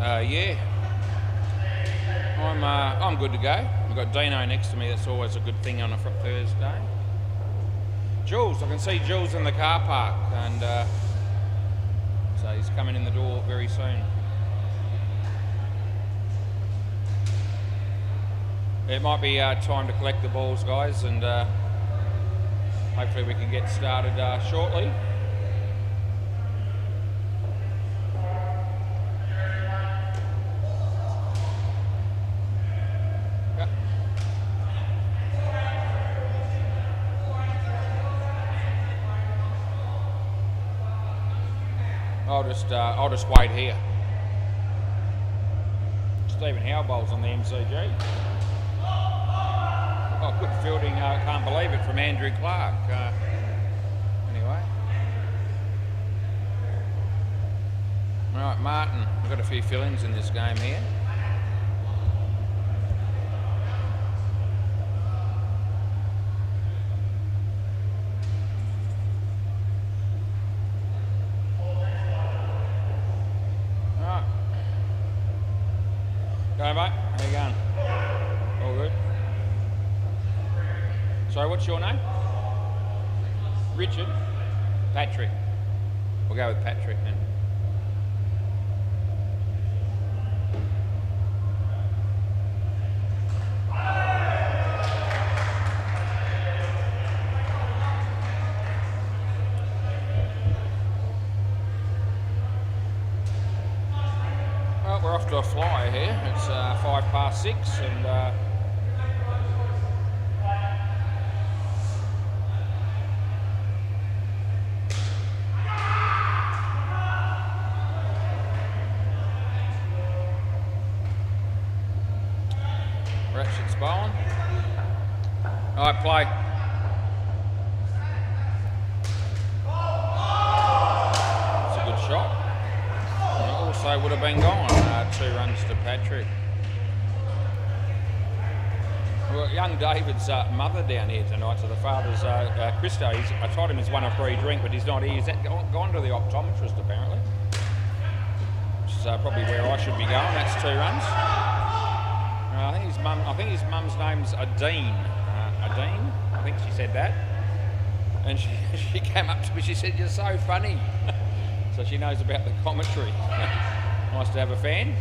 Yeah. I'm good to go. We've got Dino next to me. That's always a good thing on a Thursday. Jules, I can see Jules in the car park, and so he's coming in the door very soon. It might be time to collect the balls, guys, and hopefully we can get started shortly. I'll just wait here. Stephen Howe bowls on the MCG. Oh, good fielding. Can't believe it from Andrew Clark. Anyway. Right, Martin. We've got a few fill-ins in this game here. Go, mate. How you going? All good? Sorry, what's your name? Richard? Patrick. We'll go with Patrick then. We're off to a flyer here. It's 6:05, and Ratchet's bowling. All right, play. That's a good shot. Also would have been gone. 2 runs to Patrick. Well, young David's mother down here tonight, so the father's Christo. I told him he's won a free drink, but he's not here. He's gone to the optometrist apparently, which is probably where I should be going. That's 2 runs. I think his mum's name's Adine. Adine, I think she said that, and she came up to me. She said, "You're so funny." So she knows about the commentary. Nice to have a fan.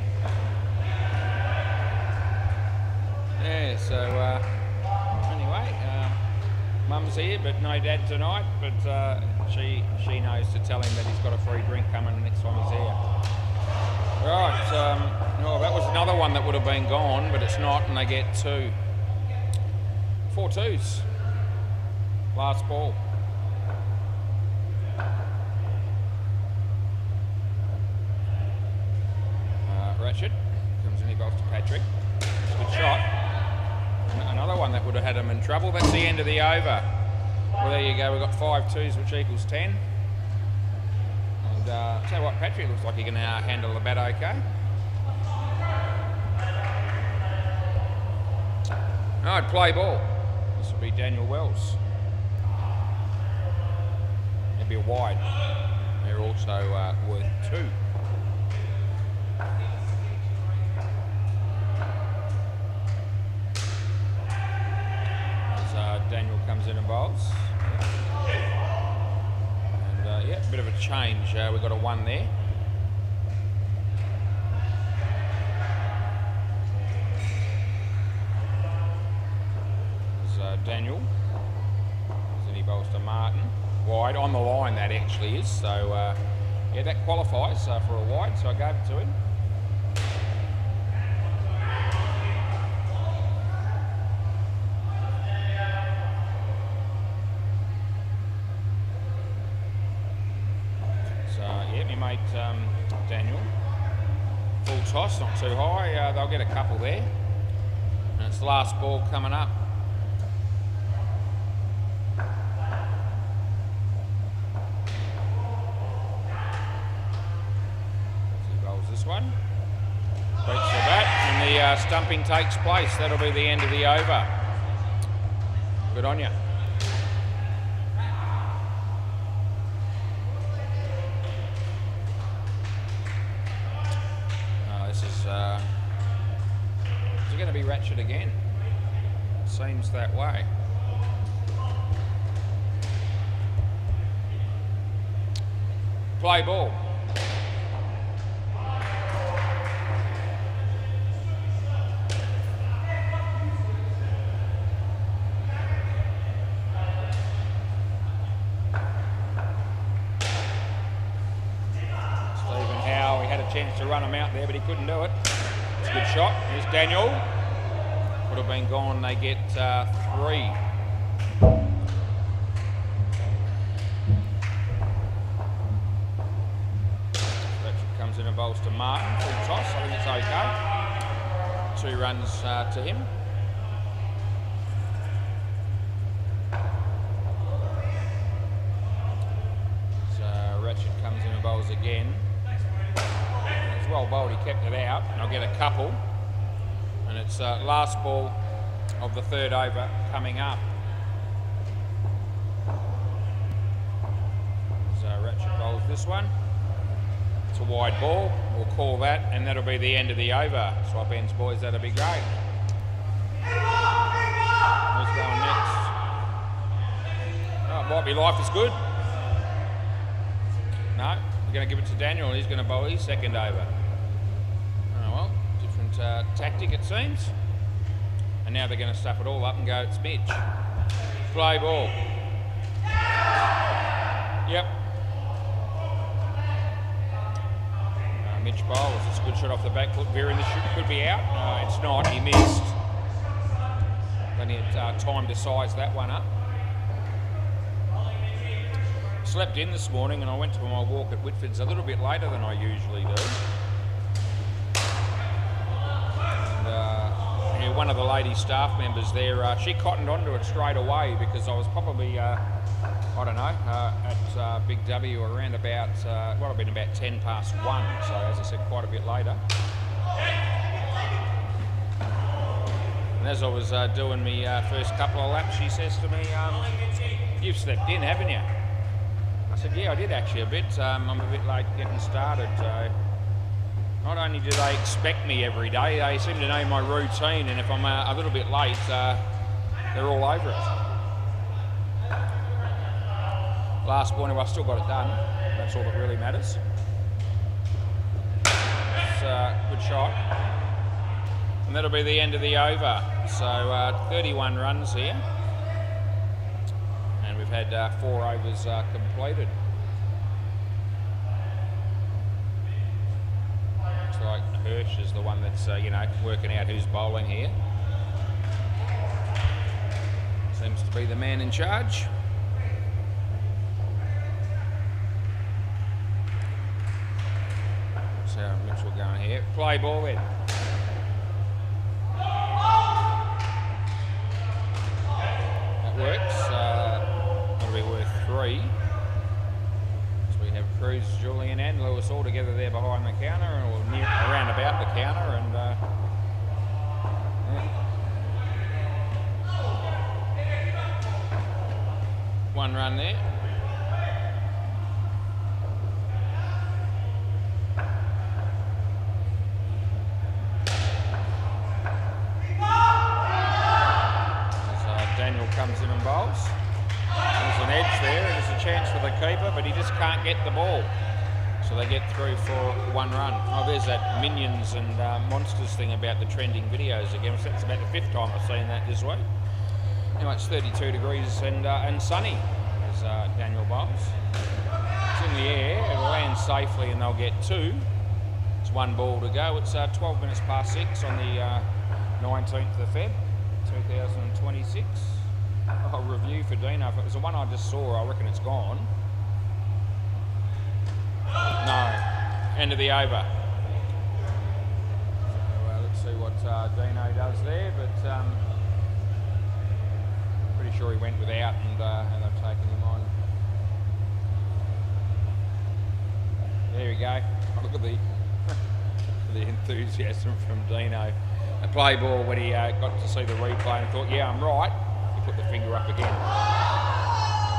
Yeah, so anyway, Mum's here, but no Dad tonight. But she knows to tell him that he's got a free drink coming the next time he's here. Right, oh, that was another one that would have been gone, but it's not, and they get 2. 4 twos. Last ball. Ratchet comes in, he bowls to Patrick. Good shot. Another one that would have had him in trouble. That's the end of the over. Well, there you go. We've got 5 twos, which equals 10. And tell you what, Patrick looks like he can handle the bat okay. All right, play ball. This will be Daniel Wells. It'll be a wide. They're also worth 2. Daniel comes in and bowls. And yeah, a bit of a change. We've got a 1 there. There's Daniel. Then he bowls to Martin. Wide, on the line that actually is. So yeah, that qualifies for a wide, so I gave it to him. Daniel. Full toss, not too high. They'll get a couple there. And it's the last ball coming up. He bowls this one. Beats the bat, and the stumping takes place. That'll be the end of the over. Good on you. Ratchet again. Seems that way. Play ball. Chance to run him out there, but he couldn't do it. It's a good shot. Here's Daniel. Would have been gone. They get 3. Ratchet comes in and bowls to Martin. Full toss. I think it's okay. 2 runs to him. So Ratchet comes in and bowls again. Well bowled, he kept it out, and I'll get a couple. And it's last ball of the 3rd over coming up. So Ratchet bowls this one. It's a wide ball, we'll call that, and that'll be the end of the over. Swap ends, boys, that'll be great. Who's going next? Oh, it might be Life is Good. No, we're going to give it to Daniel, and he's going to bowl his 2nd over. Tactic it seems, and now they're going to stuff it all up and go, it's Mitch. Play ball. Yep. Mitch bowls. It's a good shot off the back foot. Veering this could be out. No, it's not. He missed. Plenty of time to size that one up. Slept in this morning and I went for my walk at Whitford's a little bit later than I usually do. One of the lady staff members there, she cottoned onto it straight away because I was probably, I don't know, at Big W around about, what would have been about 10 past 1, so as I said, quite a bit later. And as I was doing my first couple of laps, she says to me, you've slept in, haven't you? I said, yeah, I did actually a bit. I'm a bit late getting started. Not only do they expect me every day, they seem to know my routine, and if I'm a little bit late, they're all over it. Last morning, I still got it done. That's all that really matters. It's a good shot. And that'll be the end of the over. So 31 runs here. And we've had 4 overs completed. Like Hirsch is the one that's, working out who's bowling here. Seems to be the man in charge. So Mitchell going here. Play ball in. That works. That'll be worth 3. We have Cruz, Julian and Lewis all together there behind the counter, or near, around about the counter, and yeah. 1 run there. As Daniel comes in and bowls. There's an edge there, and there's a chance for the keeper, but he just can't get the ball. So they get through for 1 run. Oh, there's that Minions and Monsters thing about the trending videos again. So that's about the 5th time I've seen that this week. Anyway, it's 32 degrees and sunny as Daniel bowls. It's in the air, it'll land safely and they'll get 2. It's 1 ball to go. It's 12 minutes past 6 on the 19th of Feb, 2026. A review for Dino. If it was the one I just saw, I reckon it's gone. No. End of the over. So, let's see what Dino does there, but pretty sure he went without and they've taken him on. There we go. Look at the enthusiasm from Dino. A play ball when he got to see the replay and thought, yeah, I'm right. Put the finger up again.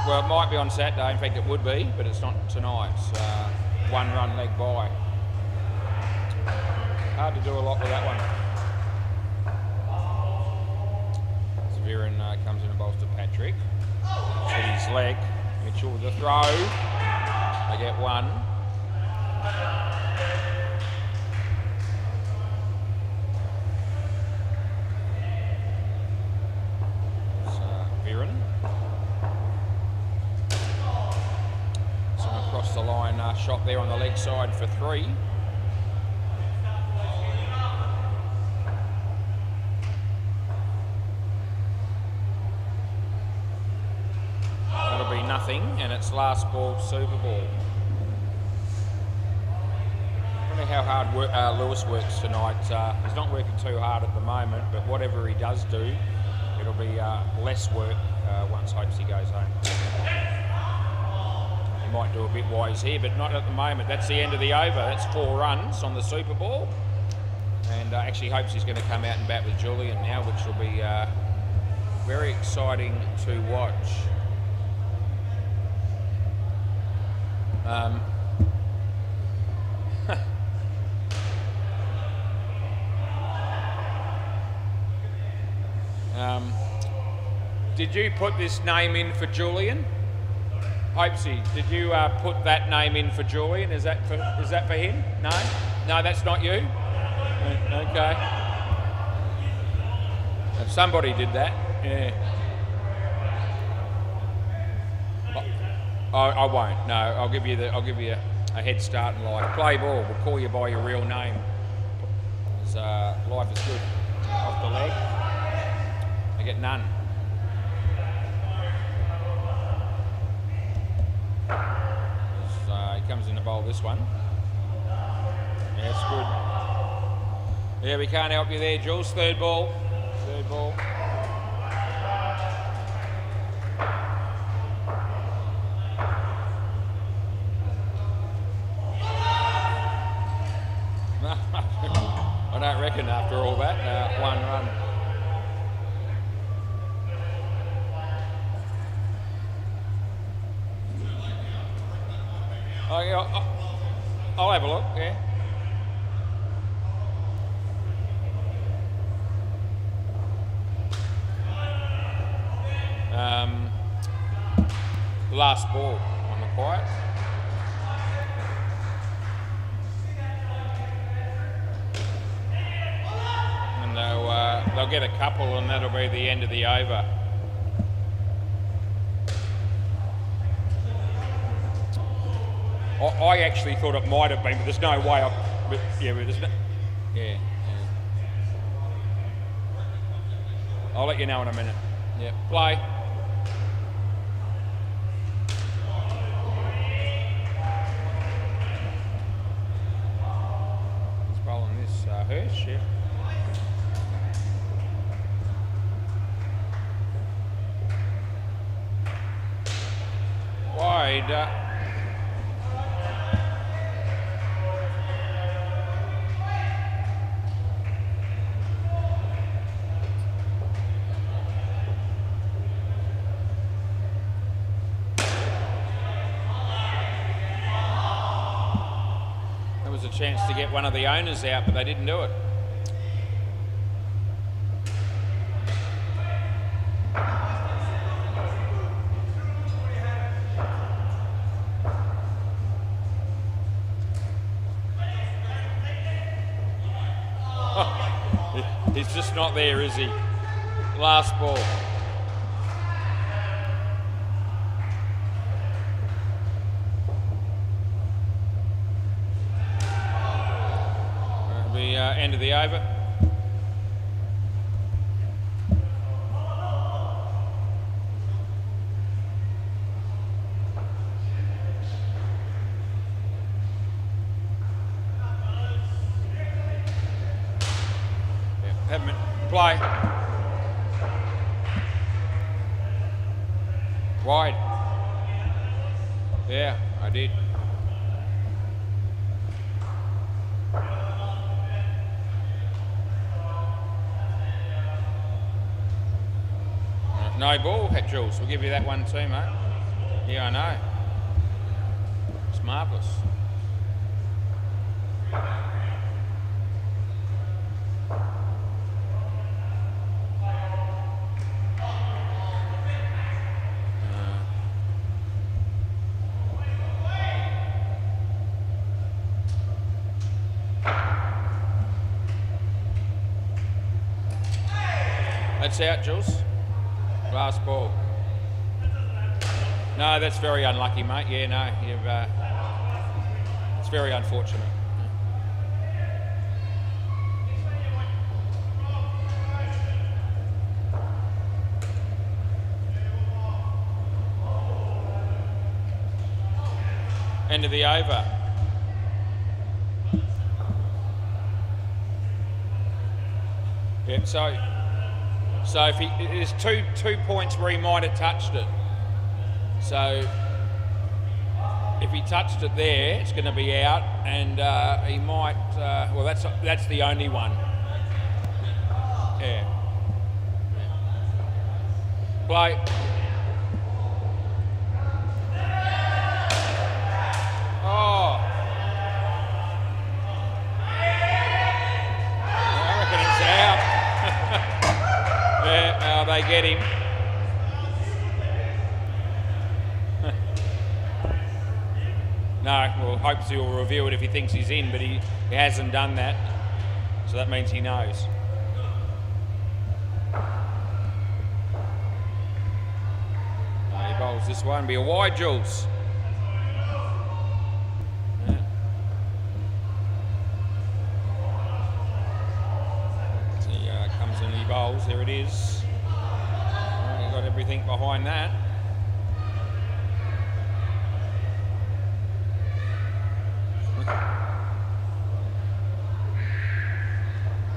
Well, it might be on Saturday, in fact it would be, but it's not tonight. It's 1 run leg by. Hard to do a lot with that one. Viren comes in and bowls to Patrick. Hit his leg. Mitchell with the throw. They get one. Viren. Some across the line shot there on the leg side for 3. That'll be nothing, and it's last ball, Super Ball. I don't know how hard Lewis works tonight. He's not working too hard at the moment, but whatever he does do, it'll be less work once Hopesy goes home. He might do a bit wise here, but not at the moment. That's the end of the over. That's 4 runs on the Super Ball. And actually Hopesy's going to come out and bat with Julian now, which will be very exciting to watch. Did you put this name in for Julian? Hopesy, did you put that name in for Julian? Is that for him? No? No, that's not you? Okay. If somebody did that, yeah. I won't. No, I'll give you a head start in life. Play ball. We'll call you by your real name. Life is good. Off the leg. I get none. He comes in to bowl this one. Yeah, it's good. Yeah, we can't help you there, Jules. Third ball. Third ball. I don't reckon after all that, 1 run. Oh, yeah, I'll have a look, yeah. Last ball on the quiet. And they'll get a couple, and that'll be the end of the over. I actually thought it might have been, but there's no way. But there's no. Yeah. I'll let you know in a minute. Yeah. Play. He's bowling this Hirsch, yeah. Wide. A chance to get one of the owners out, but they didn't do it. Oh, he's just not there, is he? Last ball. End of the over. Have a minute. Play. Wide. Yeah, I did. No ball, Jules. We'll give you that one too, mate. Yeah, I know. It's marvellous. That's out, Jules. Last ball. No, that's very unlucky, mate. Yeah, no, it's very unfortunate. End of the over. Yep, so if there's two points where he might have touched it. So if he touched it there, it's going to be out, and he might. Well, that's the only one. Yeah. Play. Oh. I reckon it's out. Yeah, they get him. No, well, hopes he'll review it if he thinks he's in, but he hasn't done that. So that means he knows. He bowls this one, be a wide, Jules. Yeah. So he comes in and he bowls, there it is. He got everything behind that.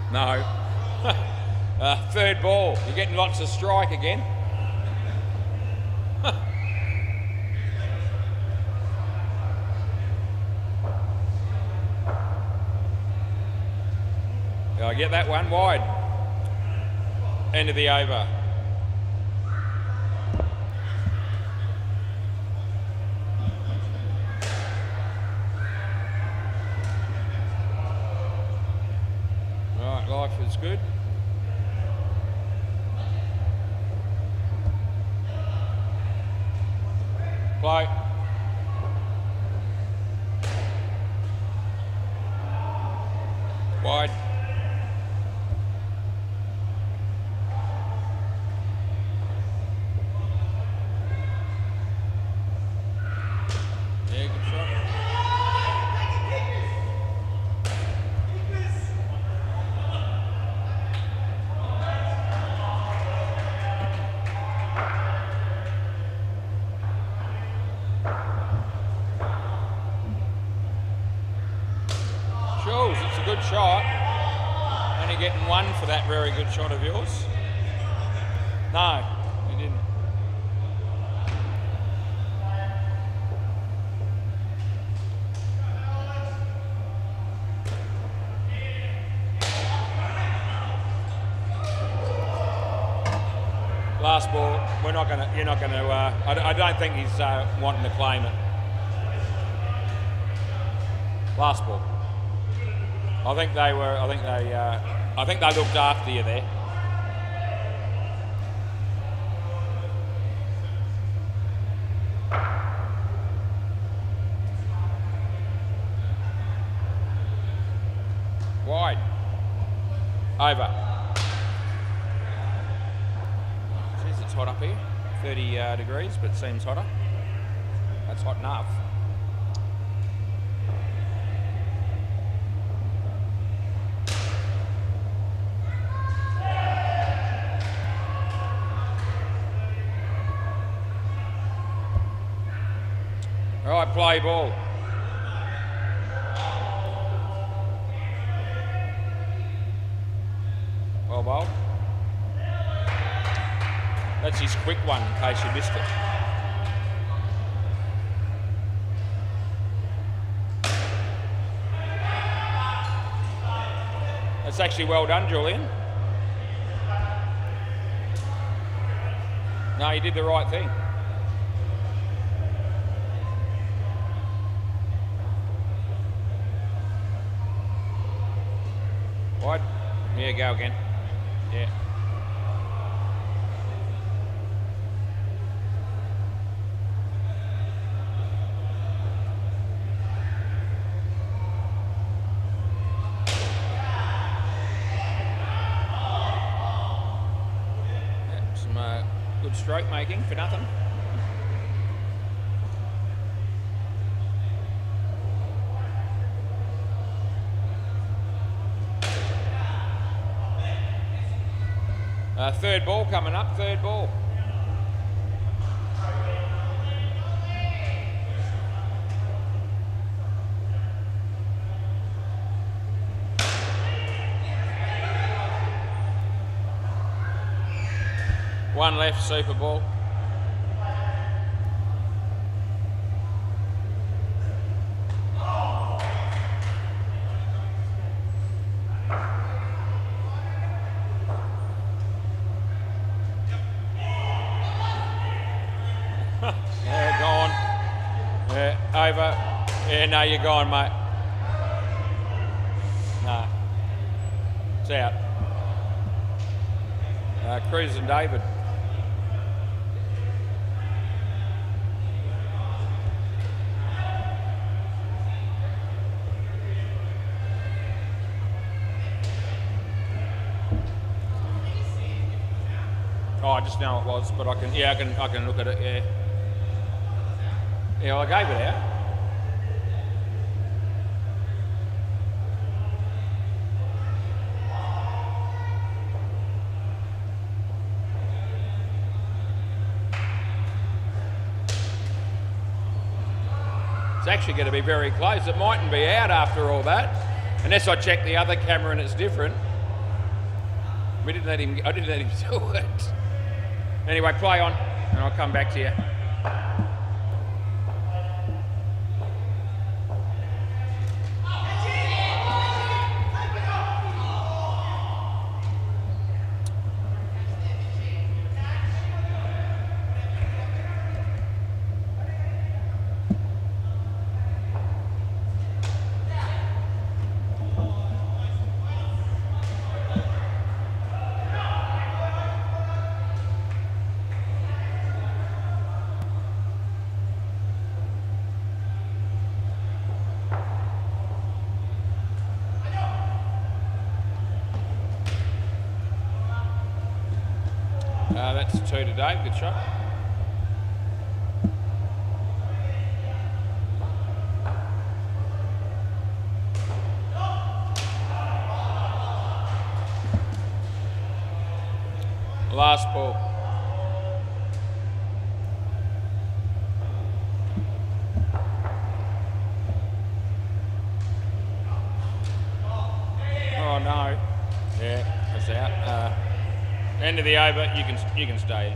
No. Third ball. You're getting lots of strike again. I get that one wide. End of the over. Life is good. Play. Wide. Yeah, good shot. It's a good shot. Only getting one for that very good shot of yours. No, you didn't. Last ball. We're not going to. You're not going to. I don't think he's wanting to claim it. Last ball. I think they looked after you there. Wide. Over. Jeez, it's hot up here. 30 degrees, but it seems hotter. That's hot enough. All right, play ball. Well bowled. That's his quick one, in case you missed it. That's actually well done, Julian. No, you did the right thing. Wide. Yeah, go again. Yeah. stroke making for nothing. Third ball coming up, third ball. One left, super ball. Yeah, gone. Yeah, over. Yeah, no, you're gone, mate. No. It's out. Cruz and David. Oh, I just know it was, but I can look at it, yeah. Yeah, well, I gave it out. It's actually going to be very close. It mightn't be out after all that, unless I check the other camera and it's different. I didn't let him do it. Anyway, play on, and I'll come back to you. That's 2 to Dave, good shot. Last ball. Oh no. Yeah, that's out. End of the over, you can stay.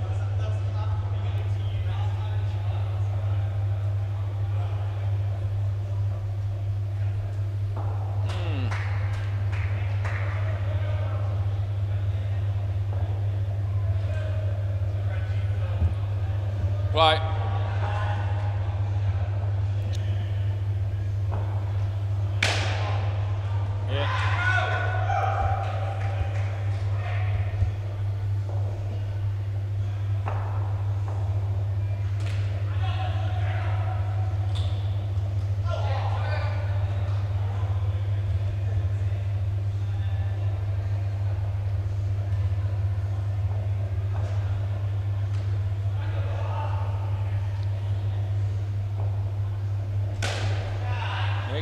Play. Yeah.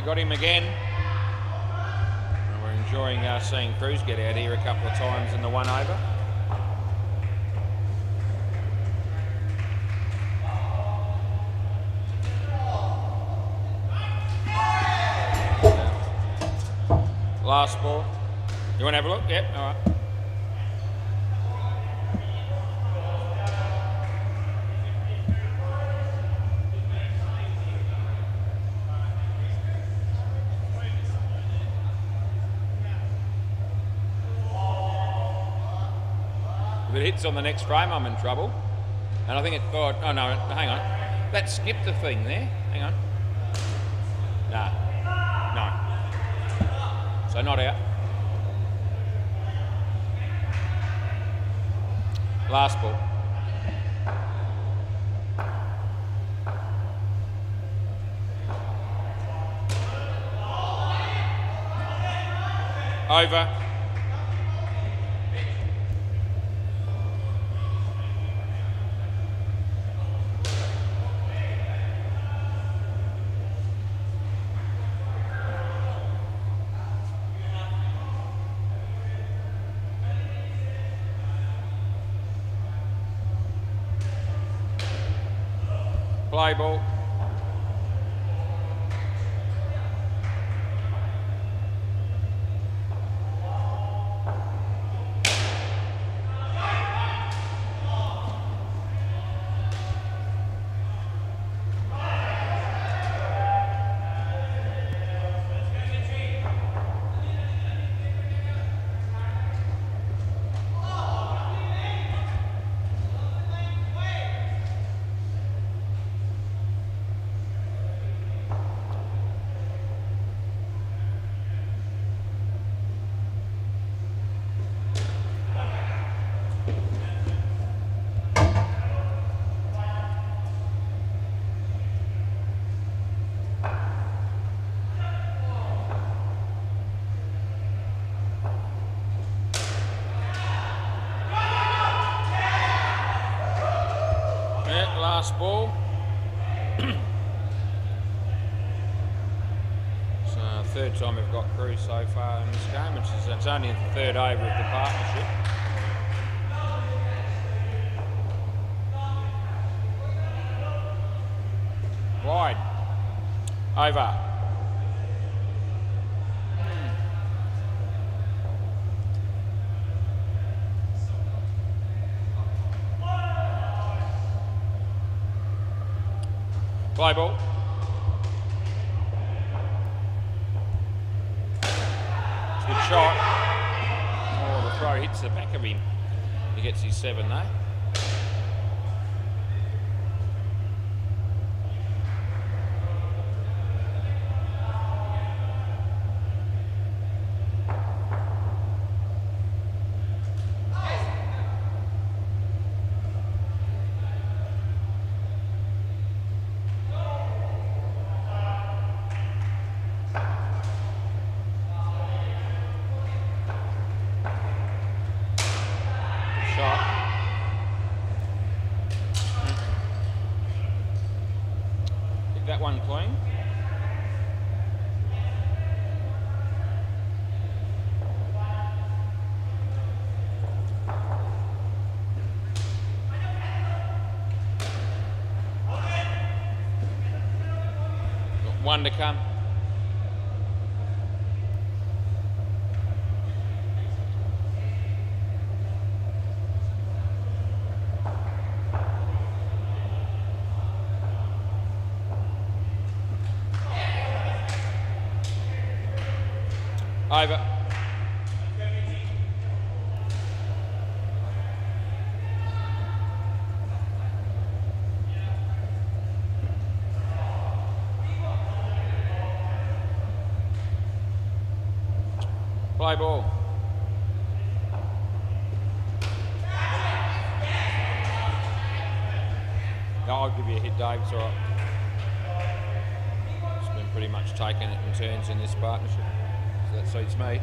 Got him again. And we're enjoying seeing Cruz get out here a couple of times in the one over. Last ball. You want to have a look? Yep, all right. If it hits on the next frame, I'm in trouble. And I think it, oh no, hang on. That skipped the thing there. Hang on. Nah, no. So not out. Last ball. Over. Play ball. Last ball. So third time we've got Crew so far in this game, which is it's only the third over of the partnership. Wide. Over. Play ball. Good shot. Oh, the throw hits the back of him. He gets his 7 though. That one clean. Got one to come. Over. Play ball. No, I'll give you a hit, Dave. It's all right. It's been pretty much taking it in turns in this partnership. That suits me.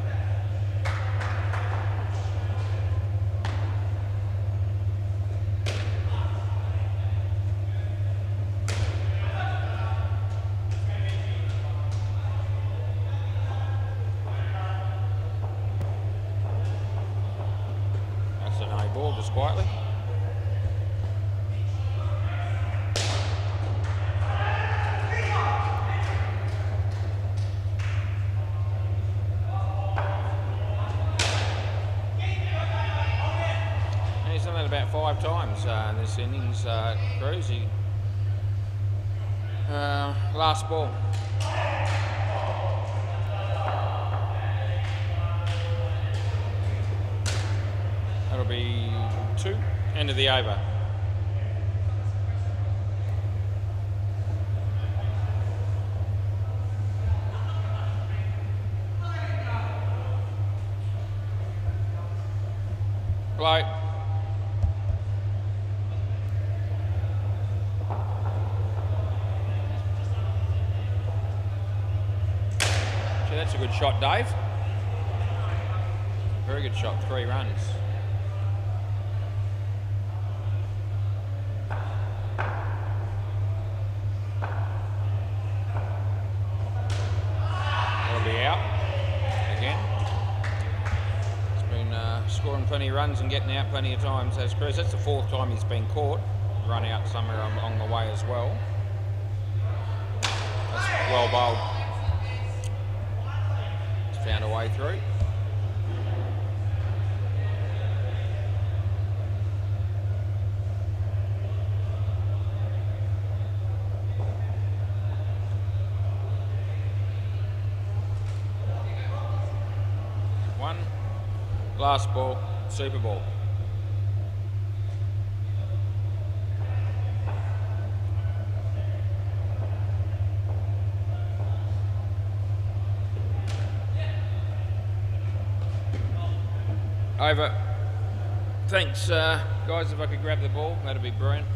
That's an A ball, just quietly. About 5 times in this innings, Cruzy. Last ball. That'll be 2. End of the over. Play. That's a good shot, Dave. Very good shot, 3 runs. That'll be out again. He's been scoring plenty of runs and getting out plenty of times as Cruz. That's the 4th time he's been caught. Run out somewhere along the way as well. That's well bowled. It's found a way through. One. Last ball, super ball. Over. Thanks, guys. If I could grab the ball, that'd be brilliant.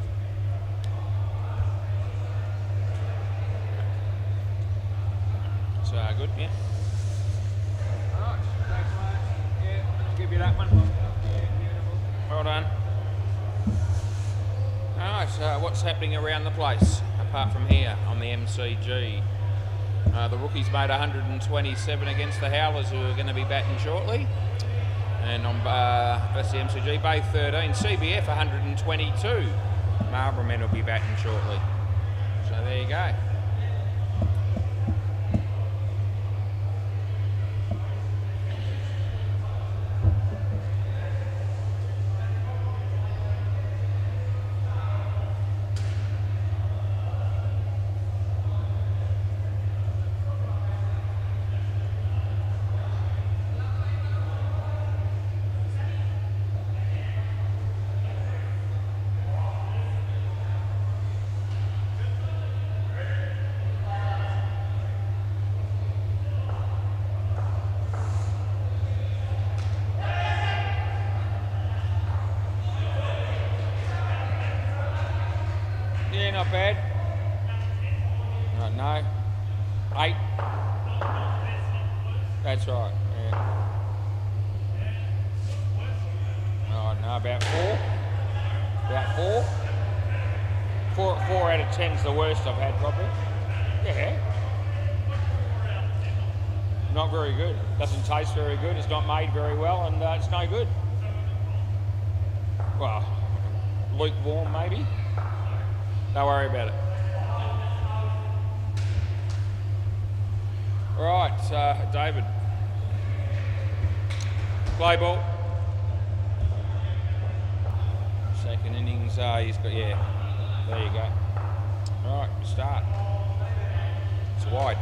So good, yeah. Alright, thanks, mate. Yeah, I'll give you that one. Yeah, beautiful. Well done. Alright, so what's happening around the place apart from here on the MCG? The rookies made 127 against the Howlers, who are going to be batting shortly. And on that's the MCG, Bay 13, CBF 122. Marlborough men will be batting shortly. So there you go. Yeah, not bad. No. 8. That's right, yeah. Oh, no, about 4. About 4. 4 out of 10's the worst I've had, probably. Yeah. Not very good. Doesn't taste very good. It's not made very well, and it's no good. Well, lukewarm, maybe. Don't worry about it. Right, David. Play ball. Second innings, he's got, yeah, there you go. Right, start. It's wide.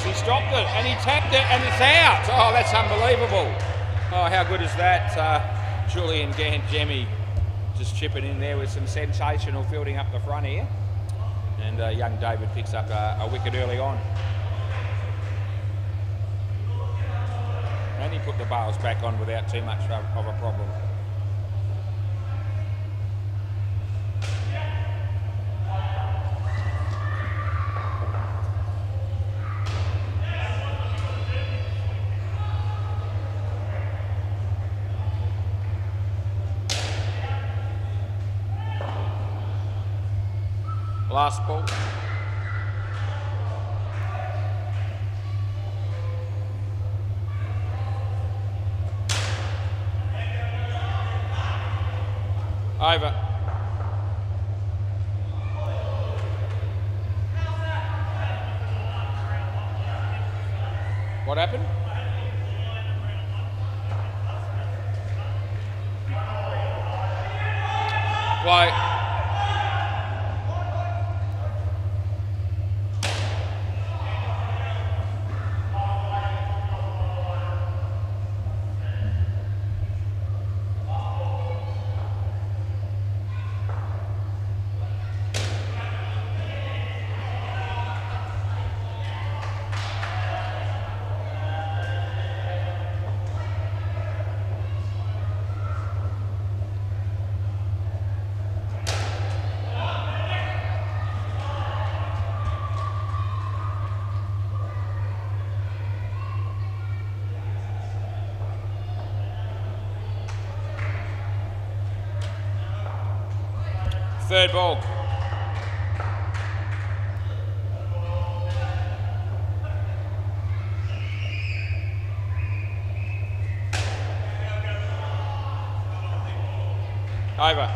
He stopped it and he tapped it and it's out. Oh, that's unbelievable. Oh, how good is that? Julian Jemmy just chipping in there with some sensational fielding up the front here. And young David picks up a wicket early on. And he put the bails back on without too much of a problem. Last ball. Over. What happened? Play. Third ball. Over.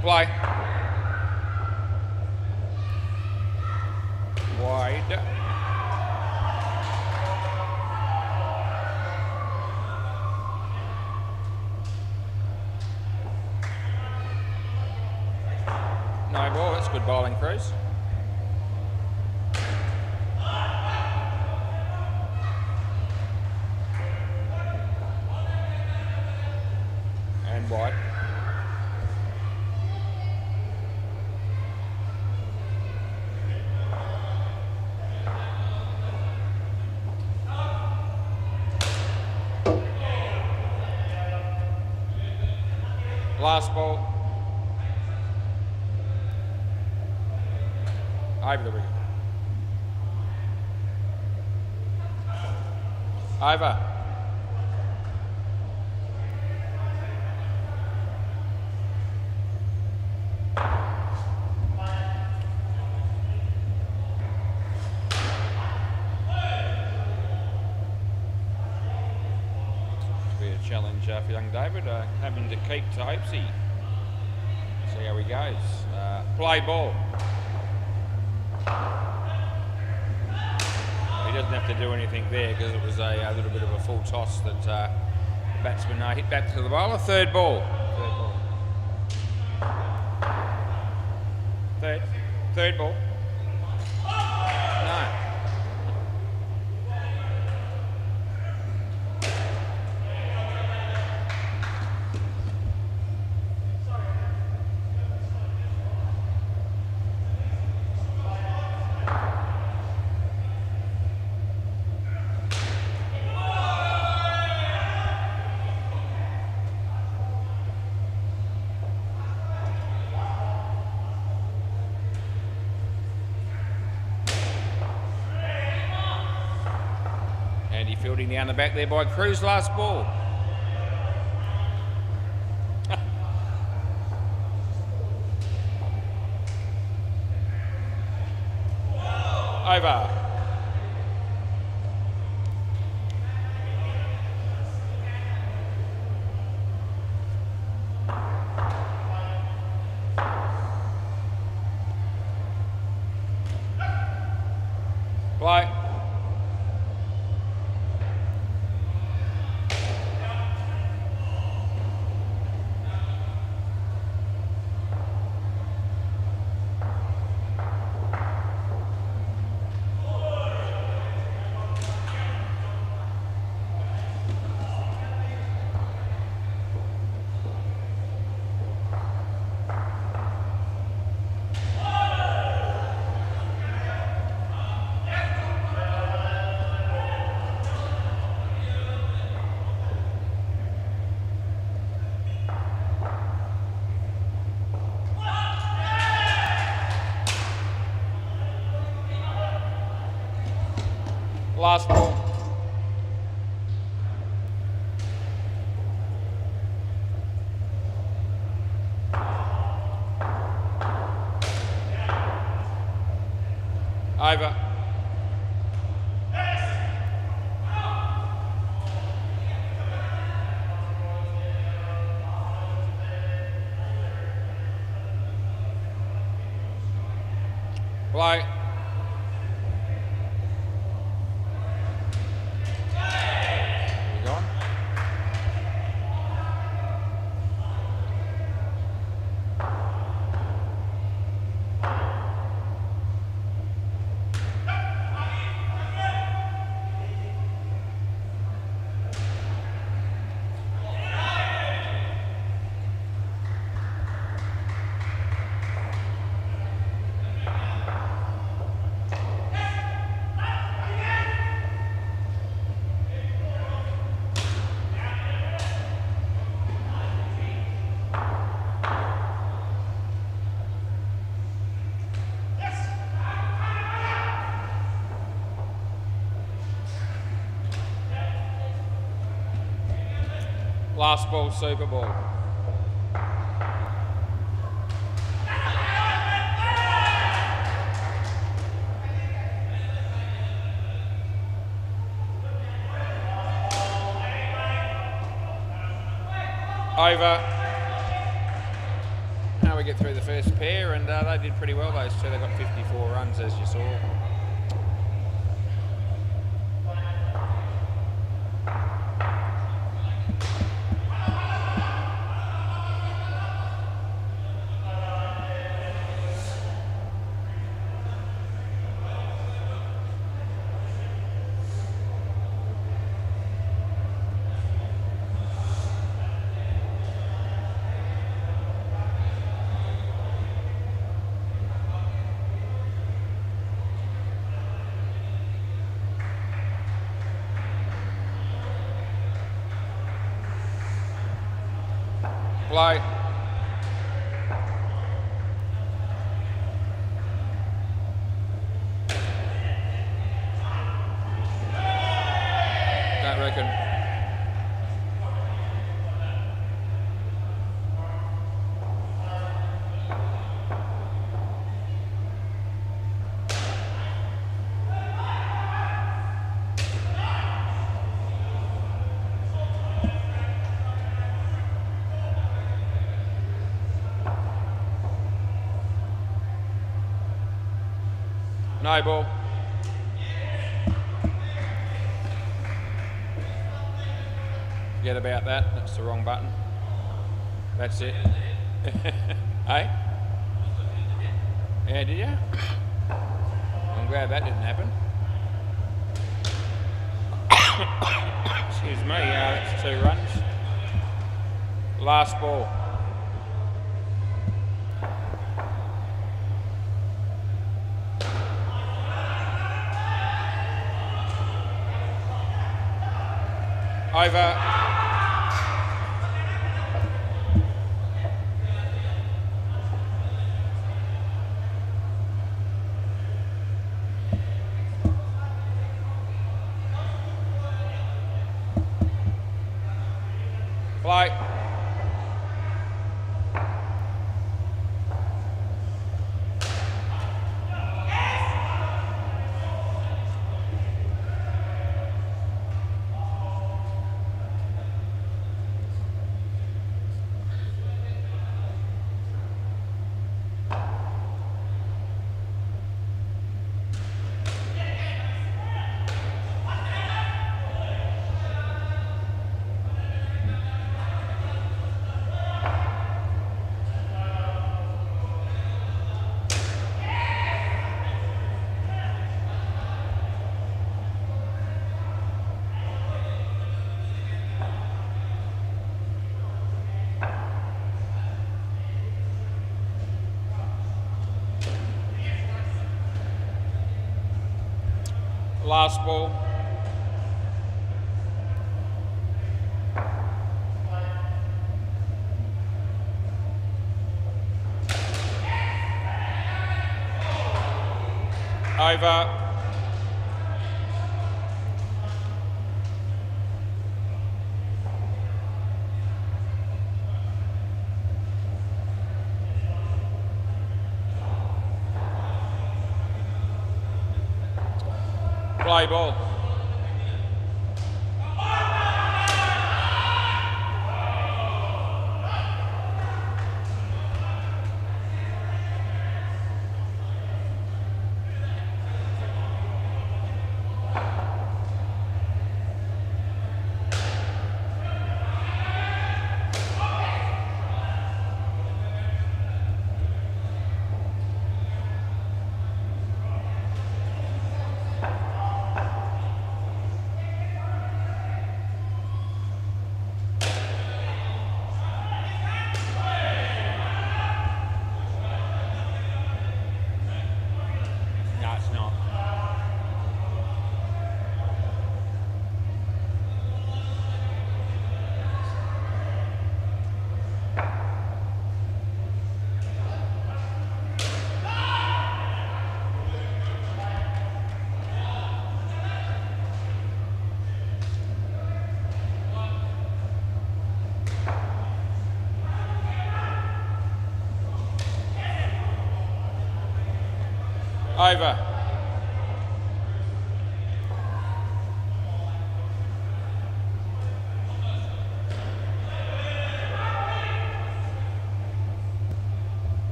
Play. Wide. No ball, that's good bowling, Cruz. And wide. Last ball. Over the wicket. Over. Be a challenge for young David, having to keep to Hopesy. See how he goes. Play ball. He doesn't have to do anything there because it was a little bit of a full toss that the batsman hit back to the bowler. Third ball. Third ball. No. Andy fielding down the back there by Cruz, last ball. Over. Play. Last ball. Over. Play. Last ball, Super Ball. Over. Now we get through the first pair, and they did pretty well, those two. They got 54 runs, as you saw. Play. Don't reckon. No ball. Forget about that. That's the wrong button. That's it. Hey? Yeah, did you? I'm glad that didn't happen. Excuse me. That's 2 runs. Last ball. Over. Play. Last ball. Over. Play ball. No, it's not. Over.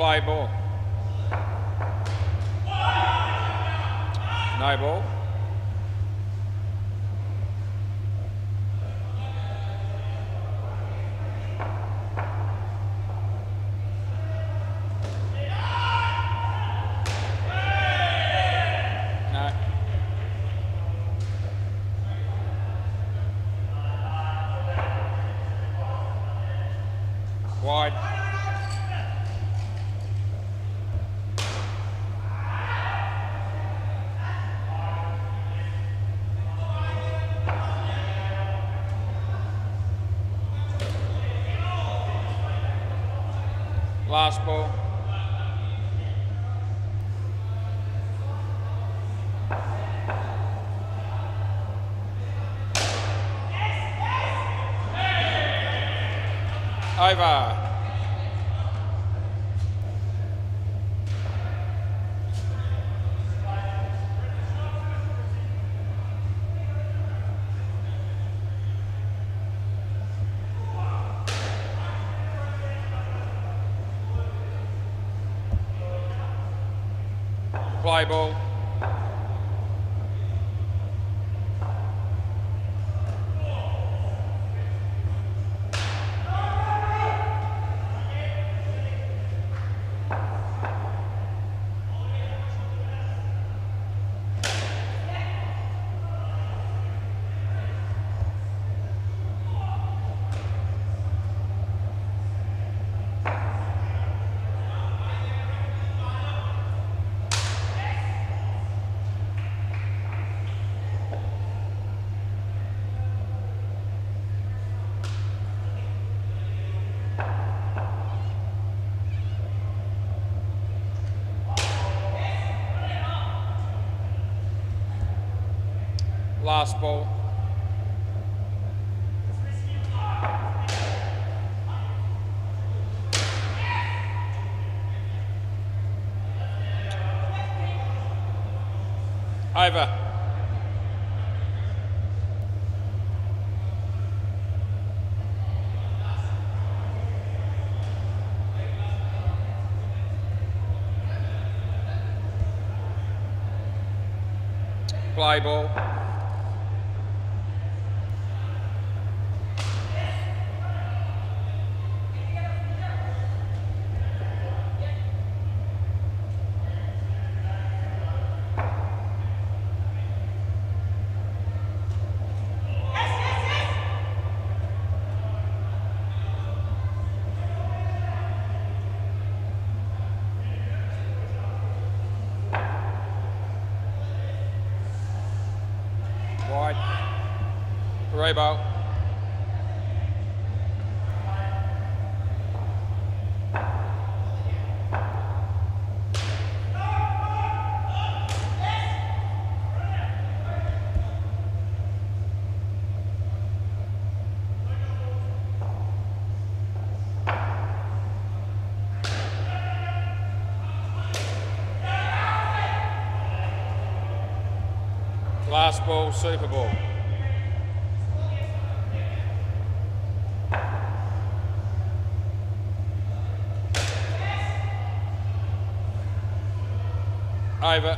Play ball. No ball. No. Wide. Last ball. Over. Play ball. Last ball. Over. Play ball. Wide. Rainbow. Last ball, Super Ball. Over.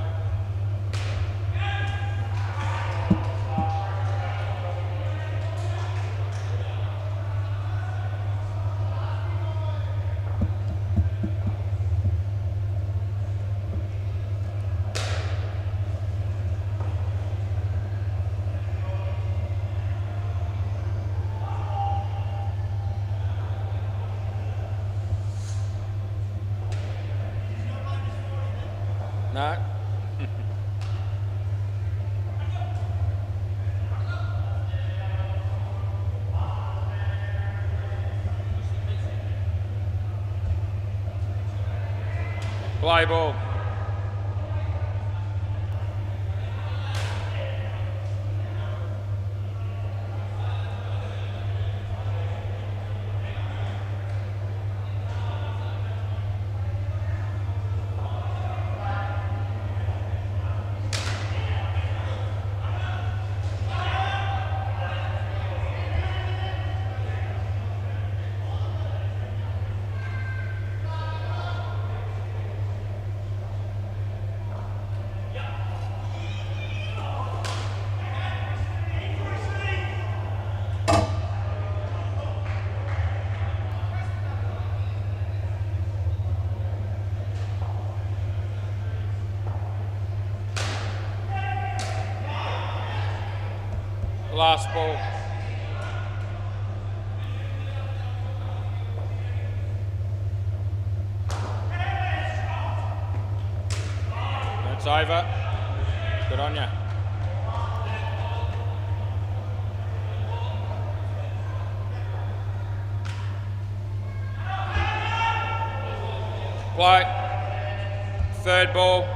No. Play ball. Last ball. That's over. Good on you. Play. Third ball.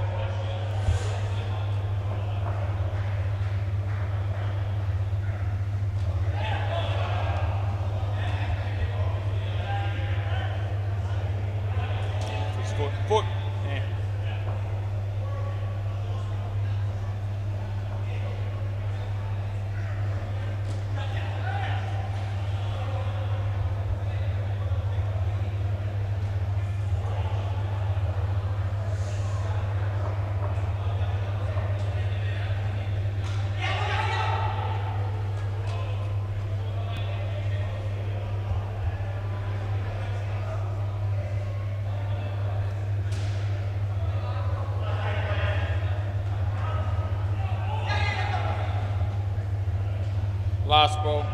Foot. Yeah. Last ball.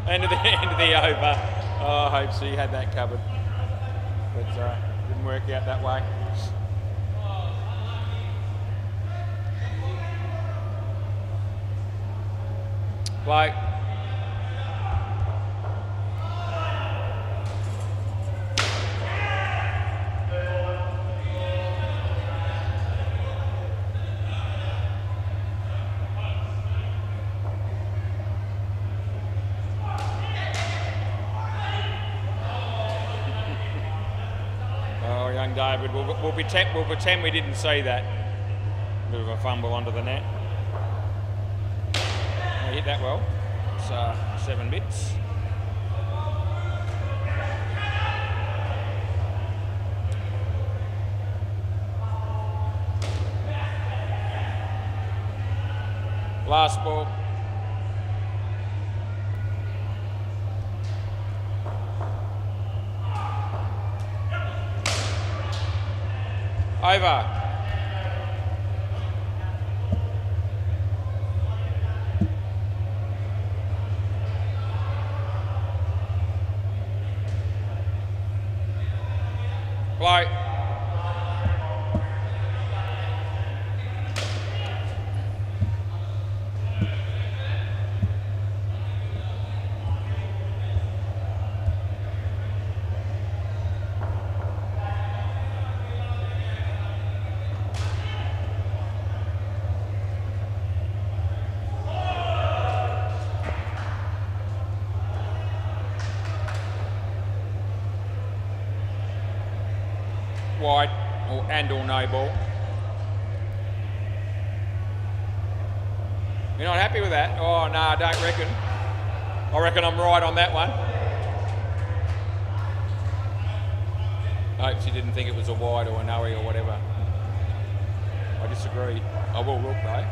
End of the over. Oh, I hope she had that covered, but didn't work out that way. Play. Oh, young David, we'll pretend we didn't see that. Bit of a fumble onto the net. He hit that well. It's 7 bits. Last ball. Over. Play. Wide or no ball. You're not happy with that? Oh no, I don't reckon. I reckon I'm right on that one. I hope she didn't think it was a wide or a no-y or whatever. I disagree. I will look though.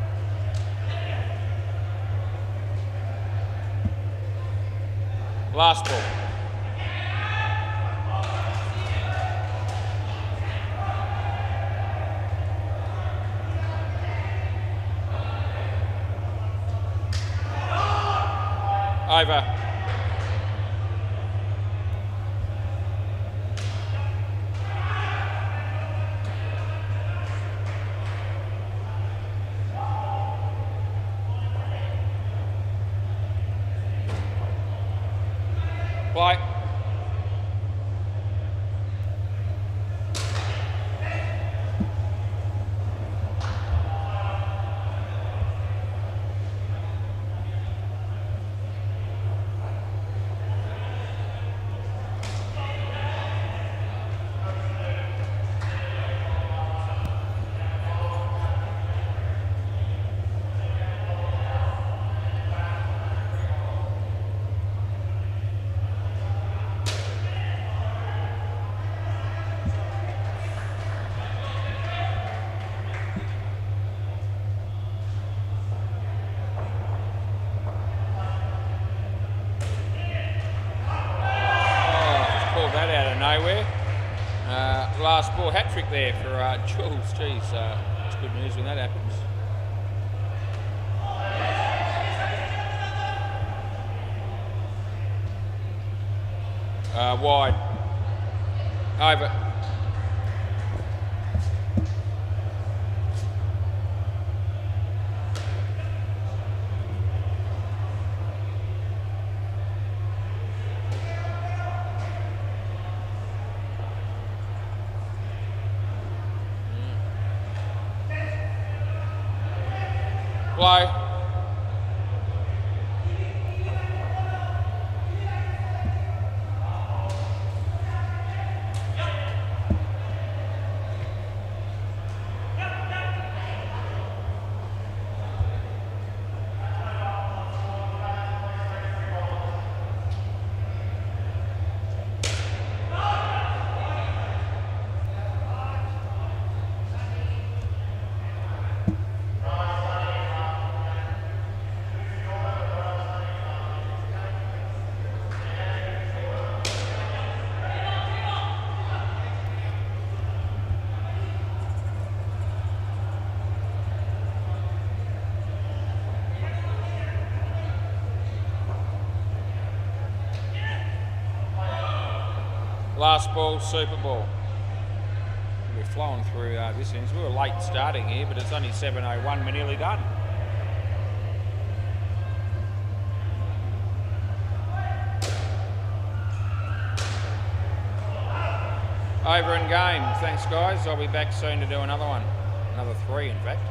Last ball. Over. Play. Last ball hat trick there for Jules. Geez, it's good news when that happens. Wide. Over. Blow. Last ball, Super Ball. We're flowing through this innings. We were late starting here, but it's only 7:01. We're nearly done. Over and game. Thanks, guys. I'll be back soon to do another one. Another 3, in fact.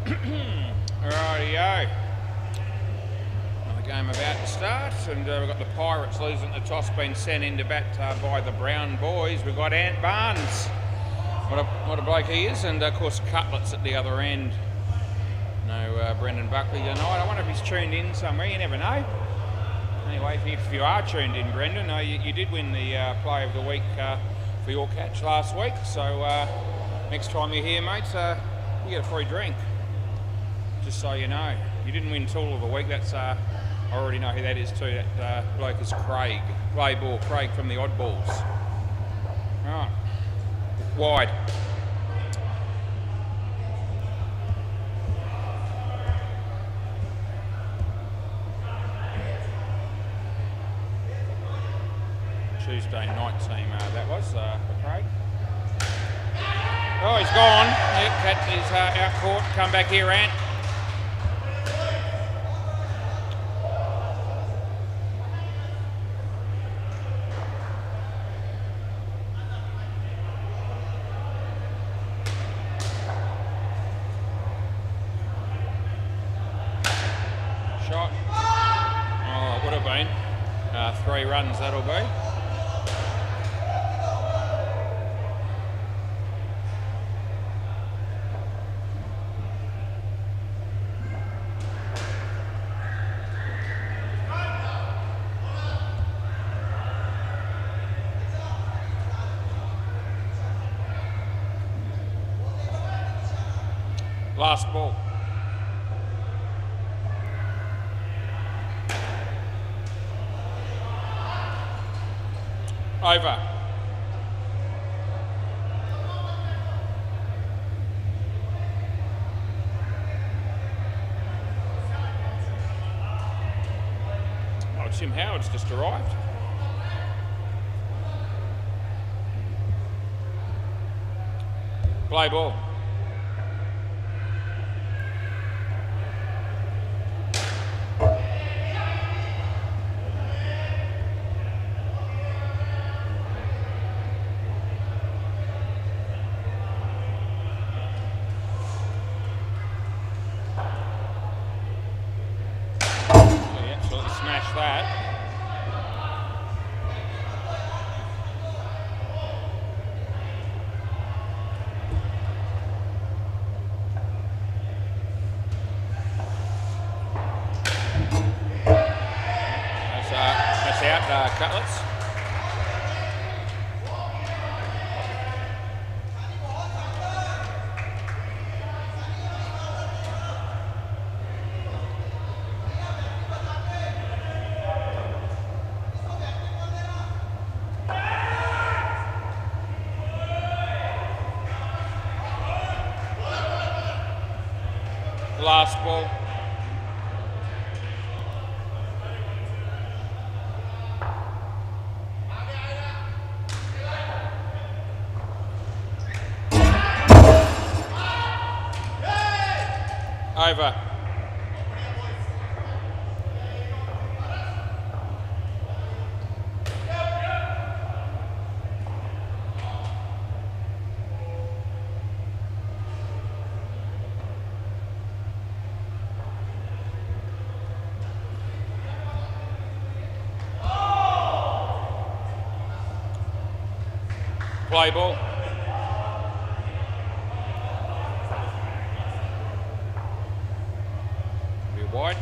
Rightio. Another game about to start, and we've got the Pirates losing the toss, being sent into bat by the Brown boys. We've got Ant Barnes. What a bloke he is, and of course Cutlets at the other end. No Brendan Buckley tonight. I wonder if he's tuned in somewhere. You never know. Anyway, if you are tuned in, Brendan, you did win the Play of the Week for your catch last week. So next time you're here, mate, you get a free drink. Just so you know. You didn't win Tool of the Week. That's I already know who that is too. That bloke is Craig. Play ball, Craig from the Oddballs. Right. Wide. Tuesday night team that was for Craig. Oh, he's gone. Yep, cat is out court. Come back here, Ant. Shot. Oh, it would have been 3 runs, that'll be. Last ball. Over. Oh, Tim Howard's just arrived. Play ball. Cutlets. Last ball. Over. Play ball. Wide.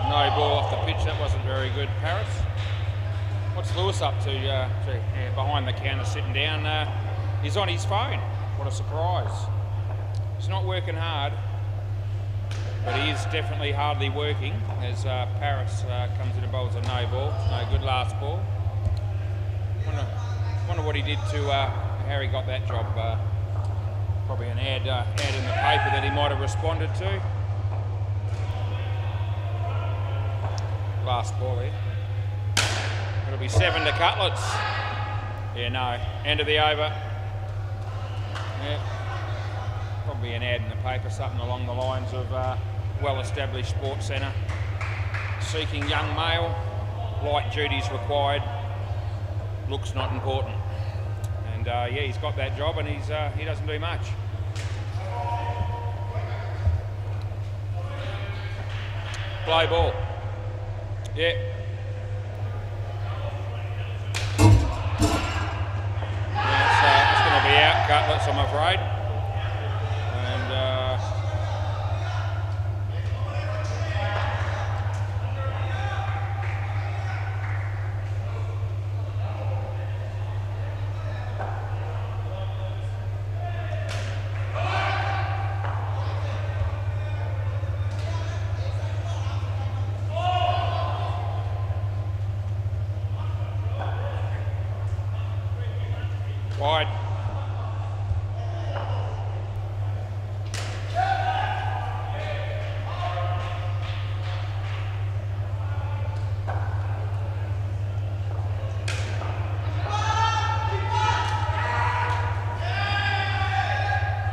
No ball off the pitch. That wasn't very good, Paris. What's Lewis up to? Behind the counter, sitting down. He's on his phone. What a surprise. He's not working hard, but he is definitely hardly working as Paris comes in and bowls a no ball. No good last ball. Wonder what he did to how he got that job. Probably an ad in the paper that he might have responded to. last ball here. It'll be 7 to Cutlets. Yeah, no. End of the over. Yeah. Probably an ad in the paper, something along the lines of well-established sports centre. Seeking young male. Light duties required. Looks not important. And yeah, he's got that job and he doesn't do much. Play ball. Yeah. Yeah, it's going to be out, Cutlets, I'm afraid. And wide.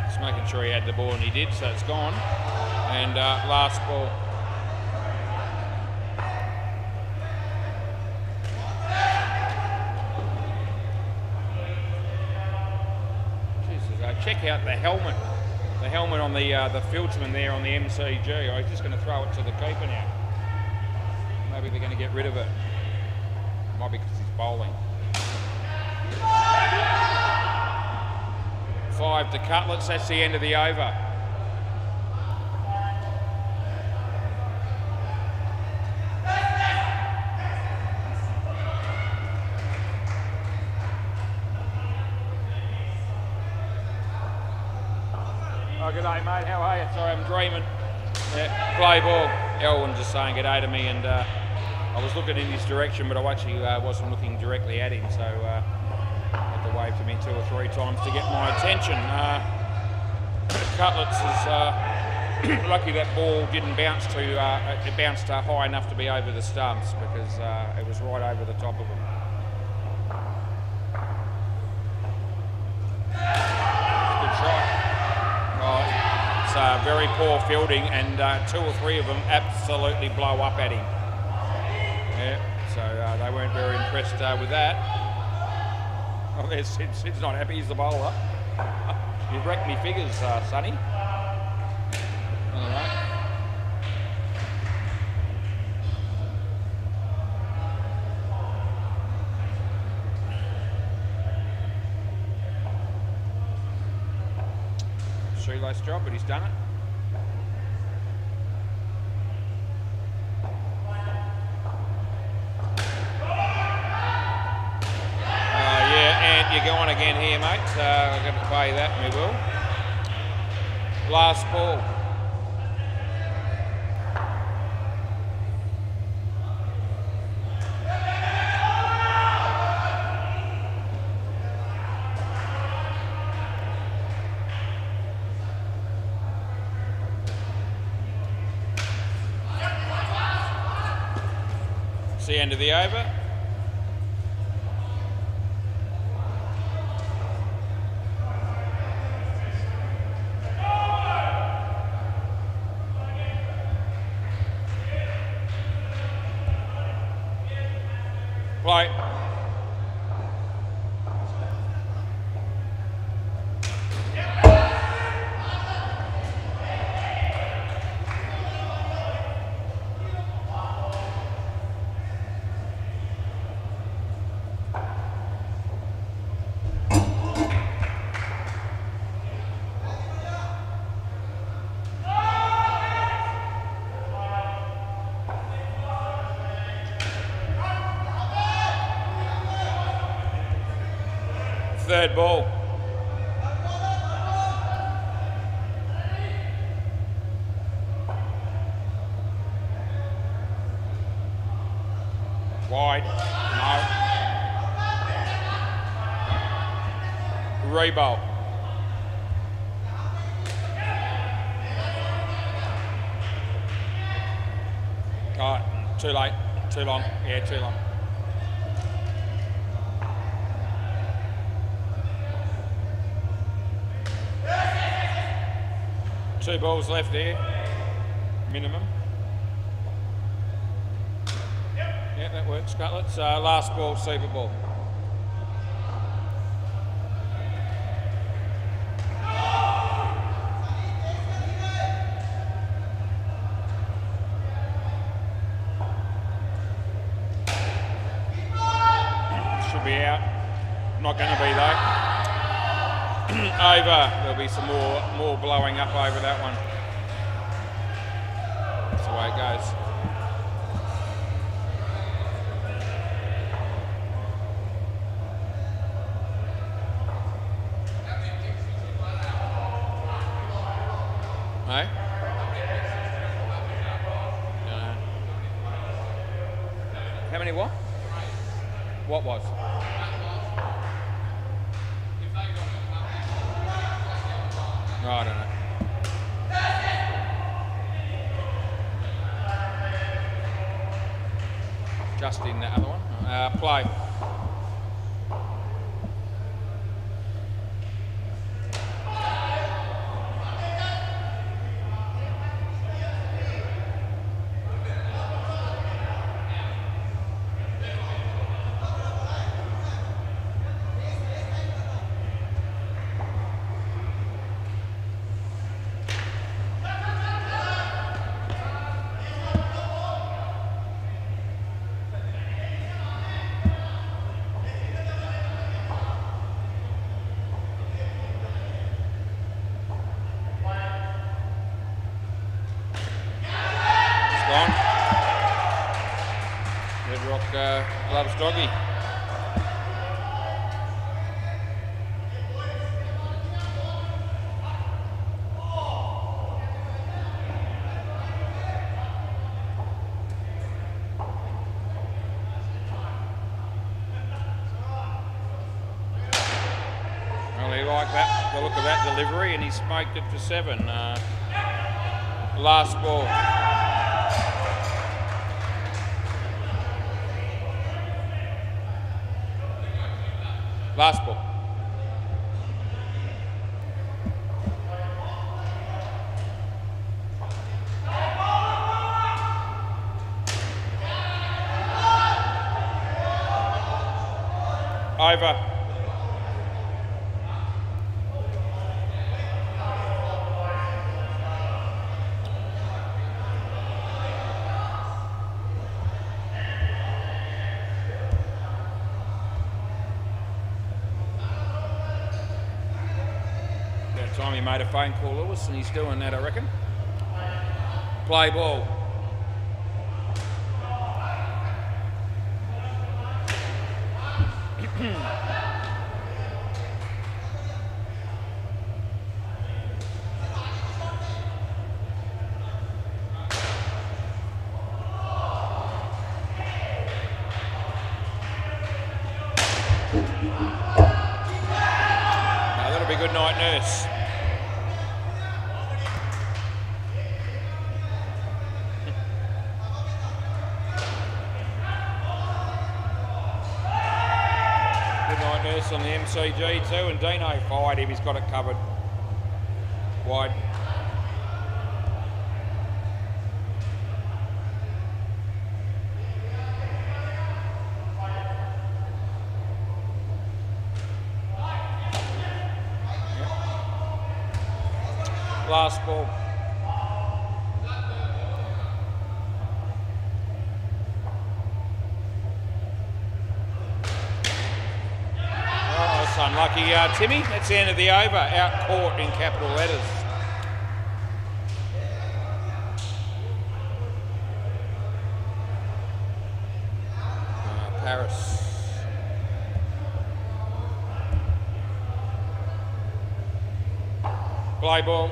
Just making sure he had the ball, and he did, so it's gone. And last ball. Check out the helmet on the fieldsman there on the MCG. I'm just going to throw it to the keeper now. Maybe they're going to get rid of it. Might be because he's bowling. 5 to Cutlets. That's the end of the over. Oh, good day, mate. How are you? Sorry, I'm dreaming. Yeah, play ball. Elwyn just saying good day to me, and I was looking in his direction, but I actually wasn't looking directly at him, so had to wave to me 2 or 3 times to get my attention. Cutlets is lucky that ball didn't bounce it bounced high enough to be over the stumps, because it was right over the top of him. Good shot. It's very poor fielding, and 2 or 3 of them absolutely blow up at him. Yeah, so they weren't very impressed with that. Oh, there's Sid's not happy, he's the bowler. You've wrecked me figures, Sonny. All right. Shoelace job, but he's done it. Yeah, and you're going again here, mate. I'm going to pay that, and we will. Last ball. It's the end of the over. Play. Third ball. Wide. No. Re-bowl. Oh, too late. Too long. Yeah, too long. Two balls left there, minimum. Yeah, that works, Cutlets. Last ball, super ball. Should be out. Not going to be though. Over. There'll be some more blowing up over that one. That's the way it goes. Hey? How many what? What was? Oh, I don't know. Just in that other one. Play. Loves doggy. Well, he liked that, the look of that delivery, and he smoked it for 7. Last ball. Last ball. Over. Time he made a phone call, Lewis, and he's doing that, I reckon. Play ball. Now that'll be good night, nurse. On the MCG too, and Dino fired him, he's got it covered. Wide. Yep. Last ball. Unlucky, Timmy. That's the end of the over. Out court in capital letters. Paris. Play ball.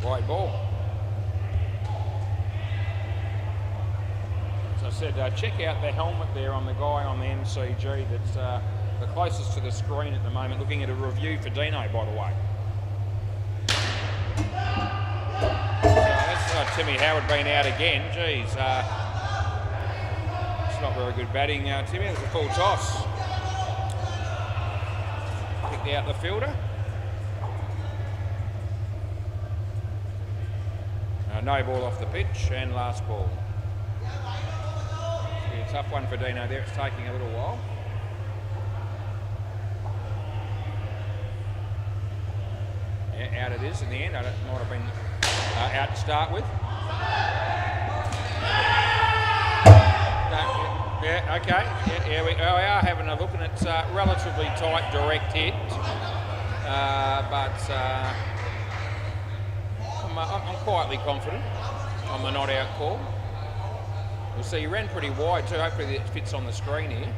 White ball. As I said, check out the helmet there on the guy on the MCG that's the closest to the screen at the moment, looking at a review for Dino, by the way. That's Timmy Howard being out again. Geez, it's not very good batting, Timmy. There's a full toss. Picked out the fielder. No ball off the pitch, and last ball. Yeah, tough one for Dino there. It's taking a little while. Yeah, out it is in the end. It might have been out to start with. Yeah, okay. Yeah, we are having a look, and it's relatively tight, direct hit. I'm quietly confident on the not out call. We'll see, he ran pretty wide too. Hopefully it fits on the screen here.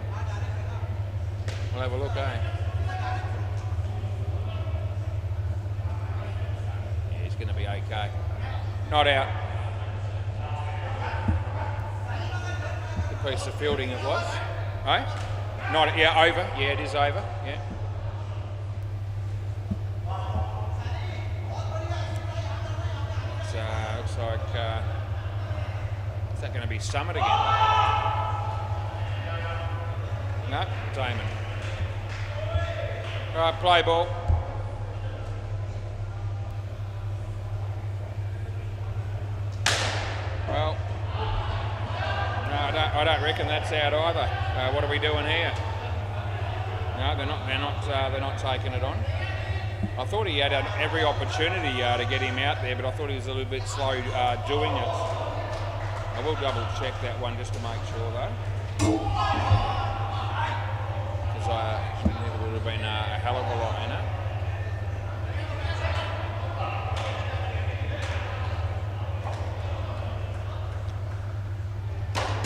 We'll have a look, eh? Yeah, he's going to be okay. Not out. Good piece of fielding it was. Eh? Not, yeah, over. Yeah, it is over. Yeah. Looks like, is that going to be Summit again? No, Damon. All right, play ball. Well, no, I don't reckon that's out either. What are we doing here? No, they're not taking it on. I thought he had every opportunity to get him out there, but I thought he was a little bit slow doing it. I will double check that one just to make sure though. Because there would have been a hell of a lot in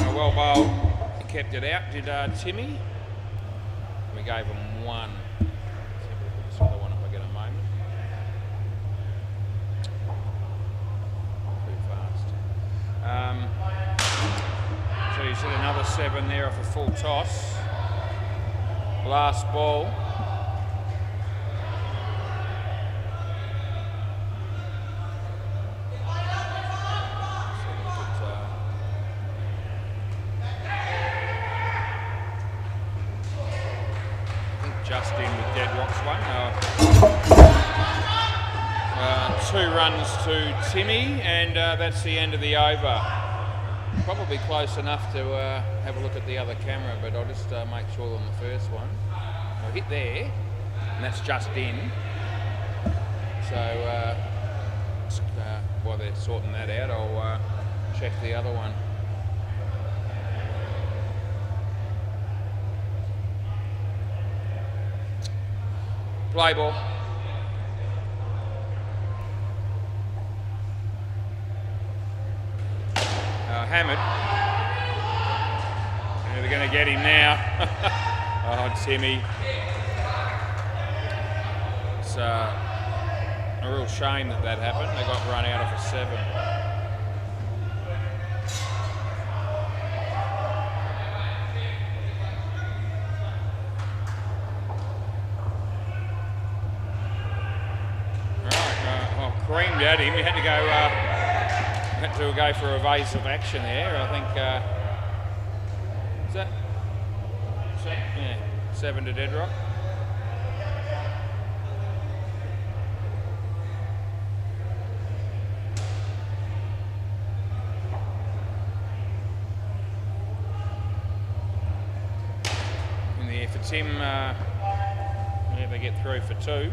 it. Well bowled. He kept it out, did Timmy. We gave him one. So you said another 7 there off a full toss. Last ball. I think just in with Deadrock's one. 2 runs to Timmy, and that's the end of the over. Probably close enough to have a look at the other camera, but I'll just make sure on the first one. I'll hit there, and that's just in. So while they're sorting that out, I'll check the other one. Play ball. Hammered. And they're going to get him now. Oh, Timmy. It's a real shame that happened. They got run out of a 7. Right, creamed at him. He had to go. Had to go for evasive action there. I think, is that? Yeah, 7 to Deadrock. In the air for Tim, yeah, they get through for 2.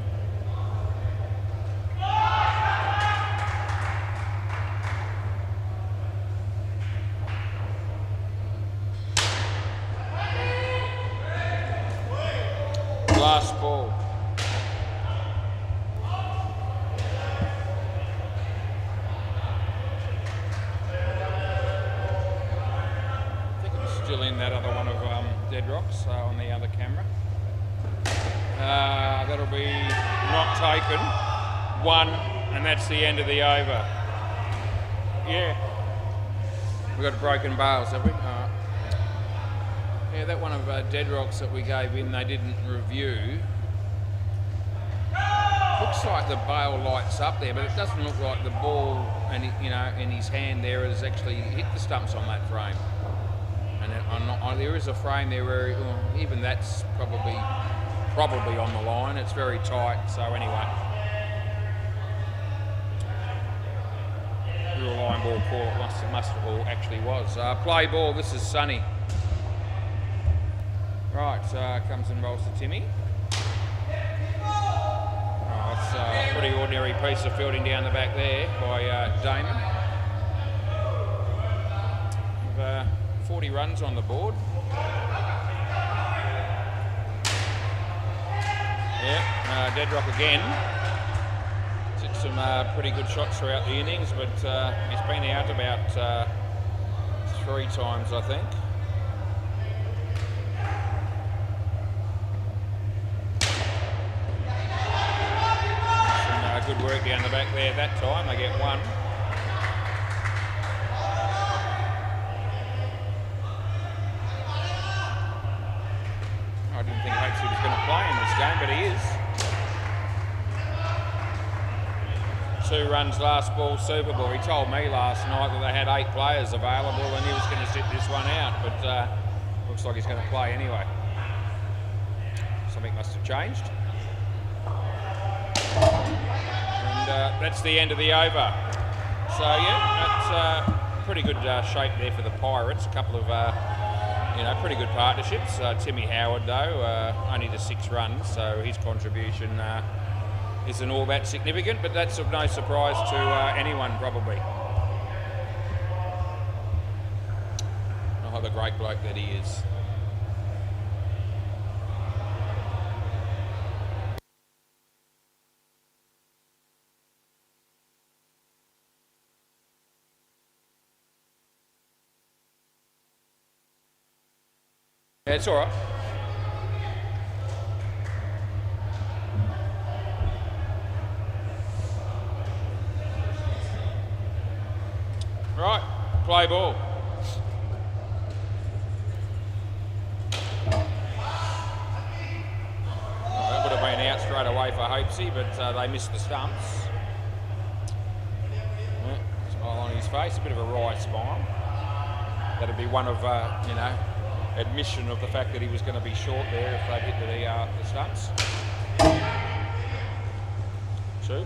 Last ball. I think it's still in that other one of Deadrock's on the other camera. That'll be not taken. 1 And that's the end of the over. Yeah. We've got broken bales, have we? Yeah, that one of Dead Rocks that we gave in, they didn't review. Looks like the bale lights up there, but it doesn't look like the ball and in his hand there has actually hit the stumps on that frame. And there is a frame there where even that's probably on the line. It's very tight. So anyway, real line ball call. It must actually was. Play ball. This is Sonny. Right, comes and rolls to Timmy. Oh, it's a pretty ordinary piece of fielding down the back there by Damon. 40 runs on the board. Yeah, Dead Rock again. Took some pretty good shots throughout the innings, but he's been out about 3 times, I think. Good work down the back there that time. They get 1. I didn't think Hopesy was going to play in this game, but he is. 2 runs last ball, Super Ball. He told me last night that they had 8 players available and he was going to sit this one out, but looks like he's going to play anyway. Something must have changed. That's the end of the over. So yeah, that's pretty good shape there for the Pirates. A couple of pretty good partnerships. Timmy Howard though, only to 6 runs, so his contribution isn't all that significant, but that's of no surprise to anyone probably. Oh, the great bloke that he is. Yeah, it's all right. Right, play ball. That would have been out straight away for Hopesy, but they missed the stumps. Yeah, smile on his face, a bit of a wry smile. That'd be one of, admission of the fact that he was going to be short there if they hit the stumps. 2.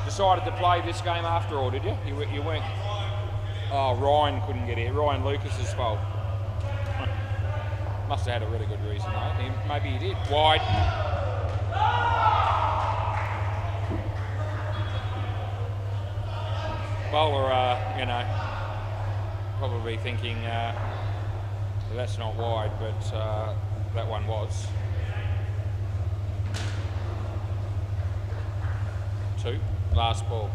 Decided to play this game after all, did you? You weren't... Oh, Ryan couldn't get here. Ryan Lucas's fault. Must have had a really good reason, though. Maybe he did. Wide. Bowler, probably thinking that's not wide, but that one was. 2, last ball.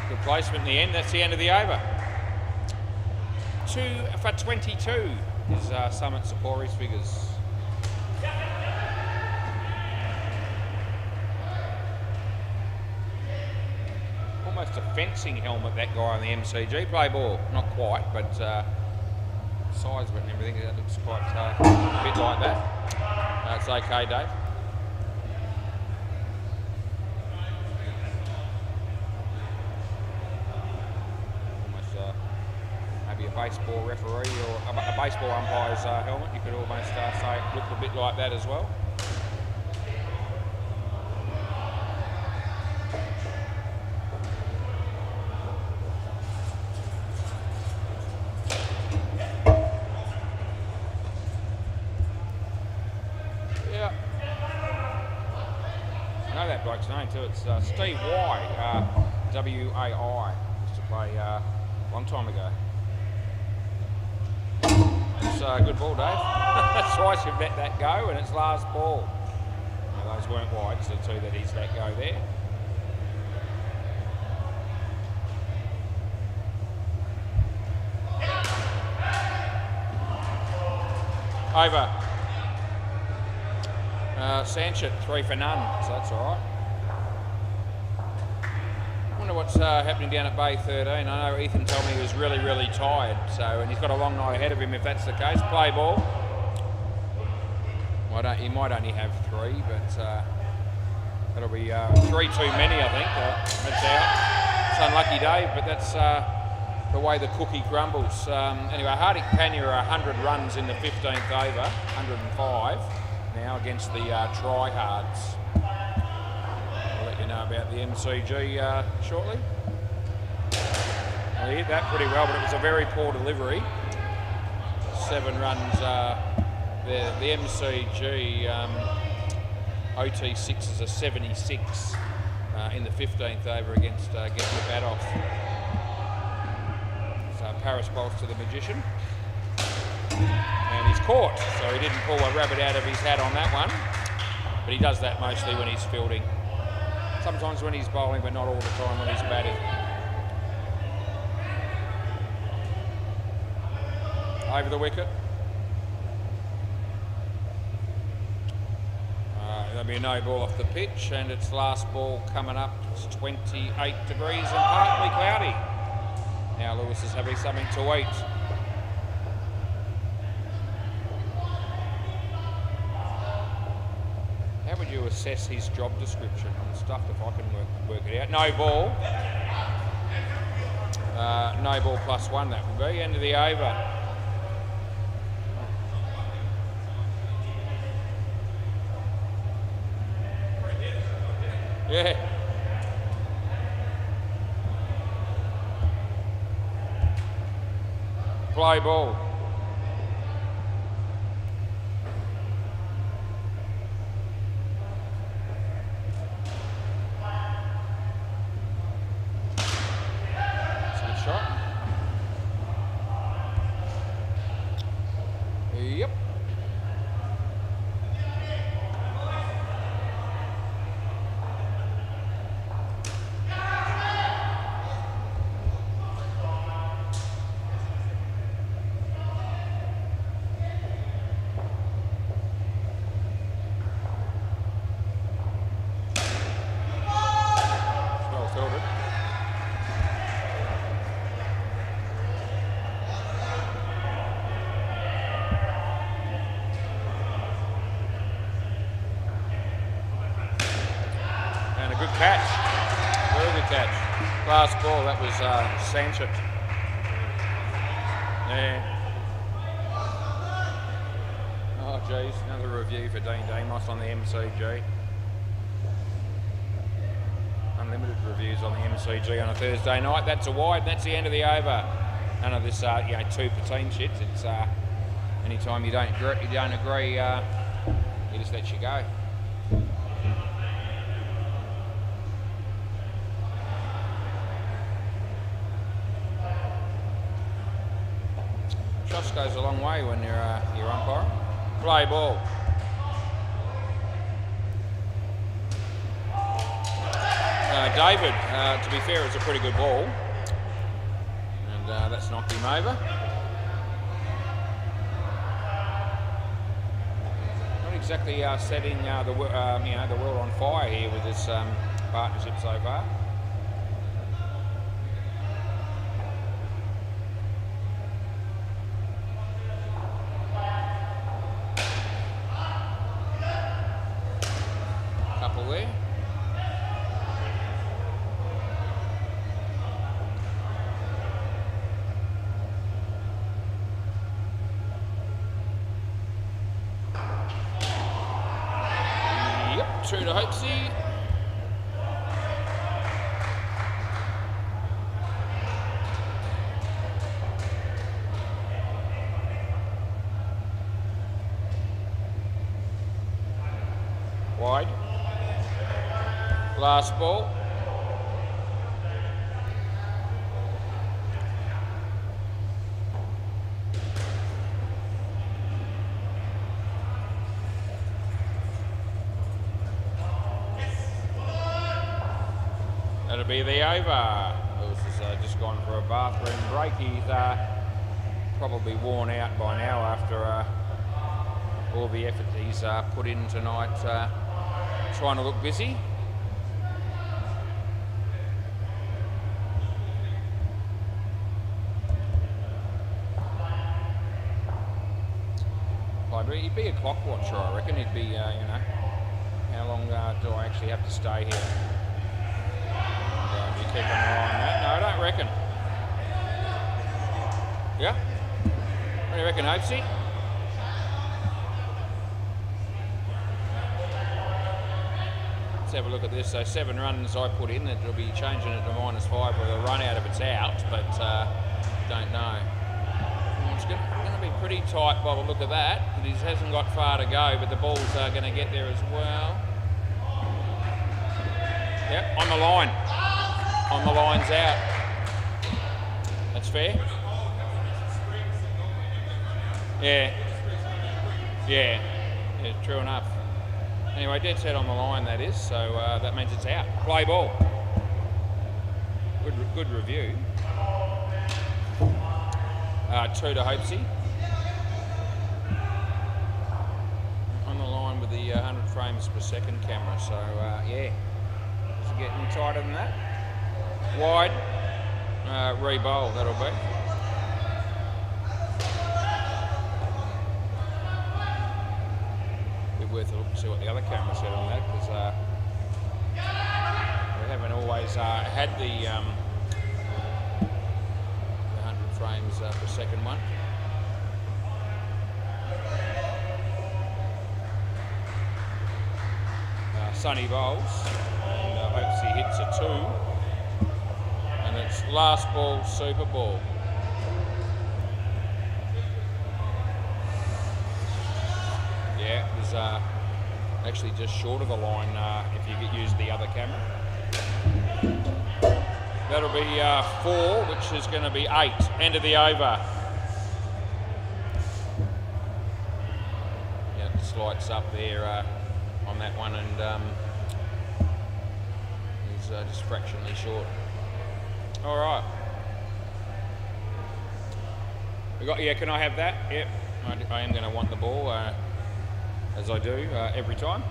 Good placement in the end. That's the end of the over. 2 for 22 is Summit Sapori's figures. Almost a fencing helmet, that guy on the MCG. Play ball, not quite, but size of it and everything, that looks quite a bit like that. It's okay, Dave. A baseball referee or a baseball umpire's helmet, you could almost say it looked a bit like that as well. Yeah. I know that bloke's name too. It's Steve Y, W-A-I. Used to play a long time ago. It's a good ball, Dave. Twice you've let that go, and it's last ball. Now, those weren't wide, so 2 that he's let go there. Over. Sanchit, 3 for none, so that's all right. Wonder what's happening down at Bay 13. I know Ethan told me he was really, really tired, and he's got a long night ahead of him if that's the case. Play ball. He might only have 3, but that'll be 3 too many, I think. That's out. It's an unlucky day, but that's the way the cookie crumbles. Anyway, Hardik Pandya are 100 runs in the 15th over, 105 now against the tryhards. I'll let you know about the MCG shortly. Well, he hit that pretty well, but it was a very poor delivery. 7 runs. The MCG OT6 is a 76 in the 15th over against Badov. So Paris bowls to the Magician. And he's caught, so he didn't pull a rabbit out of his hat on that one. But he does that mostly when he's fielding. Sometimes when he's bowling, but not all the time when he's batting. Over the wicket. There'll be a no ball off the pitch, and it's last ball coming up. It's 28 degrees and partly cloudy. Now Lewis is having something to eat. How would you assess his job description? I'm stuffed if I can work it out. No ball. No ball +1 that would be. End of the over. Yeah. Play ball. That's a good shot. Yep. Good catch. Very good catch. Last ball, that was Sanchit. Yeah. Oh, geez. Another review for Dean Demos on the MCG. Unlimited reviews on the MCG on a Thursday night. That's a wide. That's the end of the over. None of this, 2 for team shits. It's anytime you don't agree, he just lets you go. Trust goes a long way when you're umpiring. Play ball. David, to be fair, it's a pretty good ball, and that's knocked him over. Not exactly setting the world on fire here with this partnership so far. Couple there. Yep, 2 to Hoaxie. Wide. Last ball. That'll be the over. Lewis has just gone for a bathroom break. He's probably worn out by now after all the effort he's put in tonight, trying to look busy. He'd be a clock watcher, I reckon. He'd be, how long do I actually have to stay here? And, you keep an eye on that. No, I don't reckon. Yeah? What do you reckon, Hopesy? Let's have a look at this. So 7 runs I put in, it'll be changing it to -5 with a run out if it's out, but don't know. It's going to be pretty tight by the look of that. He hasn't got far to go, but the ball's going to get there as well. Yep, on the line. On the line's out. That's fair. Yeah. Yeah, true enough. Anyway, dead set on the line, that is, so that means it's out. Play ball. Good review. 2 to Hopesy. On the line with the 100 frames per second camera, so yeah. Is it getting tighter than that? Wide. Re-bowl, that'll be. Be worth a look to see what the other camera said on that, because we haven't always had the 100 frames per second one. Sonny bowls, and hopes he hits a 2, and it's last ball, super ball. Yeah, it was actually just short of the line if you use the other camera. That'll be 4, which is going to be 8. End of the over. Yeah, the lights up there on that one, and he's just fractionally short. All right. We got. Yeah, can I have that? Yep. I am going to want the ball, as I do every time.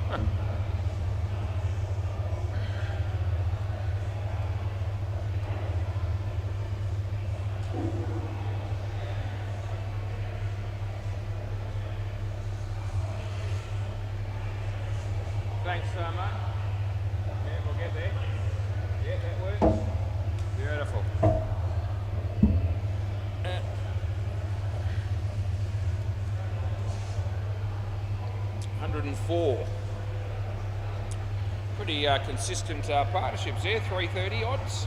Thanks, mate. Yeah, we'll get there. Yeah, that works. Beautiful. 104. Pretty consistent partnerships there, 330 odds.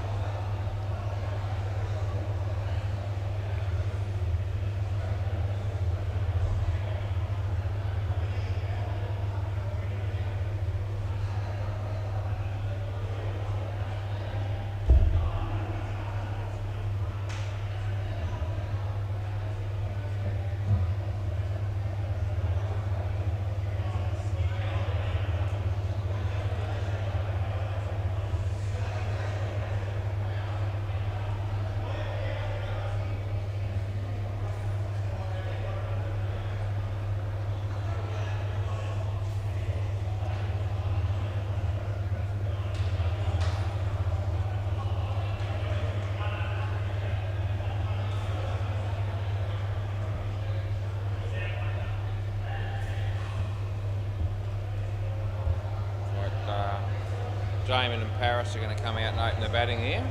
Damon and Paris are going to come out and open the batting here.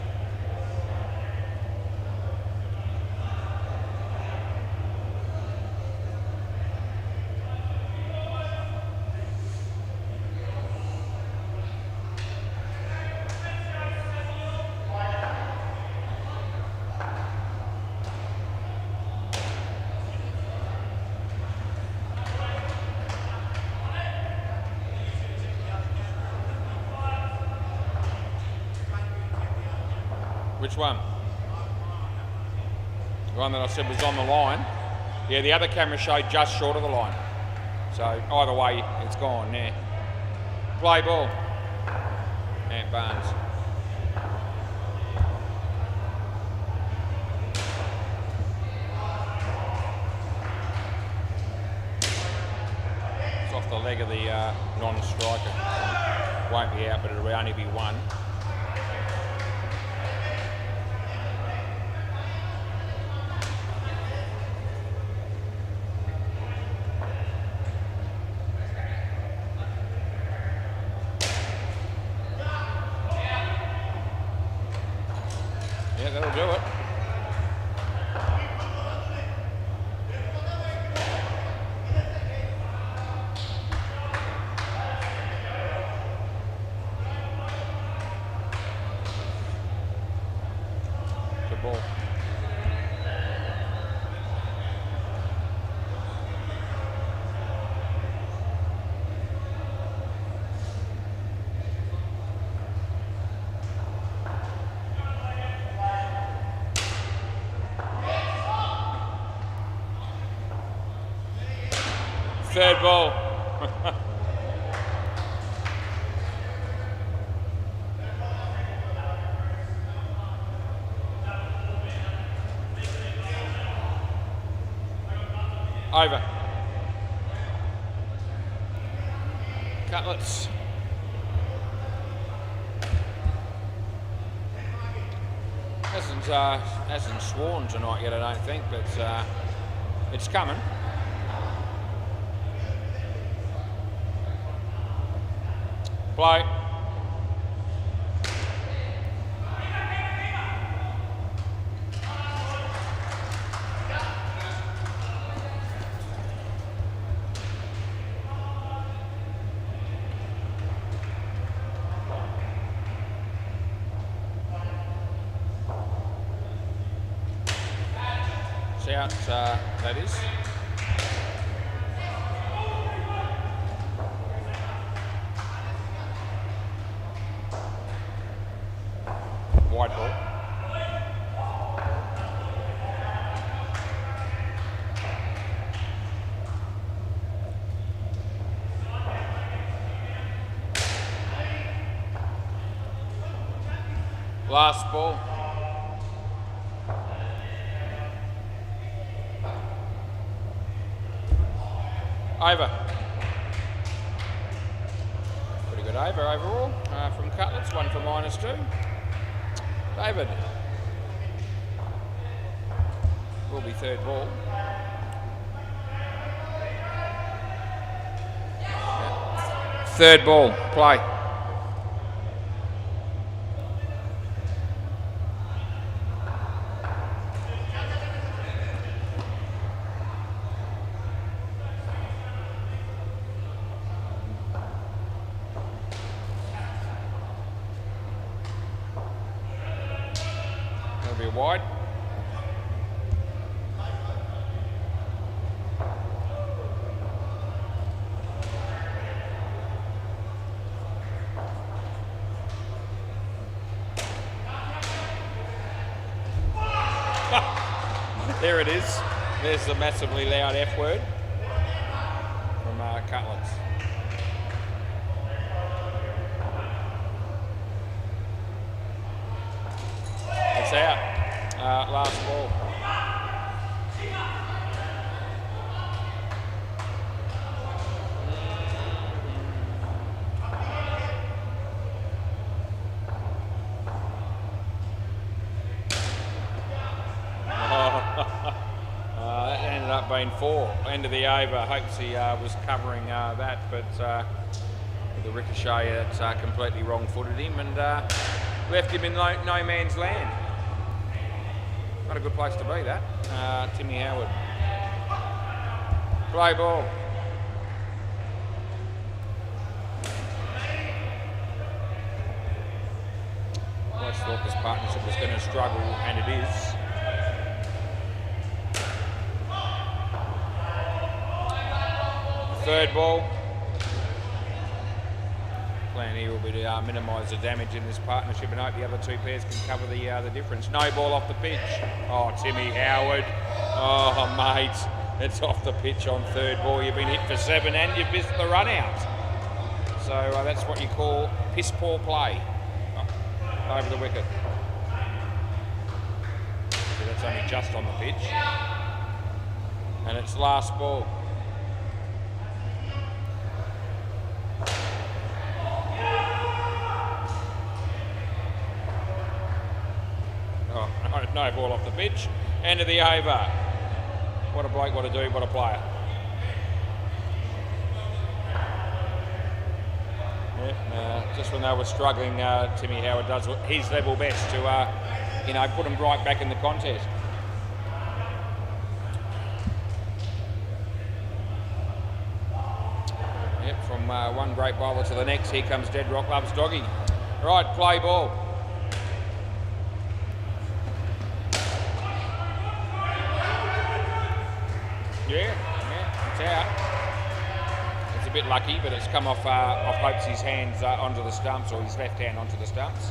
Which one? The one that I said was on the line. Yeah, the other camera showed just short of the line. So either way, it's gone there. Play ball. Ant Barnes. leg of the non-striker. Won't be out, but it'll only be one. Yeah, that'll do it. Good ball. Third ball. Over. Cutlets. Hasn't sworn tonight yet, I don't think, but it's coming. Play. See out, that is. Wide ball. Last ball. Over. Pretty good over overall from Cutlets, one for -2. David. Will be third ball. Third ball, play. That'll be wide. There it is. There's the massively loud F word from Cutlets. It's out. Last ball. That ended up being 4. End of the over. Hopes he was covering that, but with the ricochet, it's completely wrong-footed him and left him in no man's land. Not a good place to be, that. Timmy Howard. Play ball. I just thought this partnership was going to struggle, and it is. Third ball. Plan here will be to minimise the damage in this partnership and hope the other two pairs can cover the difference. No ball off the pitch. Oh, Timmy Howard. Oh, mate. It's off the pitch on third ball. You've been hit for 7 and you've missed the run out. So that's what you call piss poor play. Oh, over the wicket. So that's only just on the pitch. And it's last ball. No ball off the pitch. End of the over. What a bloke, what a dude, what a player. Yep, just when they were struggling, Timmy Howard does his level best to, put them right back in the contest. Yep, from one great bowler to the next, here comes Dead Rock Loves Doggy. Right, play ball. Yeah, it's out. It's a bit lucky, but it's come off Hope's hands onto the stumps, or his left hand onto the stumps.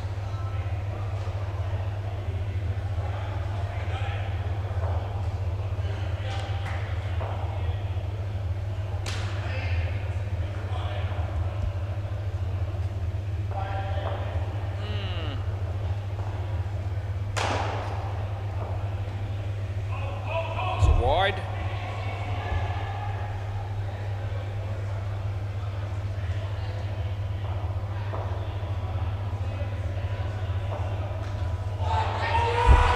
It's a wide.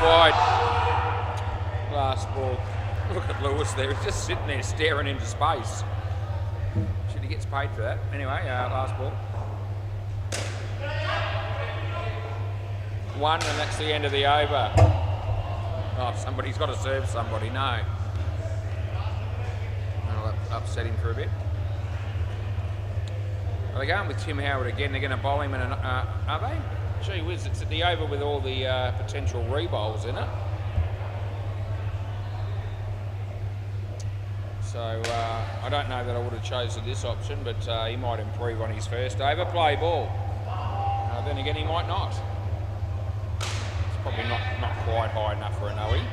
Wide. Last ball. Look at Lewis there. He's just sitting there staring into space. Should he gets paid for that. Anyway, last ball. One, and that's the end of the over. Oh, somebody's got to serve somebody. No. That'll upset him for a bit. Well, they're going with Tim Howard again. They're going to bowl him in an... are they? Gee whiz, it's at the over with all the potential re-bowls in it. So I don't know that I would have chosen this option, but he might improve on his first over. Play ball. Then again, he might not. It's probably not quite high enough for an OE.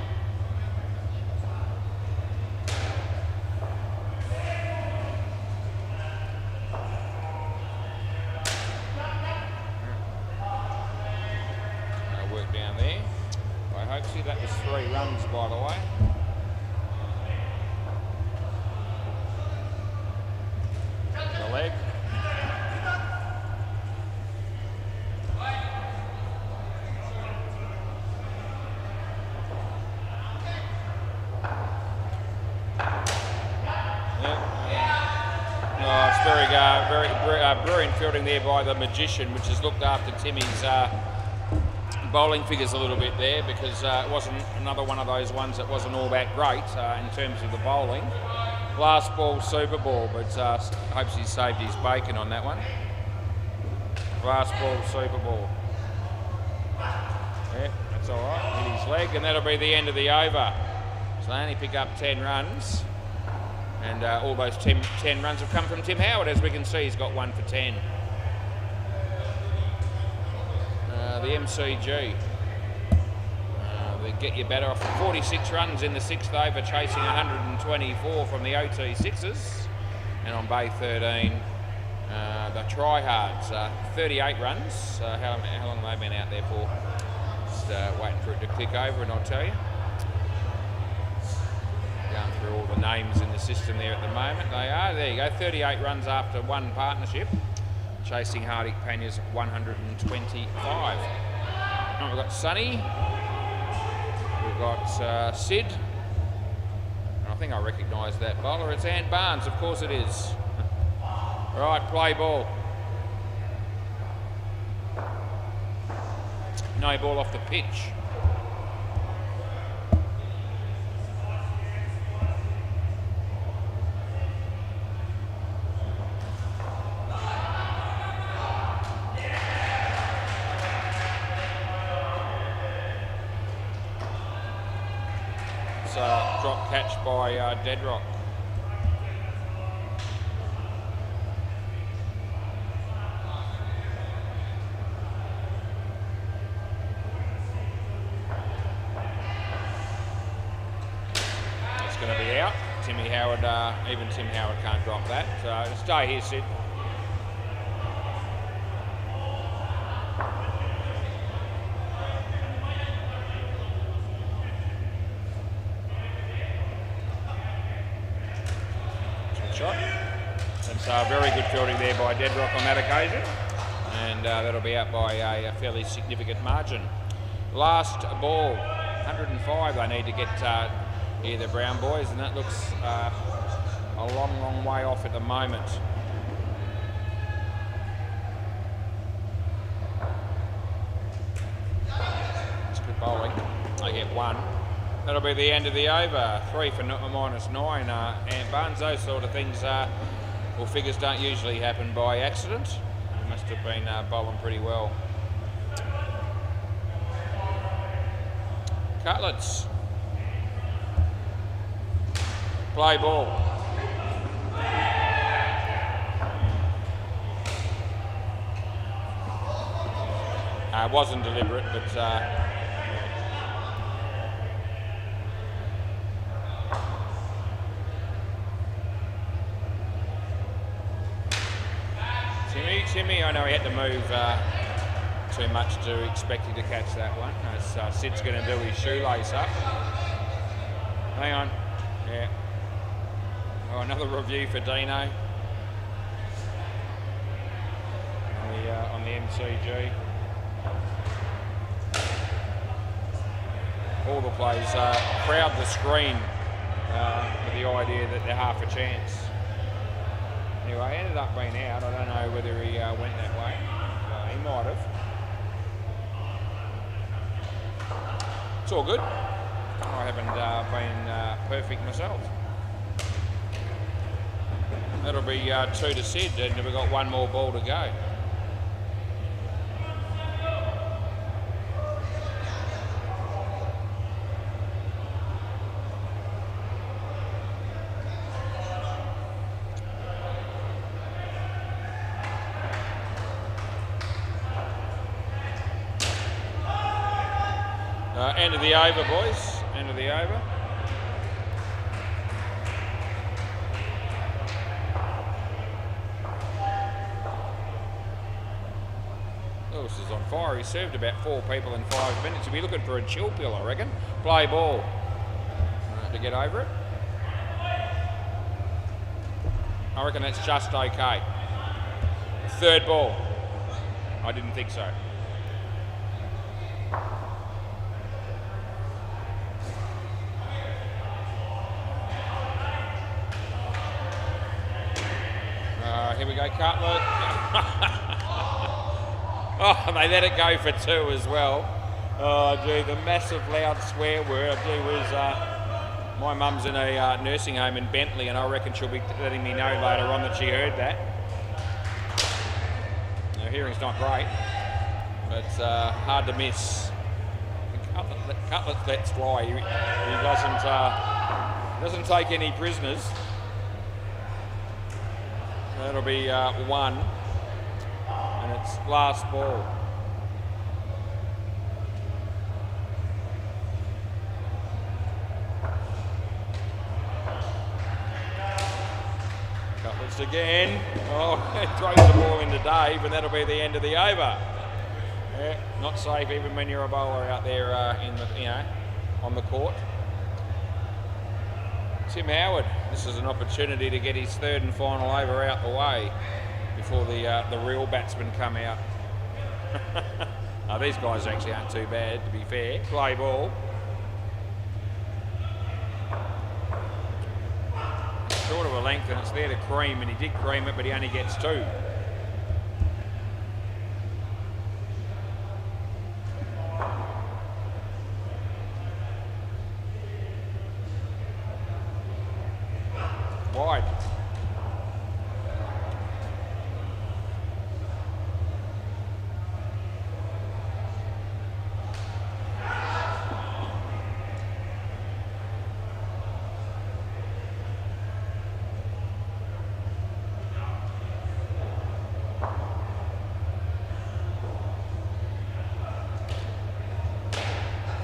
Down there. I hope see that was 3 runs, by the way. The leg. Oh, it's very brilliant fielding there by the Magician, which has looked after Timmy's bowling figures a little bit there, because it wasn't another one of those ones that wasn't all that great in terms of the bowling. Last ball, super ball, but hopes he's saved his bacon on that one. Last ball, super ball. Yeah, that's all right. Hit his leg, and that'll be the end of the over. So they only pick up 10 runs, and all those 10 runs have come from Tim Howard. As we can see, he's got 1 for 10. The MCG. They get you better off 46 runs in the 6th over, chasing 124 from the OT 6s. And on Bay 13, the tryhards, 38 runs. How long have they been out there for? Just waiting for it to click over, and I'll tell you. Going through all the names in the system there at the moment. They are, there you go, 38 runs after one partnership. Chasing Hardik Panya's 125. We've got Sonny. We've got Sid. And I think I recognise that bowler. It's Ann Barnes, of course it is. Right, play ball. No ball off the pitch. Drop catch by Dead Rock. It's going to be out. Timmy Howard, even Tim Howard can't drop that. So stay here, Sid. Shot. That's very good fielding there by Dead Rock on that occasion, and that'll be out by a fairly significant margin. Last ball, 105 they need to get here, the Brown boys, and that looks a long way off at the moment. It's good bowling. They get one. That'll be the end of the over. 3 for -9. And Barnes, those sort of things, well, figures don't usually happen by accident. He must have been bowling pretty well. Cutlets. Play ball. It wasn't deliberate, but Timmy, I know he had to move too much to expect him to catch that one. As Sid's going to do his shoelace up. Hang on. Yeah. Oh, another review for Dino on the MCG. All the players crowd the screen with the idea that they're half a chance. Anyway, he ended up being out. I don't know whether he went that way. He might have. It's all good. I haven't been perfect myself. That'll be 2 to Sid, and we've got one more ball to go. End of the over, boys. End of the over. Lewis is on fire. He served about 4 people in 5 minutes. He'll be looking for a chill pill, I reckon. Play ball to get over it. I reckon that's just okay. 3rd ball. I didn't think so. Here we go, Cutler. Oh, they let it go for 2 as well. Oh, gee, the massive loud swear word. Gee whiz, my mum's in a nursing home in Bentley, and I reckon she'll be letting me know later on that she heard that. Her hearing's not great, but hard to miss. Cutlet lets fly. He doesn't take any prisoners. That'll be 1, and it's last ball. Cutlets again. Oh, throws the ball into Dave, and that'll be the end of the over. Yeah, not safe even when you're a bowler out there on the court. Tim Howard, this is an opportunity to get his 3rd and final over out the way before the real batsmen come out. These guys actually aren't too bad, to be fair. Play ball. Short of a length, and it's there to cream, and he did cream it, but he only gets 2. Wide.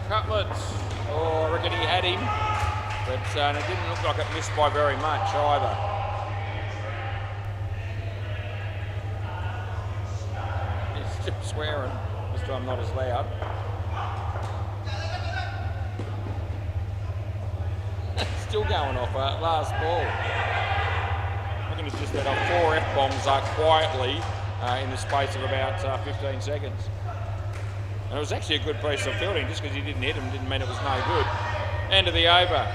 Cutlets. Oh, I reckon he had him. But it didn't look like it missed by very much either. He's still swearing. This time not as loud. Still going off last ball. I reckon it's just let off 4 F-bombs quietly in the space of about 15 seconds. And it was actually a good piece of fielding. Just because he didn't hit him didn't mean it was no good. End of the over.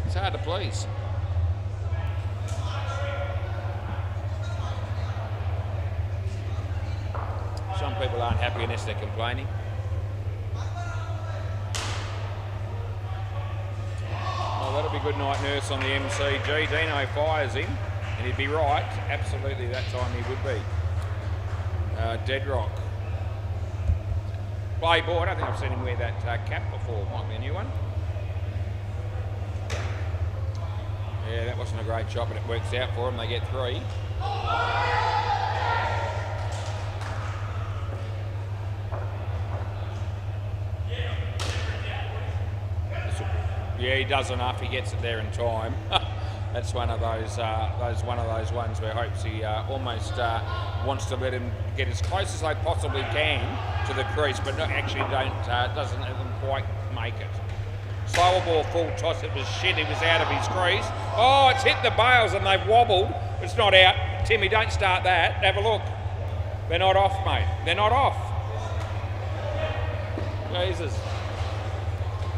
It's hard to please. Some people aren't happy unless they're complaining. Well, that'll be good night nurse on the MCG. Dino fires him, and he'd be right. Absolutely, that time he would be. Dead rock. Play ball. I don't think I've seen him wear that cap before. Might be a new one. Yeah, that wasn't a great shot, but it works out for them. They get 3. Yeah, he does enough. He gets it there in time. That's one of those ones where hopes he almost wants to let him get as close as they possibly can to the crease, but doesn't let them quite make it. Slower ball, full toss. It was shit. He was out of his crease. Oh, it's hit the bails and they've wobbled. It's not out. Timmy, don't start that. Have a look. They're not off, mate. They're not off. Jesus.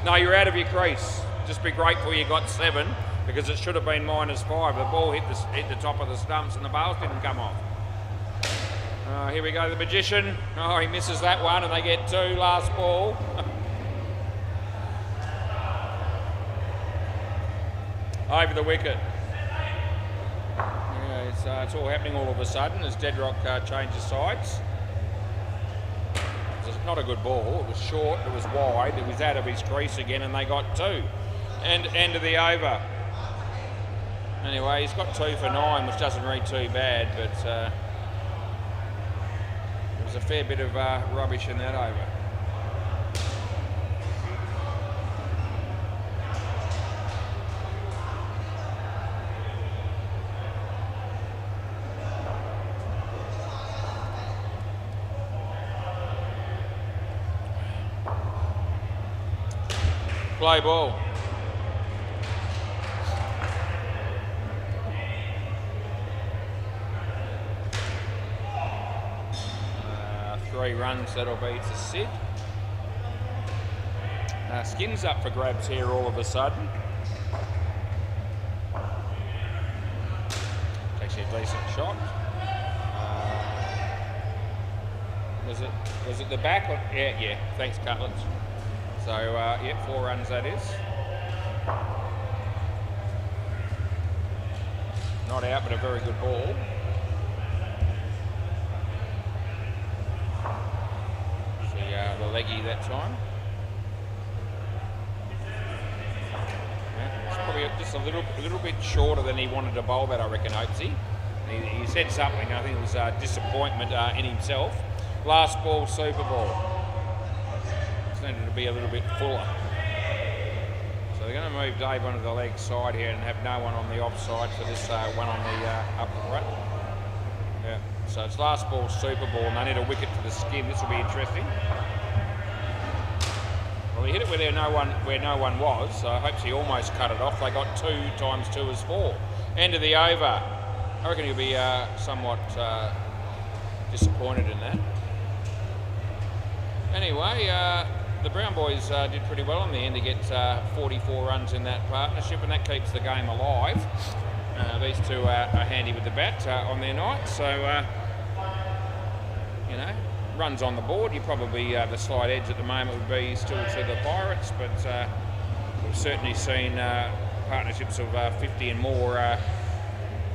No, you're out of your crease. Just be grateful you got 7 because it should have been -5. The ball hit the top of the stumps and the bails didn't come off. Here we go, the magician. Oh, he misses that one and they get 2. Last ball. Over the wicket. Yeah, it's all happening all of a sudden as Deadrock changes sides. It's not a good ball. It was short, it was wide, it was out of his crease again and they got 2. And end of the over. Anyway, he's got 2 for 9, which doesn't read too bad, but there was a fair bit of rubbish in that over. Play ball. Three runs, that'll be to Sid. Skin's up for grabs here all of a sudden. It's actually a decent shot. Was it the back? Yeah. Thanks, Cutlets. So, yeah, 4 runs that is. Not out, but a very good ball. See the leggy that time. Yeah, it's probably just a little bit shorter than he wanted to bowl that, I reckon, Oatsy. He said something, I think it was disappointment in himself. Last ball, Super Ball. Needed to be a little bit fuller. So they're going to move Dave onto the leg side here and have no one on the offside for this one on the upper front. Yeah. So it's last ball, Super Ball, and they need a wicket for the skin. This will be interesting. Well, he hit it where no one was, so I hope he almost cut it off. They got 2 times 2 is 4. End of the over. I reckon he'll be somewhat disappointed in that. Anyway, the Brown boys did pretty well in the end to get 44 runs in that partnership, and that keeps the game alive. These two are handy with the bat on their night, so you know, runs on the board. You probably the slight edge at the moment would be still to the Pirates, but we've certainly seen partnerships of 50 and more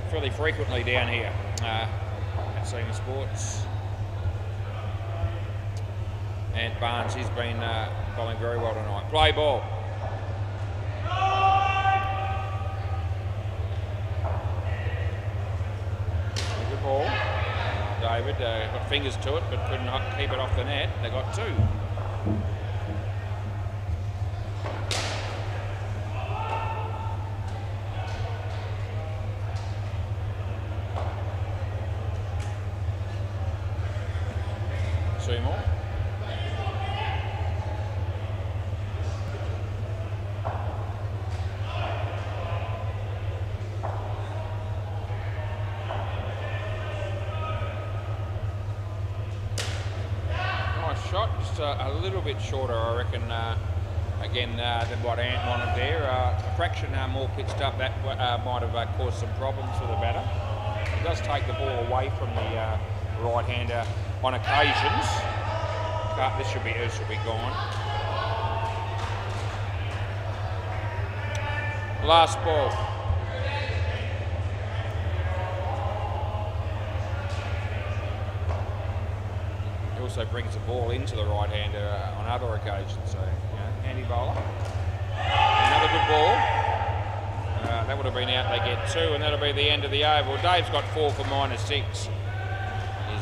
fairly frequently down here at Senior Sports. And Barnes, he's been bowling very well tonight. Play ball. Good ball. David got fingers to it, but couldn't keep it off the net. They got 2. Seymour. shot, just a little bit shorter, I reckon, again, than what Ant wanted there. A fraction more pitched up, that might have caused some problems for the batter. He does take the ball away from the right-hander on occasions. This should be gone. Last ball. He also brings the ball into the right-hander on other occasions, so handy bowler. Another good ball. That would have been out. They get 2, and that'll be the end of the over. Well, Dave's got 4 for -6.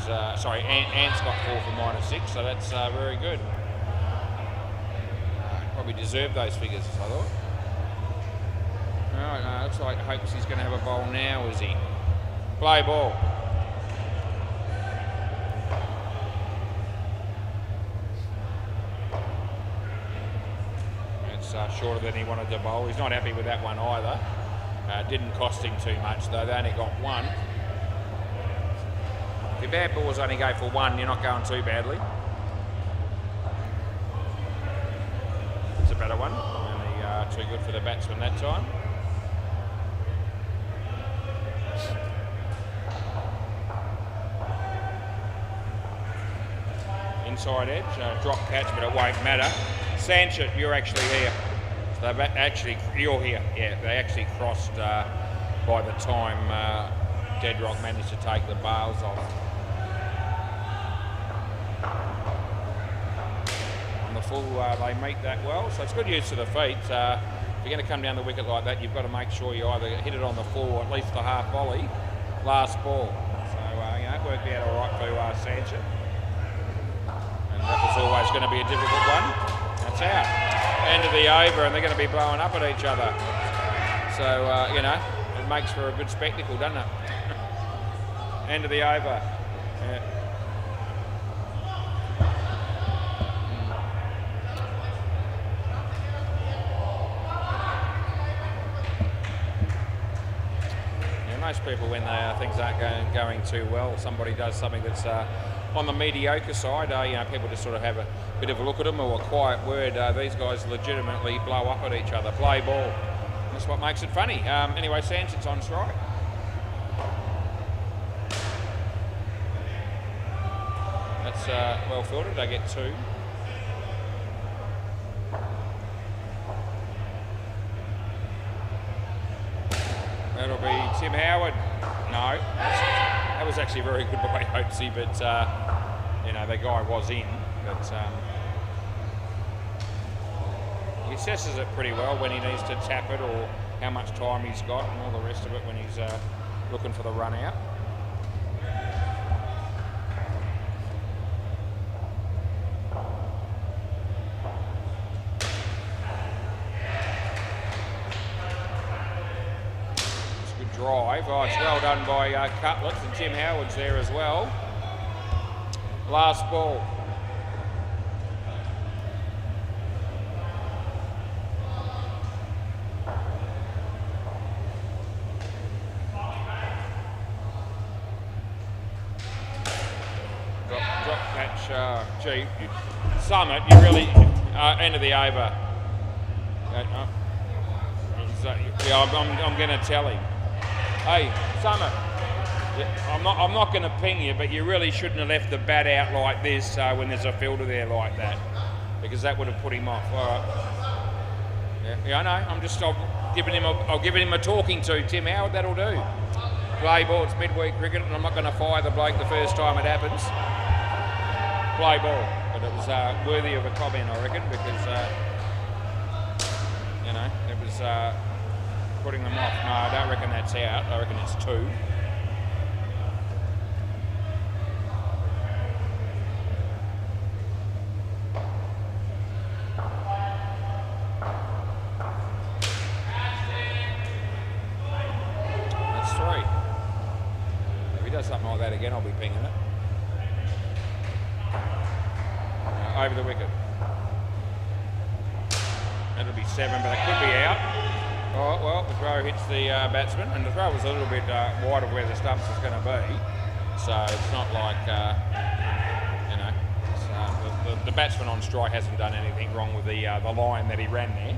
Ant's got 4 for -6, so that's very good. Probably deserved those figures, I thought. Alright, looks like hopes he's going to have a bowl now, is he? Play ball. It's shorter than he wanted to bowl. He's not happy with that one either. Didn't cost him too much though. They only got 1. If your bad balls only go for 1, you're not going too badly. It's a better one. Only too good for the batsman that time. Inside edge, drop catch, but it won't matter. Sanchit, you're actually here. You're here. Yeah, they actually crossed by the time Deadrock managed to take the bails off. On the full, they meet that well, so it's good use of the feet. If you're going to come down the wicket like that, you've got to make sure you either hit it on the full or at least the half volley. Last ball. So, it worked out all right for Sanchit. And that was always going to be a difficult one. That's out. End of the over, and they're going to be blowing up at each other. So, it makes for a good spectacle, doesn't it? End of the over. Yeah. Most people, when things aren't going too well, somebody does something that's on the mediocre side, people just sort of have a bit of a look at them or a quiet word. These guys legitimately blow up at each other, play ball. That's what makes it funny. Anyway, Sanchit's on strike. That's well fielded. They get 2. That'll be Tim Howard. No, that was actually very good by Hopesy, but the guy was in. But he assesses it pretty well when he needs to tap it or how much time he's got and all the rest of it when he's looking for the run out. Drive. Oh, it's well done by Cutlets, and Tim Howard's there as well. Last ball. Drop catch. Summit, you really end of the over. I'm going to tell him. Hey, Summer, I'm not going to ping you, but you really shouldn't have left the bat out like this when there's a fielder there like that, because that would have put him off. All right. Yeah, I know. I'll giving him a talking to. Tim Howard, that'll do. Play ball. It's midweek cricket, and I'm not going to fire the bloke the first time it happens. Play ball, but it was worthy of a comment, I reckon, because it was. Putting them off. No, I don't reckon that's out. I reckon it's 2. That's 3. If he does something like that again, I'll be pinging it. Over the wicket. That'll be 7, but it could be out. Oh, well, the throw hits the batsman, and the throw was a little bit wide of where the stumps is going to be. So it's not like, the batsman on strike hasn't done anything wrong with the line that he ran there.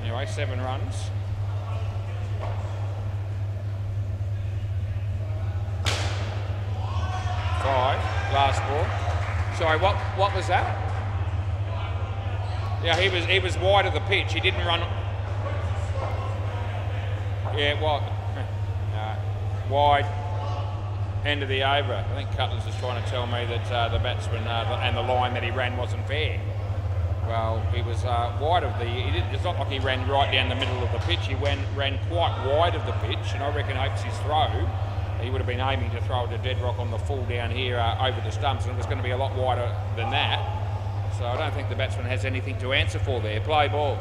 Anyway, 7 runs. Last ball. Sorry, what was that? Yeah, he was wide of the pitch. He didn't run. Yeah, what? Wide. End of the over. I think Cutler's is trying to tell me that the batsman and the line that he ran wasn't fair. Well, he was wide of the. It's not like he ran right down the middle of the pitch. He ran quite wide of the pitch, and I reckon Oakes's throw. He would have been aiming to throw it to Deadrock on the full down here over the stumps, and it was going to be a lot wider than that. So I don't think the batsman has anything to answer for there. Play ball.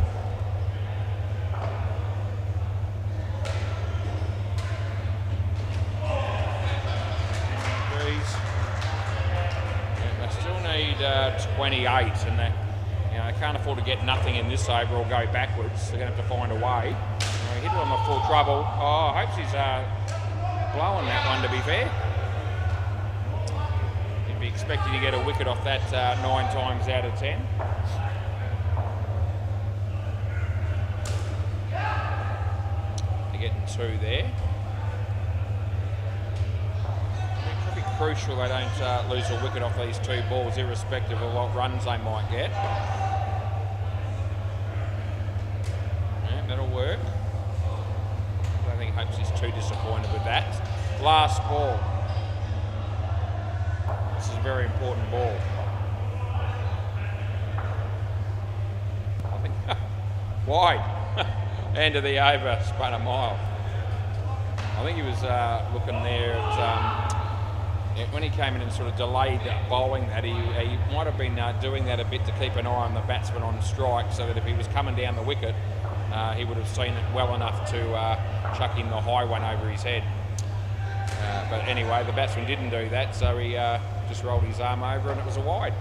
Yeah, they still need 28, and they can't afford to get nothing in this over or go backwards. They're going to have to find a way. He hit it on the full trouble. Oh, I hope he's blowing that one, to be fair. You'd be expecting to get a wicket off that 9 times out of 10. They're getting 2 there. It could be crucial they don't lose a wicket off these 2 balls, irrespective of what runs they might get. Yeah, that'll work. I think Hopes is too disappointed with that. Last ball. This is a very important ball. I think wide. End of the over, spun a mile. I think he was looking there at when he came in and sort of delayed bowling that. He might have been doing that a bit to keep an eye on the batsman on strike, so that if he was coming down the wicket, he would have seen it well enough to chuck in the high one over his head. But anyway, the batsman didn't do that, so he just rolled his arm over and it was a wide.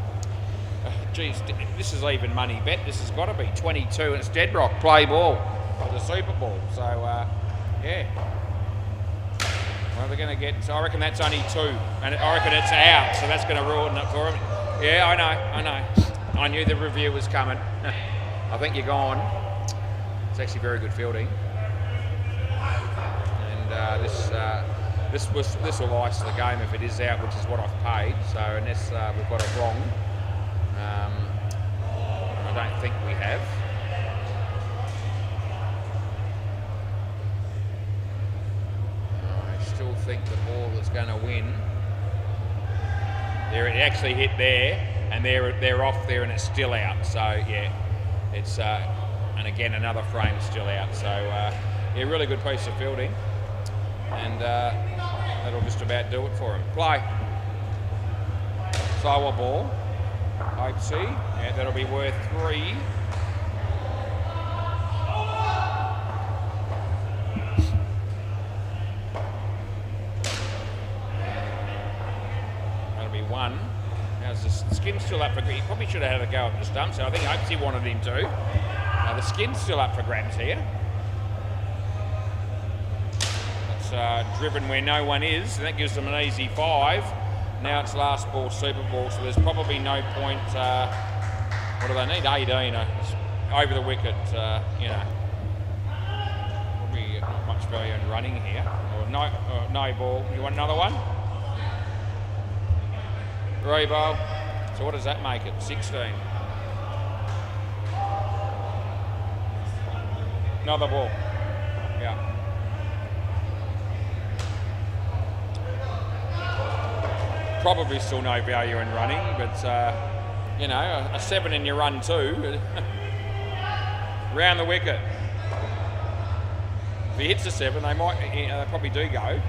Geez, this is even money bet. This has got to be 22, and it's Deadrock. Play ball for the Super Bowl. So, yeah. Well, they're going to get... So I reckon that's only 2, and I reckon it's out, so that's going to ruin it for him. Yeah, I know. I knew the review was coming. I think you're gone. It's actually very good fielding, and this will ice the game if it is out, which is what I've paid. So unless we've got it wrong, I don't think we have. I still think the ball that's going to win. There, it actually hit there, and they're off there, and it's still out. So yeah, it's. And again, another frame still out. So, yeah, really good piece of fielding. And that'll just about do it for him. Play. Sour ball. Hopesy. Yeah, that'll be worth 3. That'll be 1. Now, the skin's still up for... He probably should have had a go at the stump, so I think Hopesy wanted him to. The skin's still up for grabs here. It's driven where no one is, and that gives them an easy 5. Now it's last ball, Super Ball, so there's probably no point. What do they need? 18 over the wicket. You know, probably not much value in running here. Or no ball. You want another one? 3 ball. So what does that make it? 16. Another ball. Yeah. Probably still no value in running, but you know, a 7 in your run too. Round the wicket. If he hits a 7, they might. They probably do go.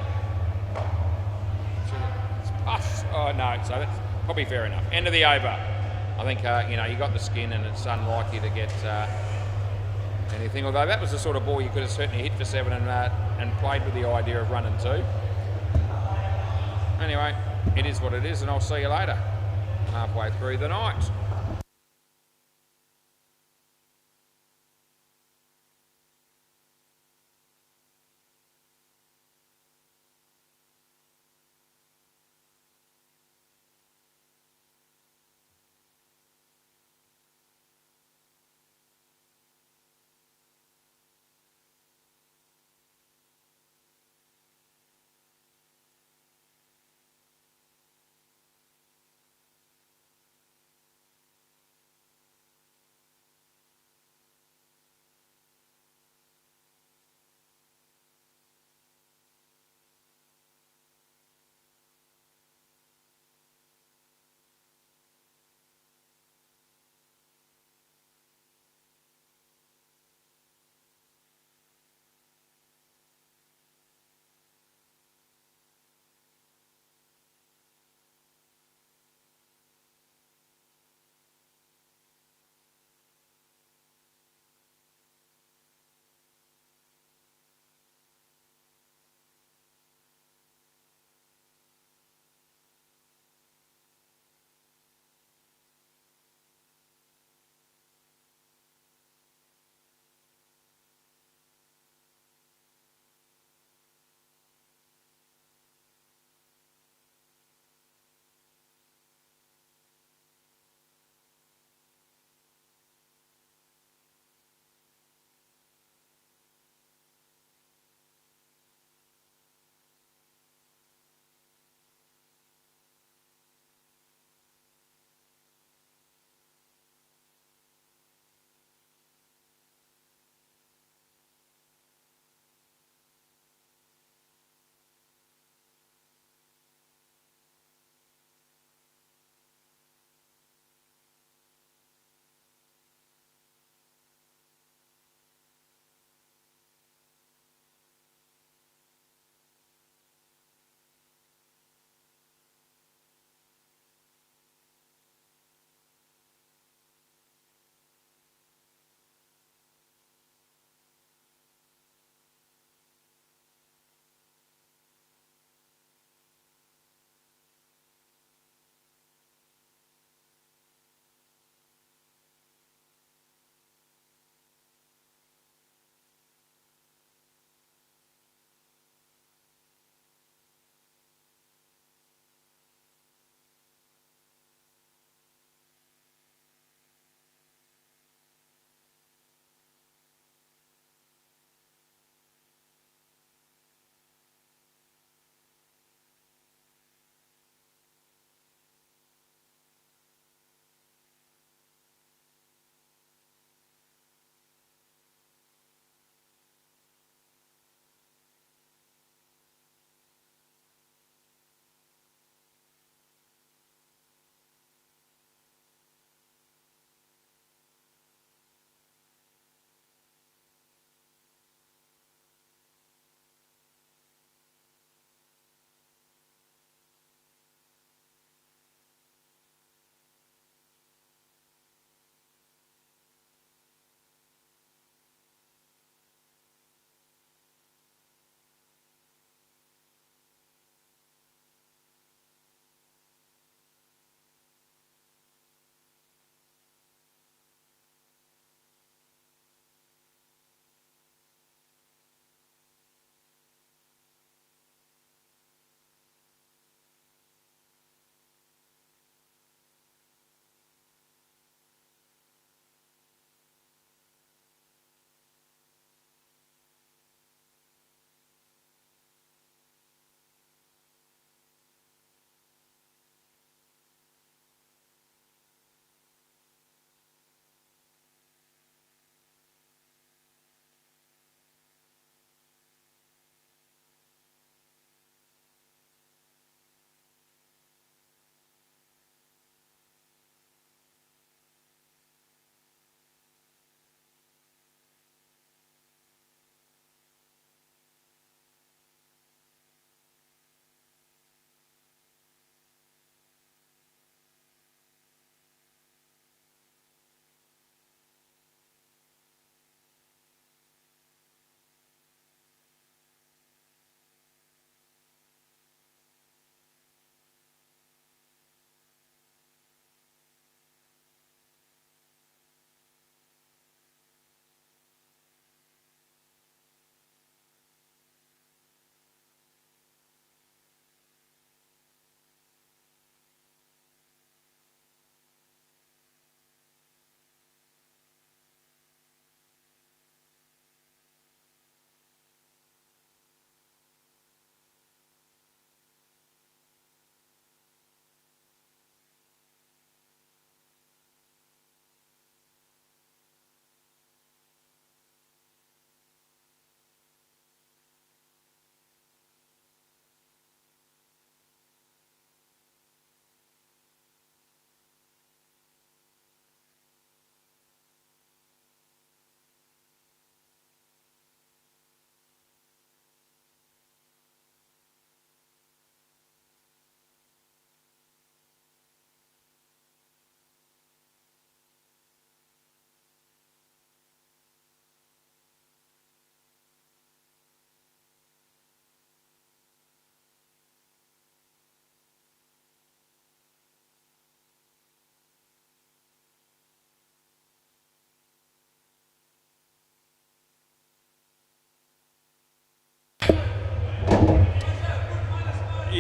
It's puffs. Oh no, so that's probably fair enough. End of the over. I think you know, you got the skin, and it's unlikely to get. Anything, although that was the sort of ball you could have certainly hit for 7 and played with the idea of running 2. Anyway, it is what it is, and I'll see you later, halfway through the night.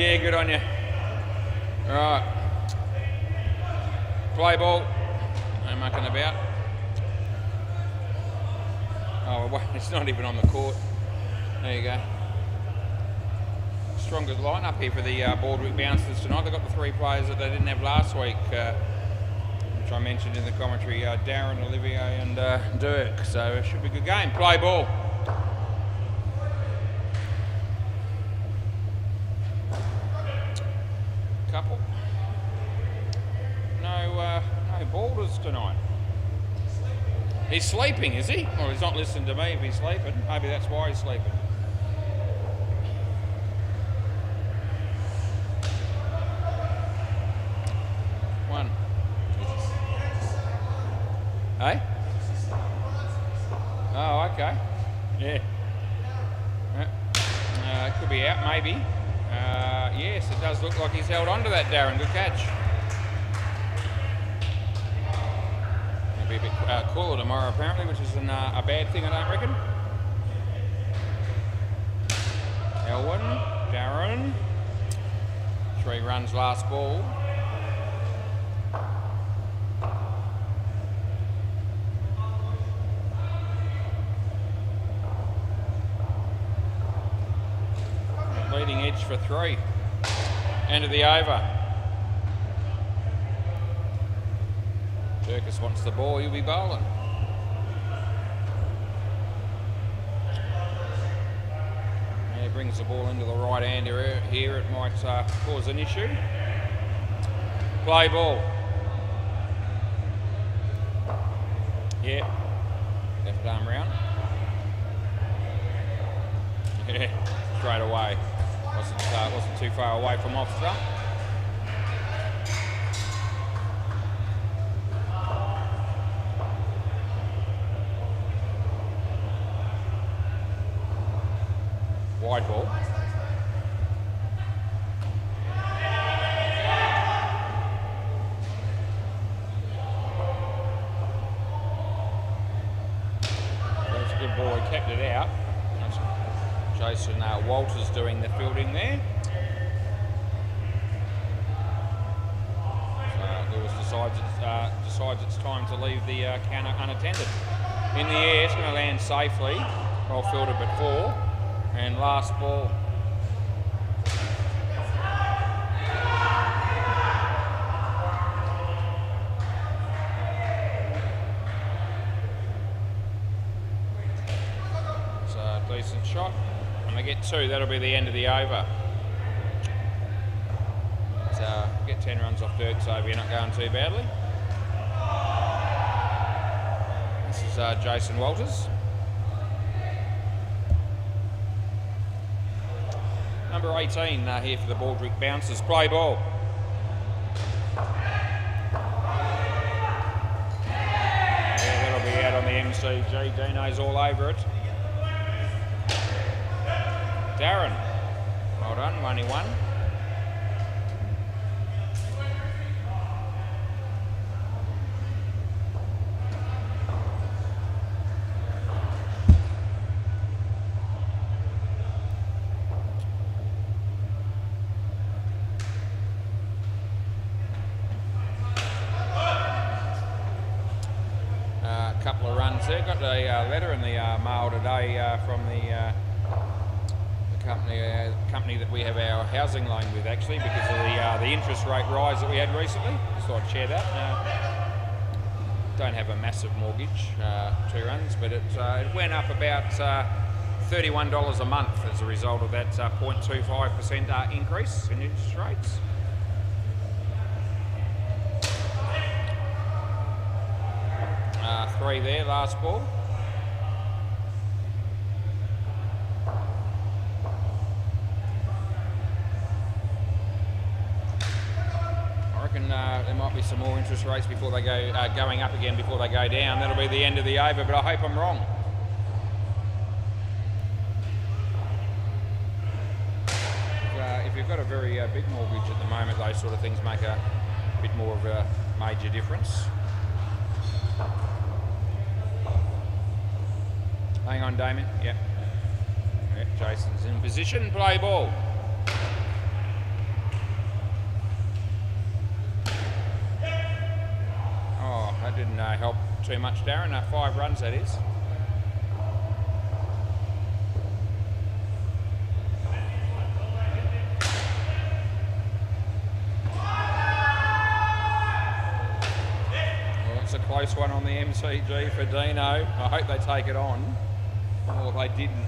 Yeah, good on you. Right. Play ball. No mucking about. Oh, well, it's not even on the court. There you go. Strongest lineup here for the Baldwick Bouncers tonight. They've got the 3 players that they didn't have last week, which I mentioned in the commentary, Darren, Olivier and Dirk. So it should be a good game. Play ball. Couple. No balders tonight. He's sleeping, is he? Well, he's not listening to me if he's sleeping. Maybe that's why he's sleeping. One. Hey? Oh, okay. Yeah. Could be out, maybe. Yes, it does look like he's held on to that, Darren. Good catch. It'll be a bit cooler tomorrow, apparently, which is a bad thing, I don't reckon. Elwyn, Darren. 3 runs last ball. Leading edge for 3. End of the over. Durkis wants the ball, he'll be bowling. He brings the ball into the right hand here, it might cause an issue. Play ball. Yeah, left arm round. Yeah, straight away. Wasn't too far away from off stump. Wide ball. That's a good ball, he kept it out. Jason Walters doing the fielding there. So Lewis decides it's time to leave the counter unattended. In the air, it's going to land safely. Well fielded but 4. And last ball. It's a decent shot. And they get 2, that'll be the end of the over. So get 10 runs off Dirk's over, you're not going too badly. This is Jason Walters. Number 18 here for the Baldwick Bouncers. Play ball. Yeah, that'll be out on the MCG. Dino's all over it. Darren, well done, only 1. A couple of runs there. Got a letter in the mail today from the company that we have our housing loan with, actually, because of the interest rate rise that we had recently. Just thought I'd share that. Don't have a massive mortgage, 2 runs, but it went up about $31 a month as a result of that 0.25% increase in interest rates. Three there, last ball. I reckon there might be some more interest rates before they go going up again before they go down. That'll be the end of the over, but I hope I'm wrong. If you've got a very big mortgage at the moment, those sort of things make a bit more of a major difference. Hang on, Damien. Yep. Jason's in position. Play ball. help too much, Darren. 5 runs, that is. Well, it's a close one on the MCG for Dino. I hope they take it on. Well, they didn't.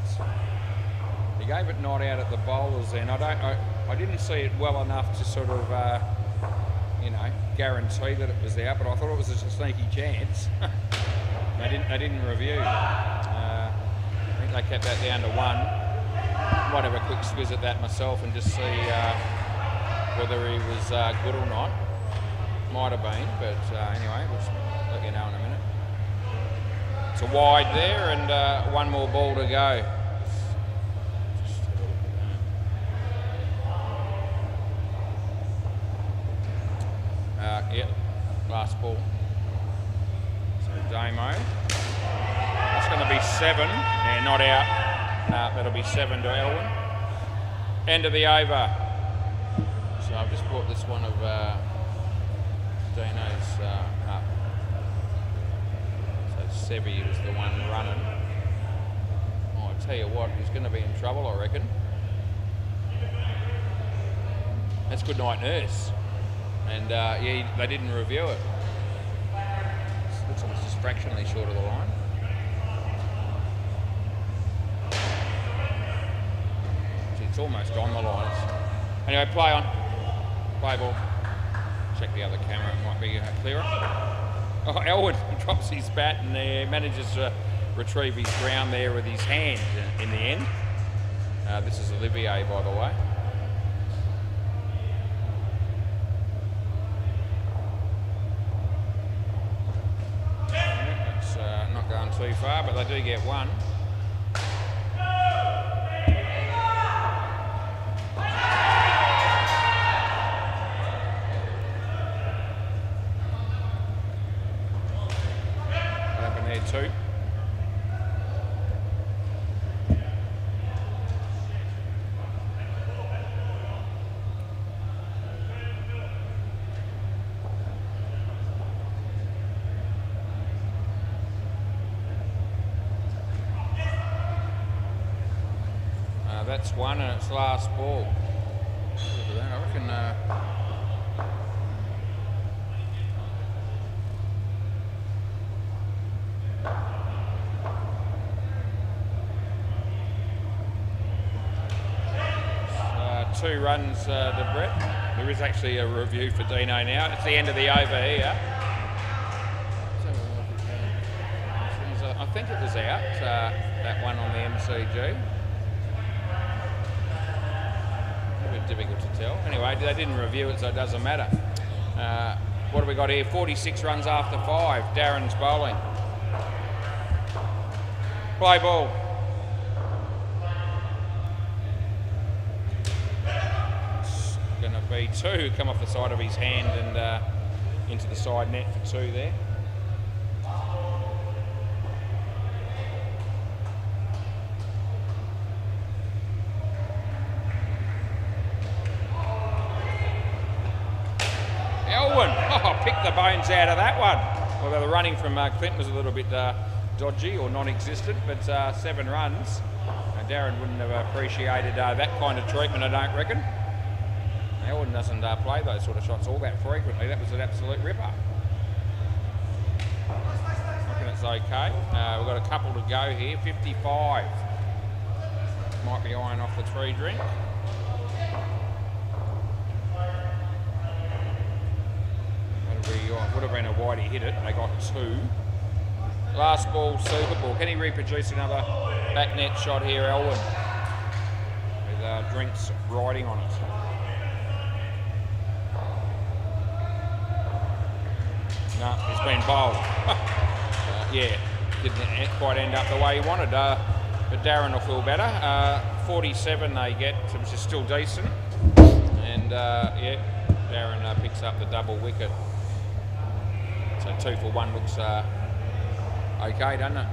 He gave it not out at the bowlers then. I didn't see it well enough to sort of, guarantee that it was out, but I thought it was just a sneaky chance. They didn't review. I think they kept that down to 1. Might have a quick squiz at that myself and just see whether he was good or not. Might have been, but anyway, we'll let you know in a minute. It's a wide there and 1 more ball to go. Yep, last ball. So Damo. That's going to be 7. Yeah, not out. No, that'll be 7 to Elwyn. End of the over. So I've just brought this one of Dino's up. So Sevi was the one running. Oh, I tell you what, he's going to be in trouble, I reckon. That's good night, Nurse. And yeah, they didn't review it. Looks like it's just fractionally short of the line. It's almost on the lines. Anyway, play on. Play ball. Check the other camera, it might be clearer. Oh, Elwood drops his bat and manages to retrieve his ground there with his hand in the end. This is Olivier, by the way. Too far, but they do get 1. What happened there, 2? That's 1 and it's last ball. Look at that, I reckon two runs to Brett. There is actually a review for Dino now. It's the end of the over here. I think it was out, that one on the MCG. Difficult to tell. Anyway, they didn't review it, so it doesn't matter. What have we got here? 46 runs after 5. Darren's bowling. Play ball. It's going to be 2. Come off the side of his hand and into the side net for 2 there. Pick the bones out of that one. Although the running from Clint was a little bit dodgy or non-existent, but 7 runs. Darren wouldn't have appreciated that kind of treatment, I don't reckon. Elwood doesn't play those sort of shots all that frequently. That was an absolute ripper. I reckon it's okay. We've got a couple to go here. 55. Might be eyeing off the 3 drink. Would have been a wide, he hit it. They got 2. Last ball, super ball. Can he reproduce another back net shot here, Elwyn? With drinks riding on it. No, it's been bowled. Yeah, didn't quite end up the way he wanted. But Darren will feel better. 47 they get, which is still decent. And yeah, Darren picks up the double wicket. So 2 for 1 looks okay, doesn't it?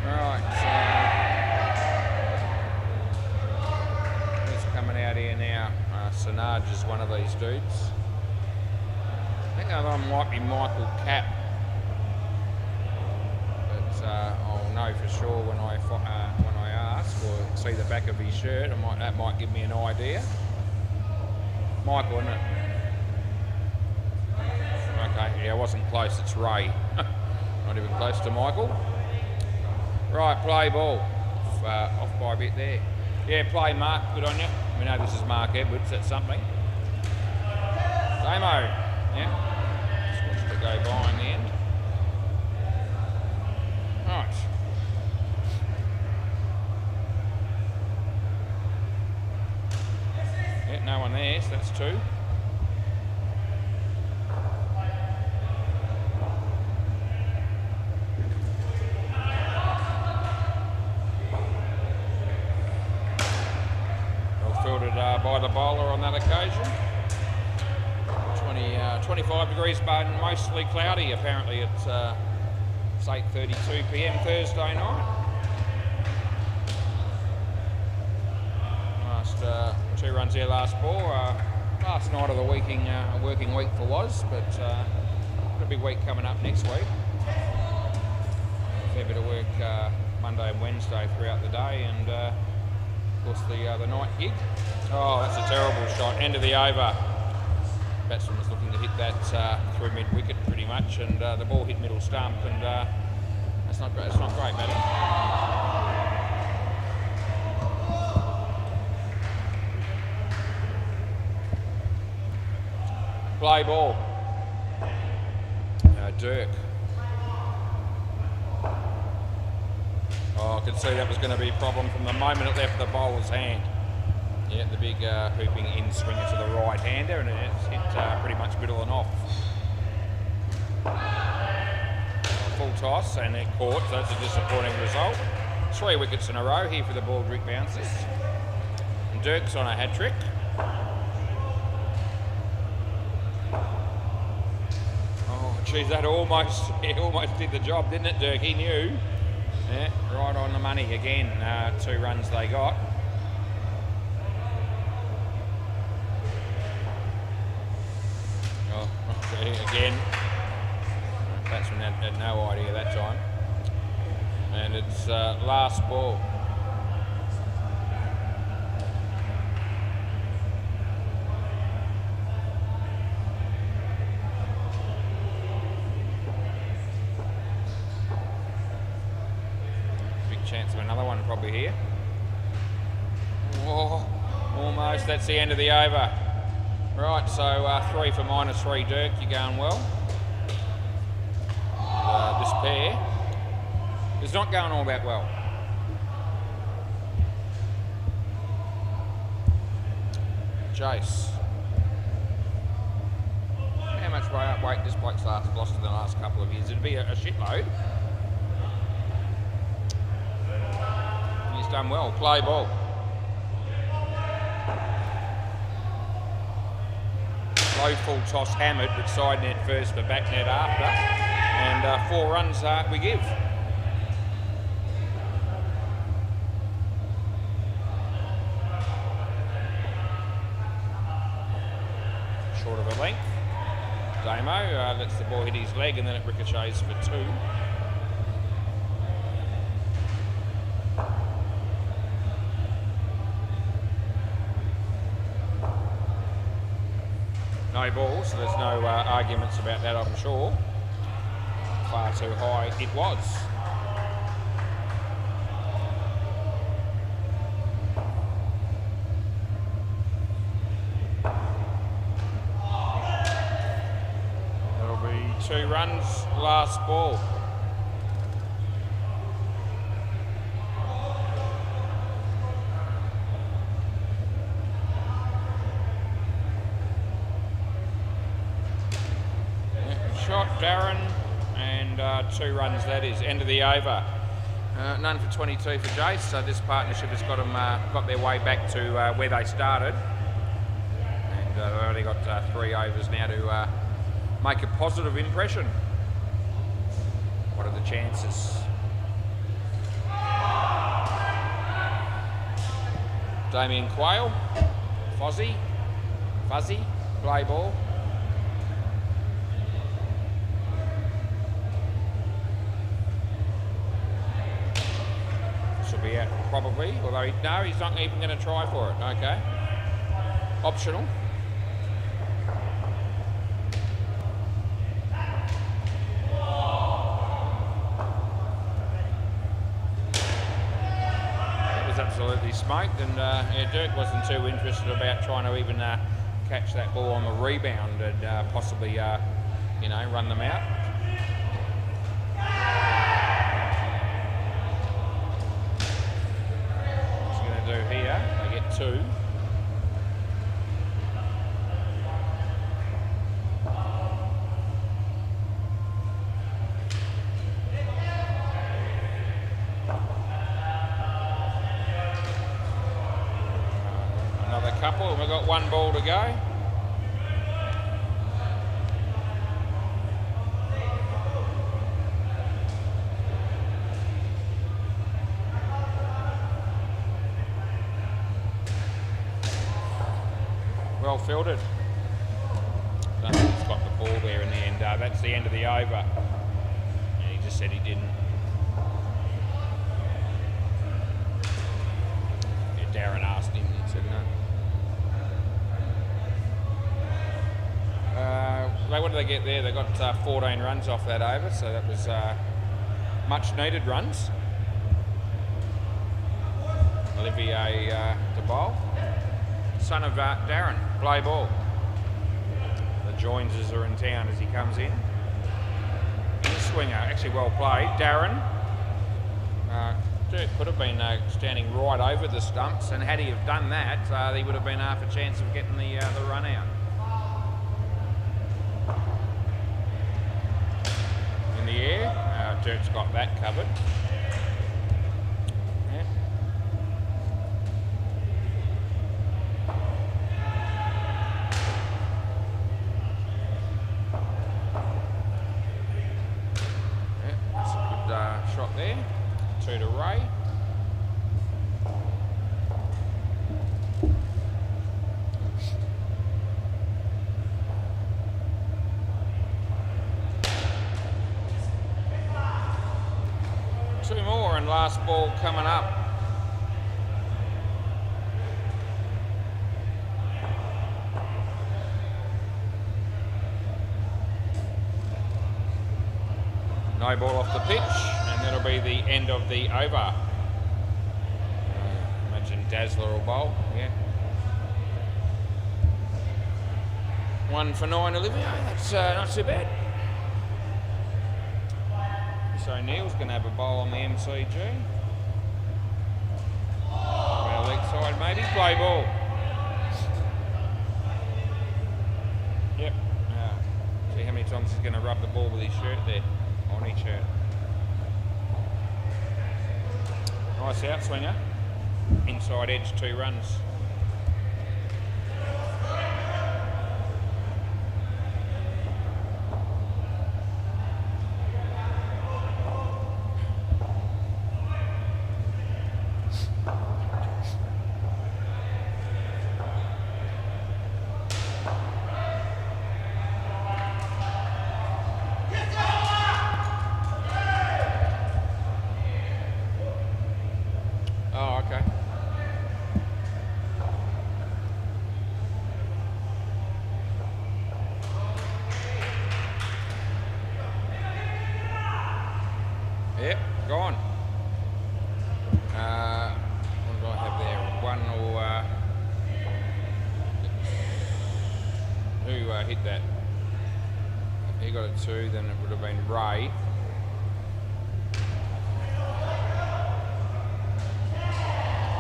Right, so who's coming out here now? Sinaj is one of these dudes. I think that one might be Michael Cap, but I'll know for sure when I ask or see the back of his shirt. That might give me an idea. Michael, isn't it? Okay, yeah, I wasn't close. It's Ray. Not even close to Michael. Right, play ball. Off by a bit there. Yeah, play Mark. Good on you. We know this is Mark Edwards. That's something. Damo. Yeah. Just watched it go by in the end. Right. Yeah, no one there, so that's 2. By the bowler on that occasion. 25 degrees, but mostly cloudy. Apparently it's 8:32 p.m. Thursday night. Last 2 runs there last ball. Last night of the working week for Was, but got a big week coming up next week. A fair bit of work Monday and Wednesday throughout the day, and of course the night gig. Oh, that's a terrible shot. End of the over. Batsman was looking to hit that through mid-wicket pretty much, and the ball hit middle stump, and that's not great. It's not great, batting. Play ball. Dirk. Oh, I could see that was going to be a problem from the moment it left the bowler's hand. Yeah, the big hooping in swinger to the right-hander, and it's hit pretty much middle and off. Full toss, and it caught, so it's a disappointing result. 3 wickets in a row here for the Baldrick Bouncers. And Dirk's on a hat-trick. Oh, geez, that almost did the job, didn't it, Dirk? He knew. Yeah, right on the money again. 2 runs they got. Again, batsman had no idea that time, and it's last ball. Big chance of another one probably here. Oh, almost. That's the end of the over. Right, so 3 for -3, Dirk, you're going well. This pair is not going all that well. Jace. How much weight this bloke's lost in the last couple of years? It'd be a shitload. He's done well. Play ball. Low full toss hammered, but side net first, but back net after. And 4 runs we give. Short of a length. Damo lets the ball hit his leg, and then it ricochets for 2. No ball, so there's no arguments about that, I'm sure. Far too high it was. There'll be 2 runs, last ball. Shot, Darren, and 2 runs that is. End of the over. None for 22 for Jace, so this partnership has got them got their way back to where they started. And they've only got 3 overs now to make a positive impression. What are the chances? Damien Quayle, Fuzzy, play ball. be out probably, although no, he's not even going to try for it. Okay. Optional. That was absolutely smoked, and yeah, Dirk wasn't too interested about trying to even catch that ball on the rebound and possibly, you know, run them out. What's he going to do here? They get 2. Another couple, and we've got 1 ball to go. Well fielded. I don't think he's got the ball there in the end. That's the end of the over. And he just said he didn't. Yeah, Darren asked him, he said no. What did they get there? They got 14 runs off that over, so that was much needed runs. Olivier de Boll, son of Darren, play ball. The Joinses are in town as he comes in. In swinger, actually well played. Darren could have been standing right over the stumps, and had he have done that, he would have been half a chance of getting the run out. In the air, Dirk's got that covered. Shot there, 2 to Ray. Two more and last ball coming up. No ball off the pitch, and that'll be the end of the over. Imagine Dazzler will bowl, yeah. 1 for 9, Olivia, that's not too bad. So Neil's going to have a bowl on the MCG. Our leg side maybe, play ball. Yep, see how many times he's going to rub the ball with his shirt there. On each shirt. Nice outswinger. Inside edge, 2 runs. Oh, okay. Yep, gone. What do I have there? 1 or... who hit that? He got a 2, then it would have been Ray.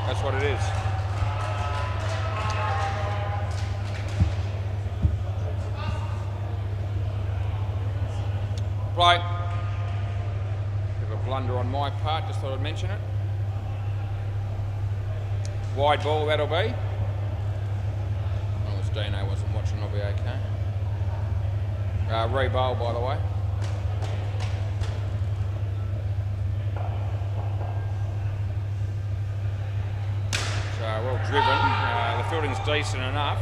That's what it is. Play. Bit of a blunder on my part, just thought I'd mention it. Wide ball that'll be. As long as Dino wasn't watching, I'll be okay. Re-bowl, by the way. Well driven. The fielding's decent enough.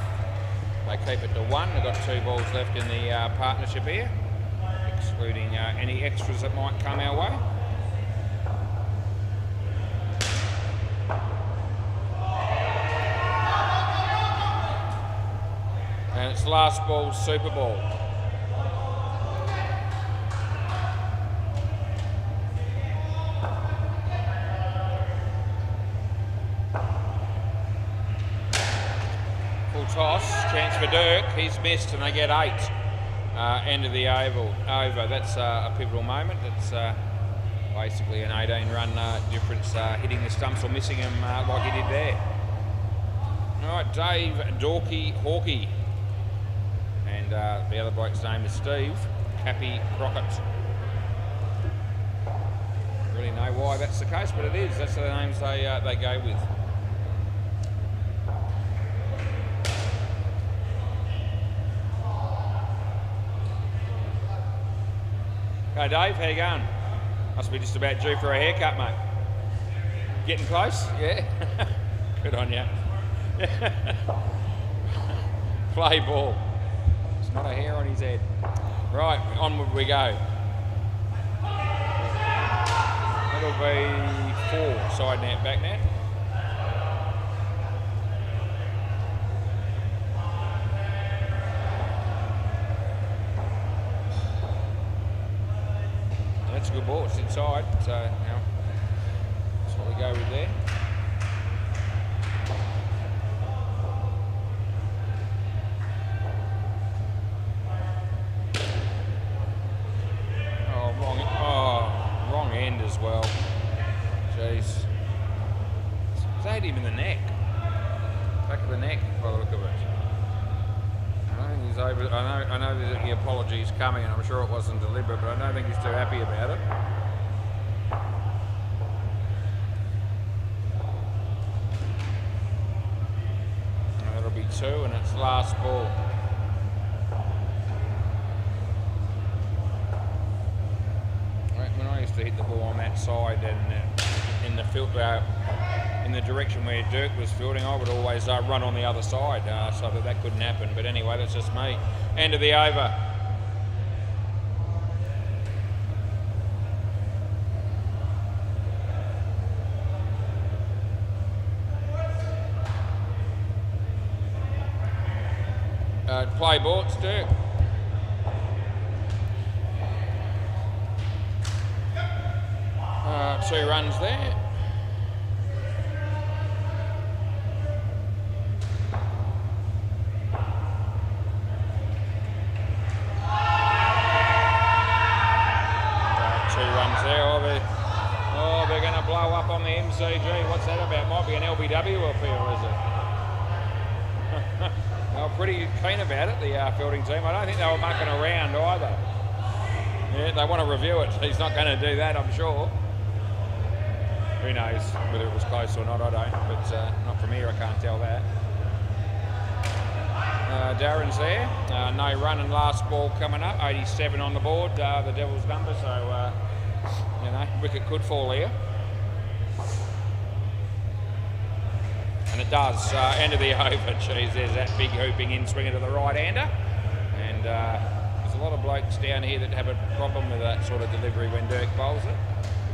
They keep it to 1. They've got 2 balls left in the partnership here, excluding any extras that might come our way. It's last ball, Super Ball. Full toss, chance for Dirk. He's missed and they get 8. End of the over. That's a pivotal moment. It's basically an 18-run difference, hitting the stumps or missing him like he did there. All right, Dave Hawkey. And the other bloke's name is Steve Cappy Crockett. Really know why that's the case, but it is. That's the names they go with. Okay, Dave, how you going? Must be just about due for a haircut, mate. Getting close? Yeah? Good on you. Play ball. There's not a hair on his head. Right, onward we go. That'll be 4, side net, back net. That's a good ball, it's inside, so that's what we go with there. Wrong end as well. Jeez. They hit him in the neck. Back of the neck by the look of it. I don't think he's over. I know the apology is coming, and I'm sure it wasn't deliberate, but I don't think he's too happy about it. And that'll be 2, and it's last ball. When I used to hit the ball on that side and in the field, in the direction where Dirk was fielding, I would always run on the other side so that couldn't happen. But anyway, that's just me. End of the over. Play ball, it's Dirk. Two runs there. They're going to blow up on the MCG. What's that about? Might be an LBW appeal, is it? They were pretty keen about it, the fielding team. I don't think they were mucking around either. Yeah, they want to review it. He's not going to do that, I'm sure. Who knows whether it was close or not, I don't. But not from here, I can't tell that. Darren's there. No run and last ball coming up. 87 on the board, the Devils' number. So, wicket could fall here. And it does. End of the over. Geez, there's that big hooping in swinger to the right-hander. And there's a lot of blokes down here that have a problem with that sort of delivery when Dirk bowls it.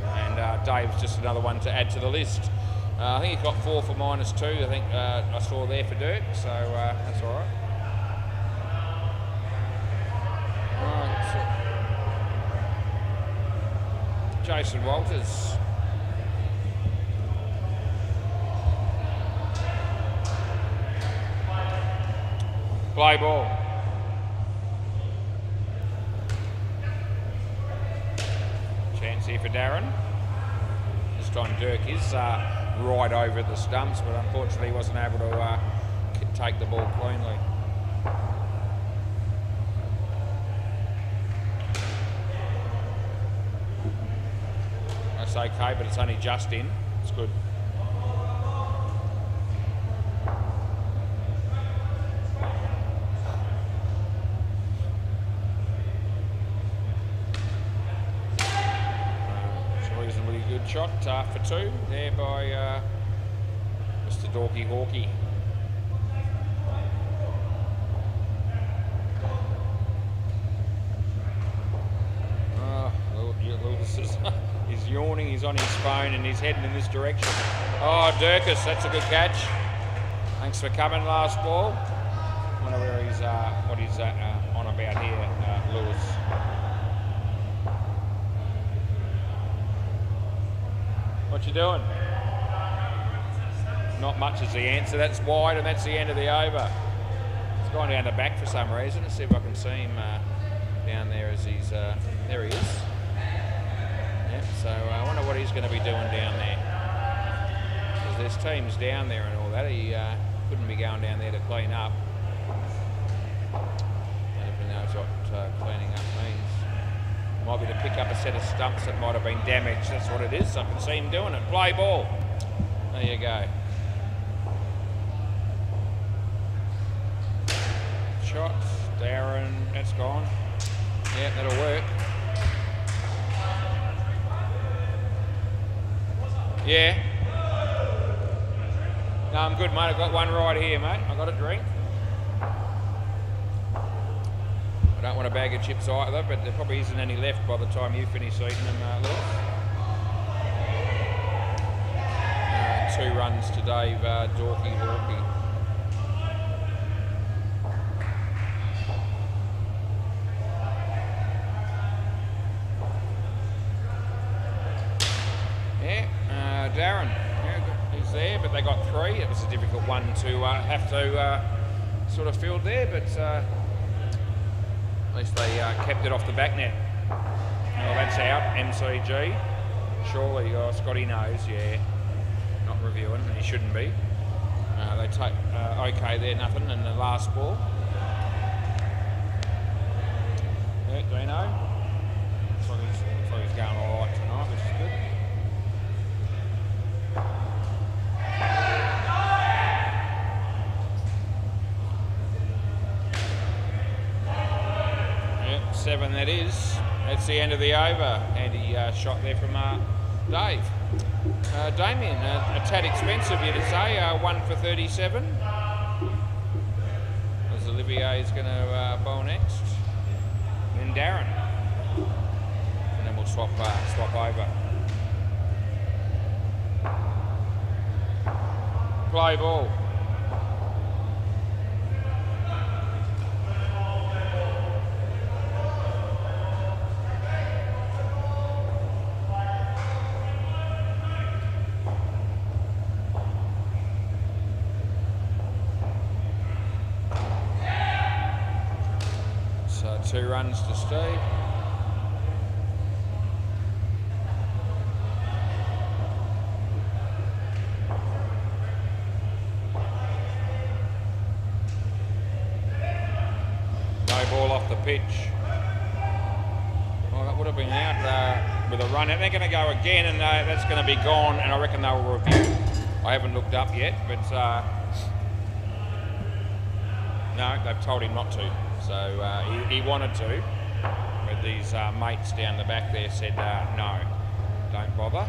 And Dave's just another one to add to the list. I think he's got 4 for -2. I think I saw there for Dirk. So that's all right. Jason Walters. Play ball. Chance here for Darren. This time Dirk is right over the stumps, but unfortunately he wasn't able to take the ball cleanly. That's okay, but it's only just in. It's good. Good shot for 2 there by Mr. Dorky Hawkey. He's yawning, he's on his phone and he's heading in this direction. Oh, Durkis, that's a good catch. Thanks for coming, last ball. wonder where he's, what he's on about here, Lewis. What you doing? Not much is the answer. That's wide, and that's the end of the over. He's gone down the back for some reason. Let's see if I can see him down there as he's... there he is. Yep, so I wonder what he's going to be doing down there. Because there's teams down there and all that. He couldn't be going down there to clean up. I don't even know what cleaning up means. Might be to pick up a set of stumps that might have been damaged. That's what it is. I can see him doing it. Play ball. There you go. Shots. Darren. That's gone. Yeah, that'll work. Yeah. No, I'm good, mate. I've got one right here, mate. I got a drink. I don't want a bag of chips either, but there probably isn't any left by the time you finish eating them, Lewis. 2 runs to Dave Dorky. Darren, yeah, he's there, but they got 3. It was a difficult one to have to sort of field there, but at least they kept it off the back net. Well, that's out, MCG. Surely, Scotty knows, yeah. Not reviewing, he shouldn't be. They take, okay there, nothing, and the last ball. Yeah, Dino. Looks like he's going all right tonight, which is good. Yep, 7 that is. That's the end of the over. Andy shot there from Dave. Damien, a tad expensive, you'd say, 1 for 37. As Olivier's going to bowl next. Then Darren. And then we'll swap over. Play ball. So 2 runs to Steve. Ball off the pitch. Well, that would have been out with a run. And they're going to go again, and that's going to be gone, and I reckon they'll review. I haven't looked up yet, but no, they've told him not to. So he wanted to, but these mates down the back there said, no, don't bother.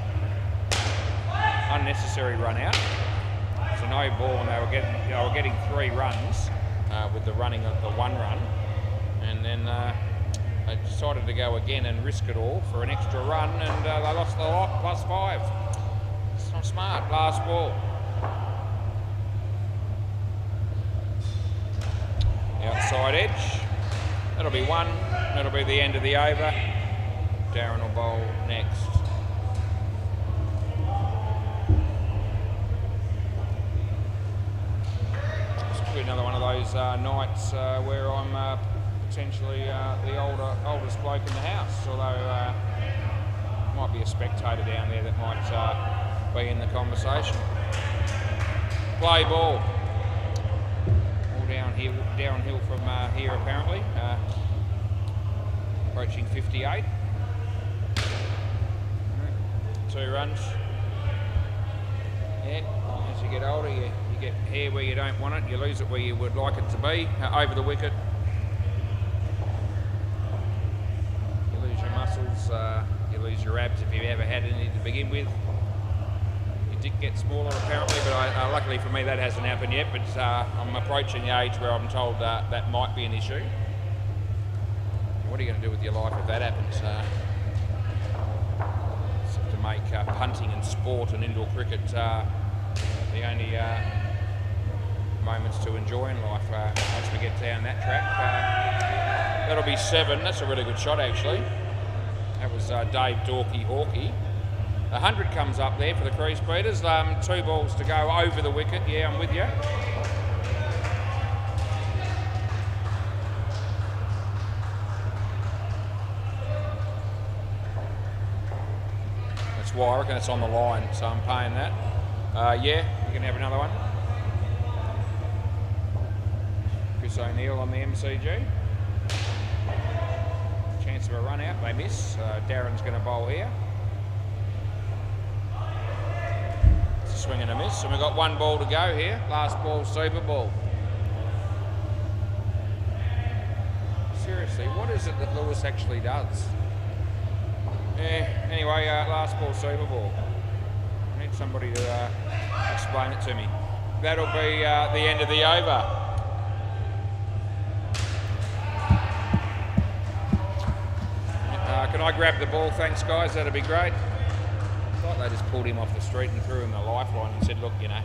Unnecessary run out. It's a no ball, and they were getting 3 runs with the running of the 1 run. And then they decided to go again and risk it all for an extra run, and they lost the lot, +5. It's not smart. Last ball. Outside edge. That'll be 1. That'll be the end of the over. Darren will bowl next. This could be another one of those nights where I'm potentially the oldest bloke in the house, although might be a spectator down there that might be in the conversation. Play ball. All downhill from here apparently. Approaching 58. 2 runs. Yeah, as you get older, you get hair where you don't want it, you lose it where you would like it to be, over the wicket. You lose your abs if you ever had any to begin with. Your dick gets smaller apparently, but luckily for me that hasn't happened yet, but I'm approaching the age where I'm told that might be an issue. What are you going to do with your life if that happens? To make punting and sport and indoor cricket the only moments to enjoy in life. Once we get down that track. That'll be 7. That's a really good shot, actually. That was Dave Dorky Hawkey. 100 comes up there for the Crease Beaters. 2 balls to go over the wicket. Yeah, I'm with you. That's Wyrick and it's on the line, so I'm paying that. Yeah, you can have another one. Chris O'Neill on the MCG. Chance of a run out, they miss. Darren's going to bowl here. It's a swing and a miss, and we've got 1 ball to go here. Last ball, Super Ball. Seriously, what is it that Lewis actually does? Yeah, anyway, last ball, Super Ball. I need somebody to explain it to me. That'll be the end of the over. Can I grab the ball? Thanks, guys. That'd be great. I thought they just pulled him off the street and threw him the lifeline and said, look, you know,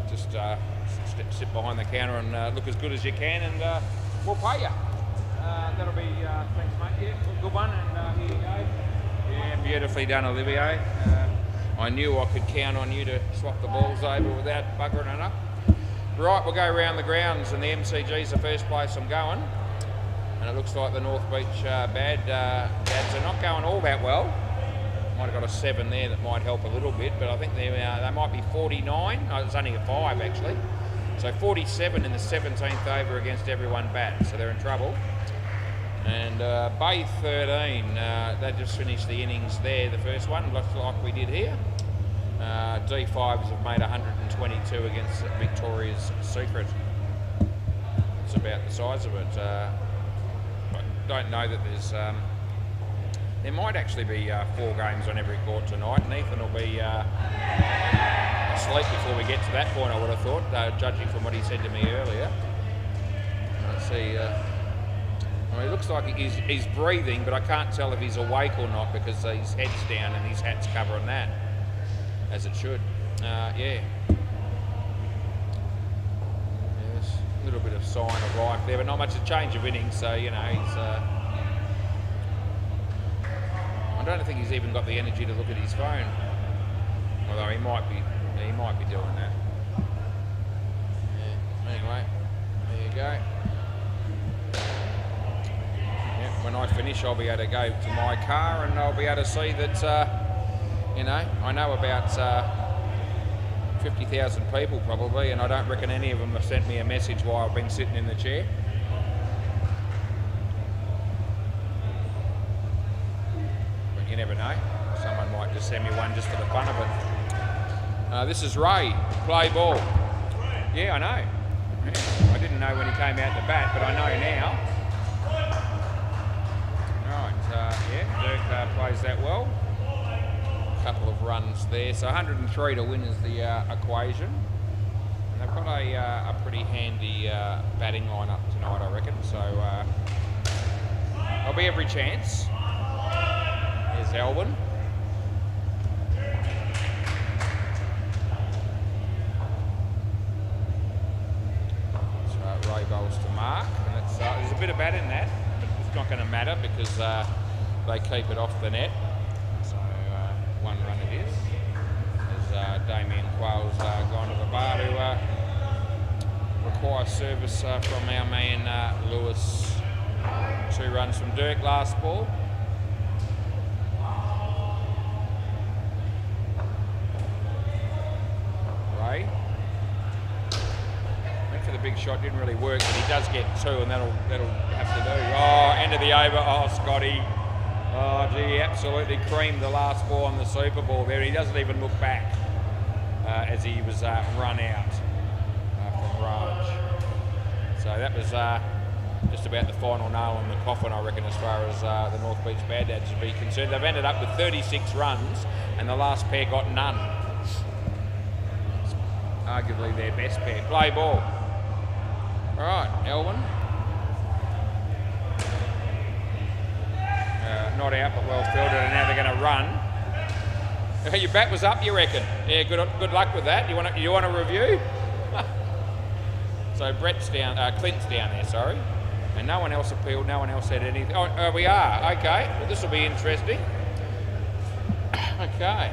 just sit behind the counter and look as good as you can and we'll pay you. That'll be, thanks, mate. Yeah, good one. And here you go. Yeah, beautifully done, Olivier. I knew I could count on you to swap the balls over without buggering it up. Right, we'll go around the grounds and the MCG's the first place I'm going. And it looks like the North Beach Bads are not going all that well. Might have got a 7 there that might help a little bit, but I think they might be 49. No, it's only a 5 actually. So 47 in the 17th over against everyone bat, so they're in trouble. And Bay 13, they just finished the innings there, the first one, looks like we did here. D5s have made 122 against Victoria's Secret. It's about the size of it. I don't know that there's... there might actually be 4 games on every court tonight, and Ethan will be asleep before we get to that point, I would have thought, judging from what he said to me earlier. Let's see... I mean, it looks like he's breathing, but I can't tell if he's awake or not because his head's down and his hat's covering that, as it should. Yeah. There's a little bit of sign of life there, but not much a change of innings, so, you know, he's... I don't think he's even got the energy to look at his phone, although he might be doing that. Yeah. Anyway, there you go. When I finish, I'll be able to go to my car and I'll be able to see that, you know, I know about 50,000 people probably, and I don't reckon any of them have sent me a message while I've been sitting in the chair. But you never know. Someone might just send me one just for the fun of it. This is Ray, play ball. Yeah, I know. Yeah, I didn't know when he came out to bat, but I know now. Yeah, Dirk plays that well. A couple of runs there. So 103 to win is the equation. And they've got a pretty handy batting lineup tonight, I reckon. So there'll be every chance. There's Alvin. So Ray bowls to Mark. And that's, there's a bit of bat in that. It's not going to matter because they keep it off the net. So 1 run it is. As Damien Quayle's gone to the bar to require service from our man Lewis. 2 runs from Dirk last ball. Ray. For the big shot, didn't really work, but he does get 2 and that'll have to do. Oh, end of the over. Oh, Scotty. Oh, gee, he absolutely creamed the last ball on the Super Ball there. He doesn't even look back as he was run out from Raj. So that was just about the final nail in the coffin, I reckon, as far as the North Beach Bads would be concerned. They've ended up with 36 runs and the last pair got none. It's arguably their best pair. Play ball. All right, Elwyn. Not out, but well fielded, and now they're going to run. Your bat was up, you reckon? Yeah, good luck with that. You want a review? So Clint's down there, sorry. And no one else appealed, no one else said anything. Oh, we are, okay. Well, this will be interesting. Okay.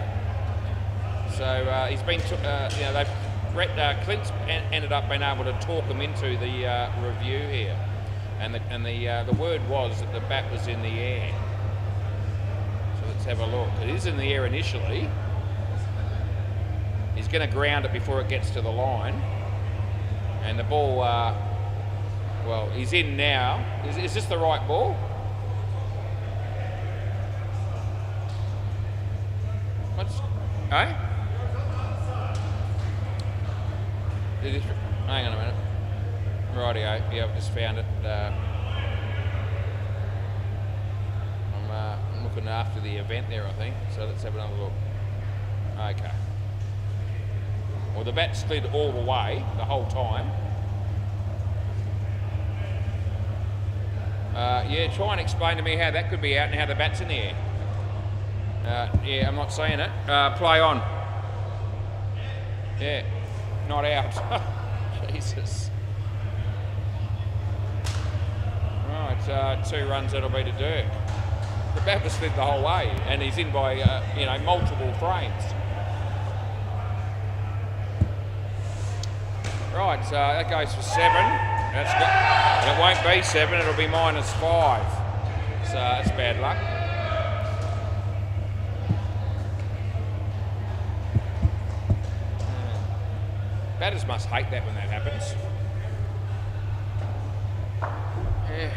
So he's been, Clint's ended up being able to talk him into the review here. And the word was that the bat was in the air. So let's have a look. It is in the air initially. He's going to ground it before it gets to the line. And the ball, well, he's in now. Is this the right ball? Eh? Hang on a minute. Rightio, yeah, I've just found it. I'm looking after the event there, I think. So let's have another look. Okay. Well, the bat slid all the way, the whole time. Yeah, try and explain to me how that could be out and how the bat's in the air. Yeah, I'm not seeing it. Play on. Yeah, not out. Jesus. Right, 2 runs, that'll be to Dirk. The bat was slid the whole way, and he's in by, multiple frames. Right, so that goes for 7. That's good. It won't be 7, it'll be -5. So that's bad luck. Batters must hate that when that happens. Yeah.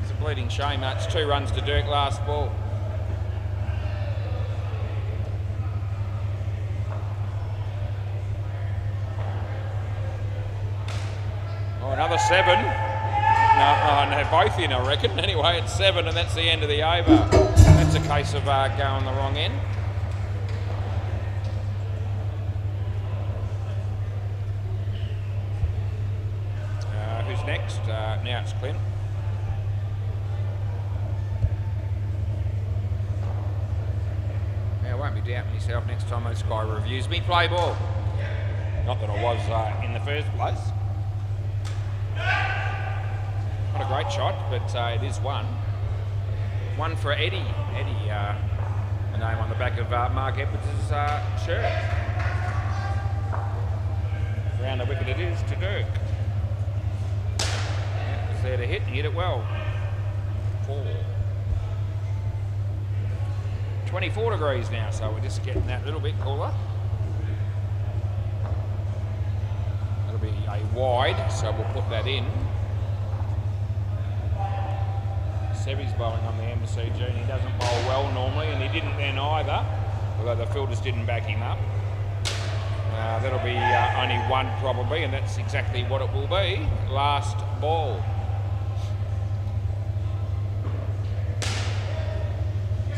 It's a bleeding shame. It's 2 runs to Dirk, last ball. Oh, another 7. No, both in, I reckon. Anyway, it's 7, and that's the end of the over. That's a case of going the wrong end. Who's next? Now it's Clint. I won't be doubting myself next time this guy reviews me. Play ball. Not that I was in the first place. Not a great shot, but it is one. One for Eddie. Eddie, the name on the back of Mark Edwards' shirt. Round the wicket it is to Dirk. Yeah, it's there to hit, and hit it well. 4. 24 degrees now, so we're just getting that little bit cooler. That'll be a wide, so we'll put that in. Sevy's bowling on the MCG, and he doesn't bowl well normally, and he didn't then either, although the fielders didn't back him up. That'll be only 1 probably, and that's exactly what it will be. Last ball.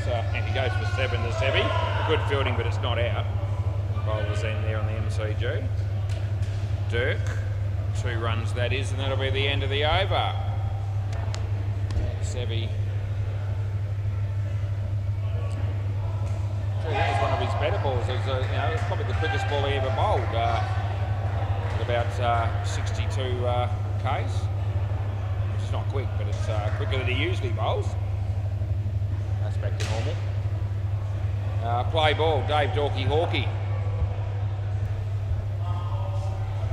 So, and he goes for 7 to Sevy. Good fielding, but it's not out. Bowlers in there on the MCG. Dirk, 2 runs that is, and that'll be the end of the over. Sevy. That was one of his better balls. It was, probably the quickest ball he ever bowled. At about 62 Ks. Which is not quick, but it's quicker than he usually bowls. That's back to normal. Play ball, Dave Dorky Hawkey.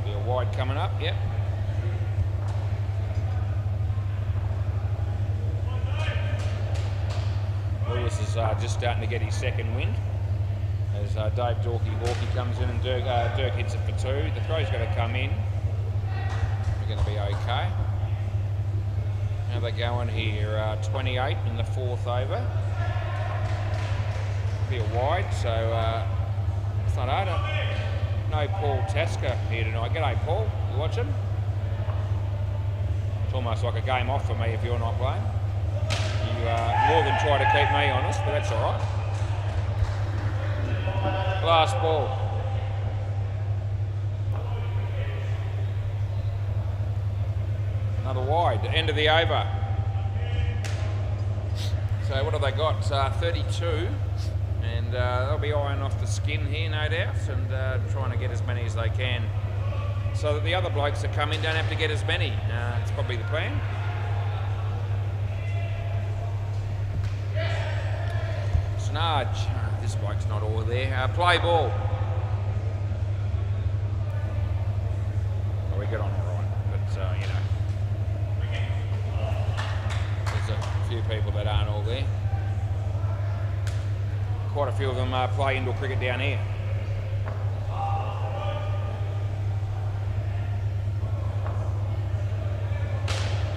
Be a wide coming up, yep. Lewis is just starting to get his second wind as Dave Dorky Hawkey comes in, and Dirk hits it for 2. The throw's got to come in. We're going to be okay. How they going here? 28 in the 4th over. Be a wide, so it's not hard. No Paul Tasker here tonight. G'day, Paul. You watching? It's almost like a game off for me if you're not playing. You more than try to keep me honest, but that's all right. Last ball. Another wide. End of the over. So what have they got? 32 And they'll be eyeing off the skin here, no doubt, and trying to get as many as they can, so that the other blokes that come in don't have to get as many. It's probably the plan. Snarge. This bloke's not all there. Play ball. Well, we got on all right, but you know, there's a few people that aren't all there. Quite a few of them play indoor cricket down here.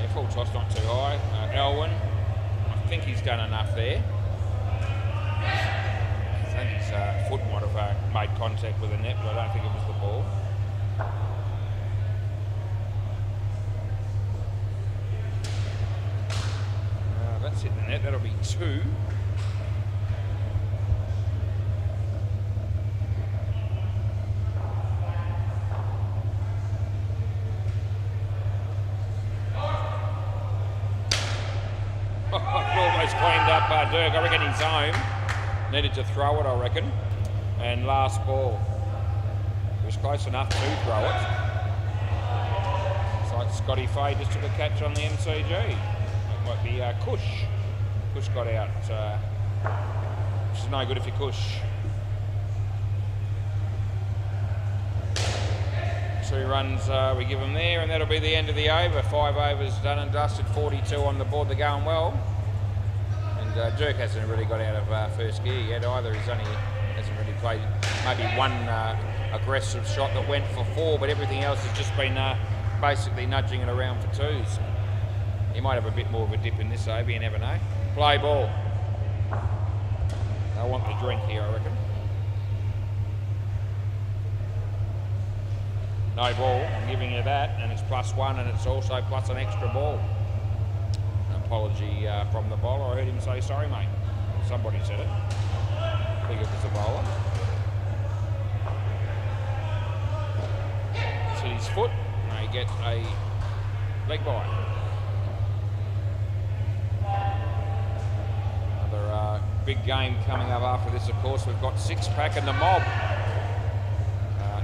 Yeah, full toss not too high. Elwyn, I think he's done enough there. I think his foot might have made contact with the net, but I don't think it was the ball. That's hit the net, that'll be 2. Almost cleaned up Dirk. I reckon he's home. Needed to throw it, I reckon. And last ball. He was close enough to throw it. It's like Scotty Fay just took a catch on the MCG. It might be Cush. Cush got out, which is no good if you Cush. 2 runs we give them there, and that'll be the end of the over. 5 overs done and dusted, 42 on the board. They're going well. And Dirk hasn't really got out of first gear yet either. He's only hasn't really played maybe one aggressive shot that went for 4, but everything else has just been basically nudging it around for 2s. He might have a bit more of a dip in this over, you never know. Play ball. I want the drink here, I reckon. No ball, I'm giving you that, and it's +1, and it's also plus an extra ball. An apology from the bowler. I heard him say, sorry mate. Somebody said it. I think it was the bowler. It's hit his foot, and he gets a leg bite. Another big game coming up after this, of course. We've got 6-pack and the mob.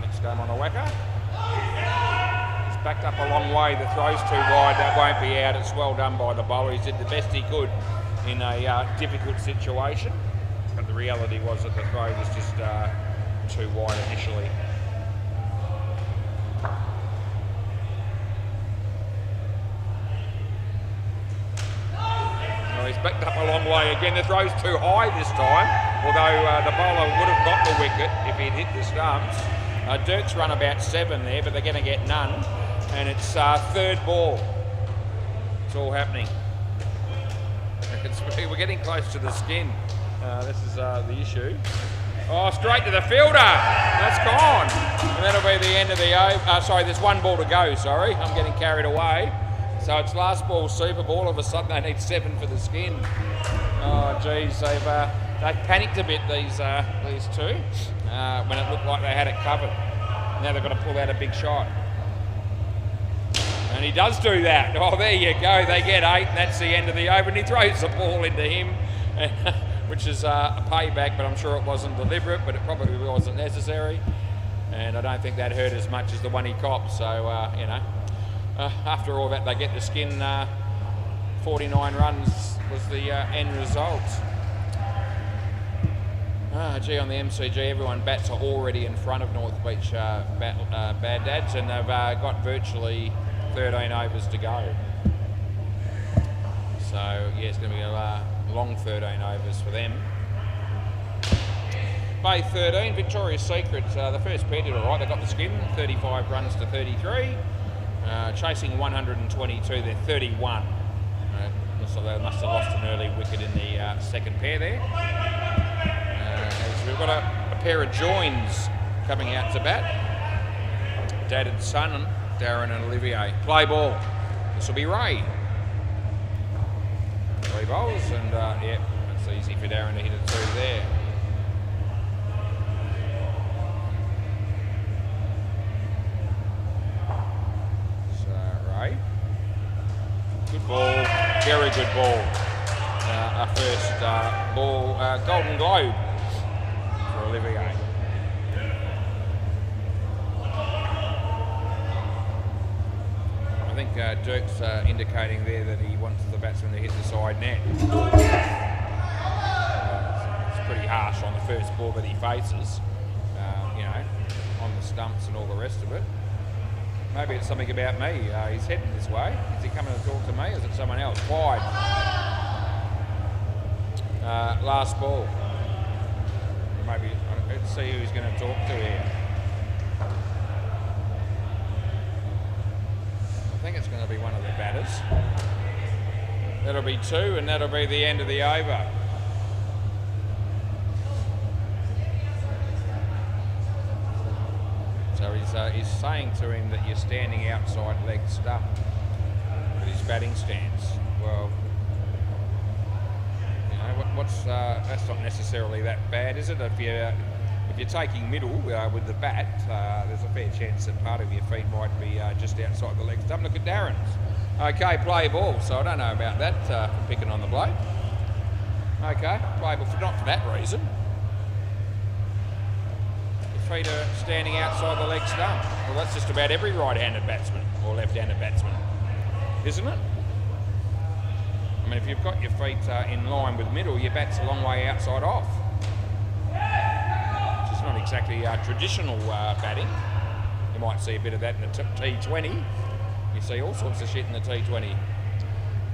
Next game on the WACA. He's backed up a long way. The throw's too wide. That won't be out. It's well done by the bowler. He did the best he could in a difficult situation. But the reality was that the throw was just too wide initially. Well, he's backed up a long way again. The throw's too high this time, although the bowler would have got the wicket if he'd hit the stumps. Dirk's run about 7 there, but they're going to get none. And it's 3rd ball. It's all happening. We're getting close to the skin. This is the issue. Oh, straight to the fielder. That's gone. And that'll be the end of the over. Sorry, there's 1 ball to go, sorry. I'm getting carried away. So it's last ball, super ball. All of a sudden they need 7 for the skin. Oh, geez, they panicked a bit, these 2, when it looked like they had it covered. Now they've got to pull out a big shot. And he does do that. Oh, there you go. They get 8, and that's the end of the over. And he throws the ball into him, which is a payback, but I'm sure it wasn't deliberate, but it probably wasn't necessary. And I don't think that hurt as much as the one he copped. So, you know, after all that, they get the skin. 49 runs was the end result. Gee, on the MCG, everyone bats are already in front of North Beach Bad Dads, and they've got virtually 13 overs to go. So, yeah, it's going to be a long 13 overs for them. Bay 13, Victoria's Secret, the first pair did all right. They got the skin, 35 runs to 33. Chasing 122, they're 31. So they must have lost an early wicket in the second pair there. We've got a pair of joins coming out to bat. Dad and son, Darren and Olivier. Play ball. This will be Ray. 3 bowls, and yeah, it's easy for Darren to hit it through there. So, Ray. Good ball. Very good ball. Our first ball, Golden Globe Olivier. I think Dirk's indicating there that he wants the batsman to hit the side net. It's pretty harsh on the first ball that he faces, you know, on the stumps and all the rest of it. Maybe it's something about me. He's heading this way. Is he coming to talk to me, or is it someone else? Wide. Last ball. Maybe, let's see who he's going to talk to here. I think it's going to be one of the batters. That'll be 2, and that'll be the end of the over. So he's saying to him that you're standing outside leg stump with his batting stance. Well, you know, that's not necessarily that bad, is it? If you're taking middle with the bat, there's a fair chance that part of your feet might be just outside the leg stump. Look at Darren's. Okay, play ball. So I don't know about that for picking on the bloke. Okay, play ball, not for that reason. Feet are standing outside the leg stump. Well, that's just about every right-handed batsman or left-handed batsman, isn't it? I mean, if you've got your feet in line with middle, your bat's a long way outside off. Which is not exactly traditional batting. You might see a bit of that in the T20. You see all sorts of shit in the T20.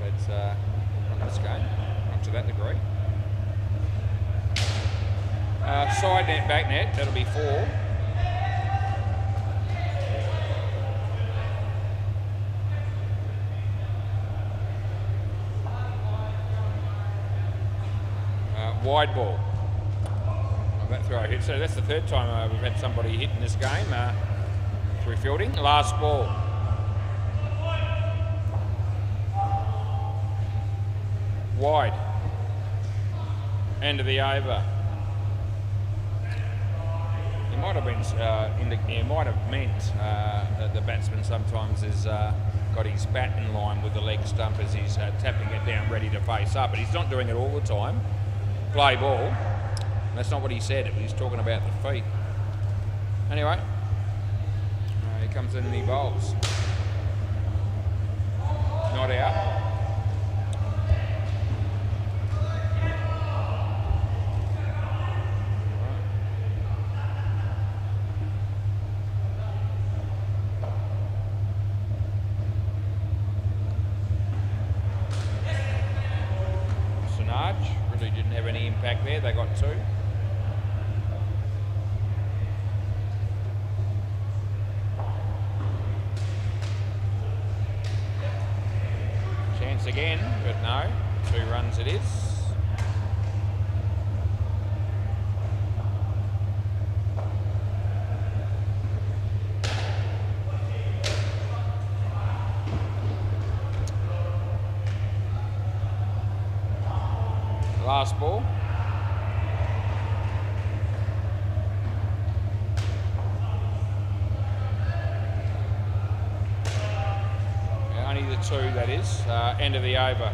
But not in this game, not to that degree. Side net, back net, that'll be 4. Wide ball. That throw hit. So that's the 3rd time we've had somebody hit in this game through fielding. Last ball. Wide. End of the over. Might have been it might have meant that the batsman sometimes has got his bat in line with the leg stump as he's tapping it down ready to face up, but he's not doing it all the time. Play ball. That's not what he said. He's talking about the feet. Anyway, he comes in and he bowls. Not out. Really didn't have any impact there. They got 2. Chance again, but no. 2 runs it is. Last ball. Yeah, only the 2, that is. End of the over.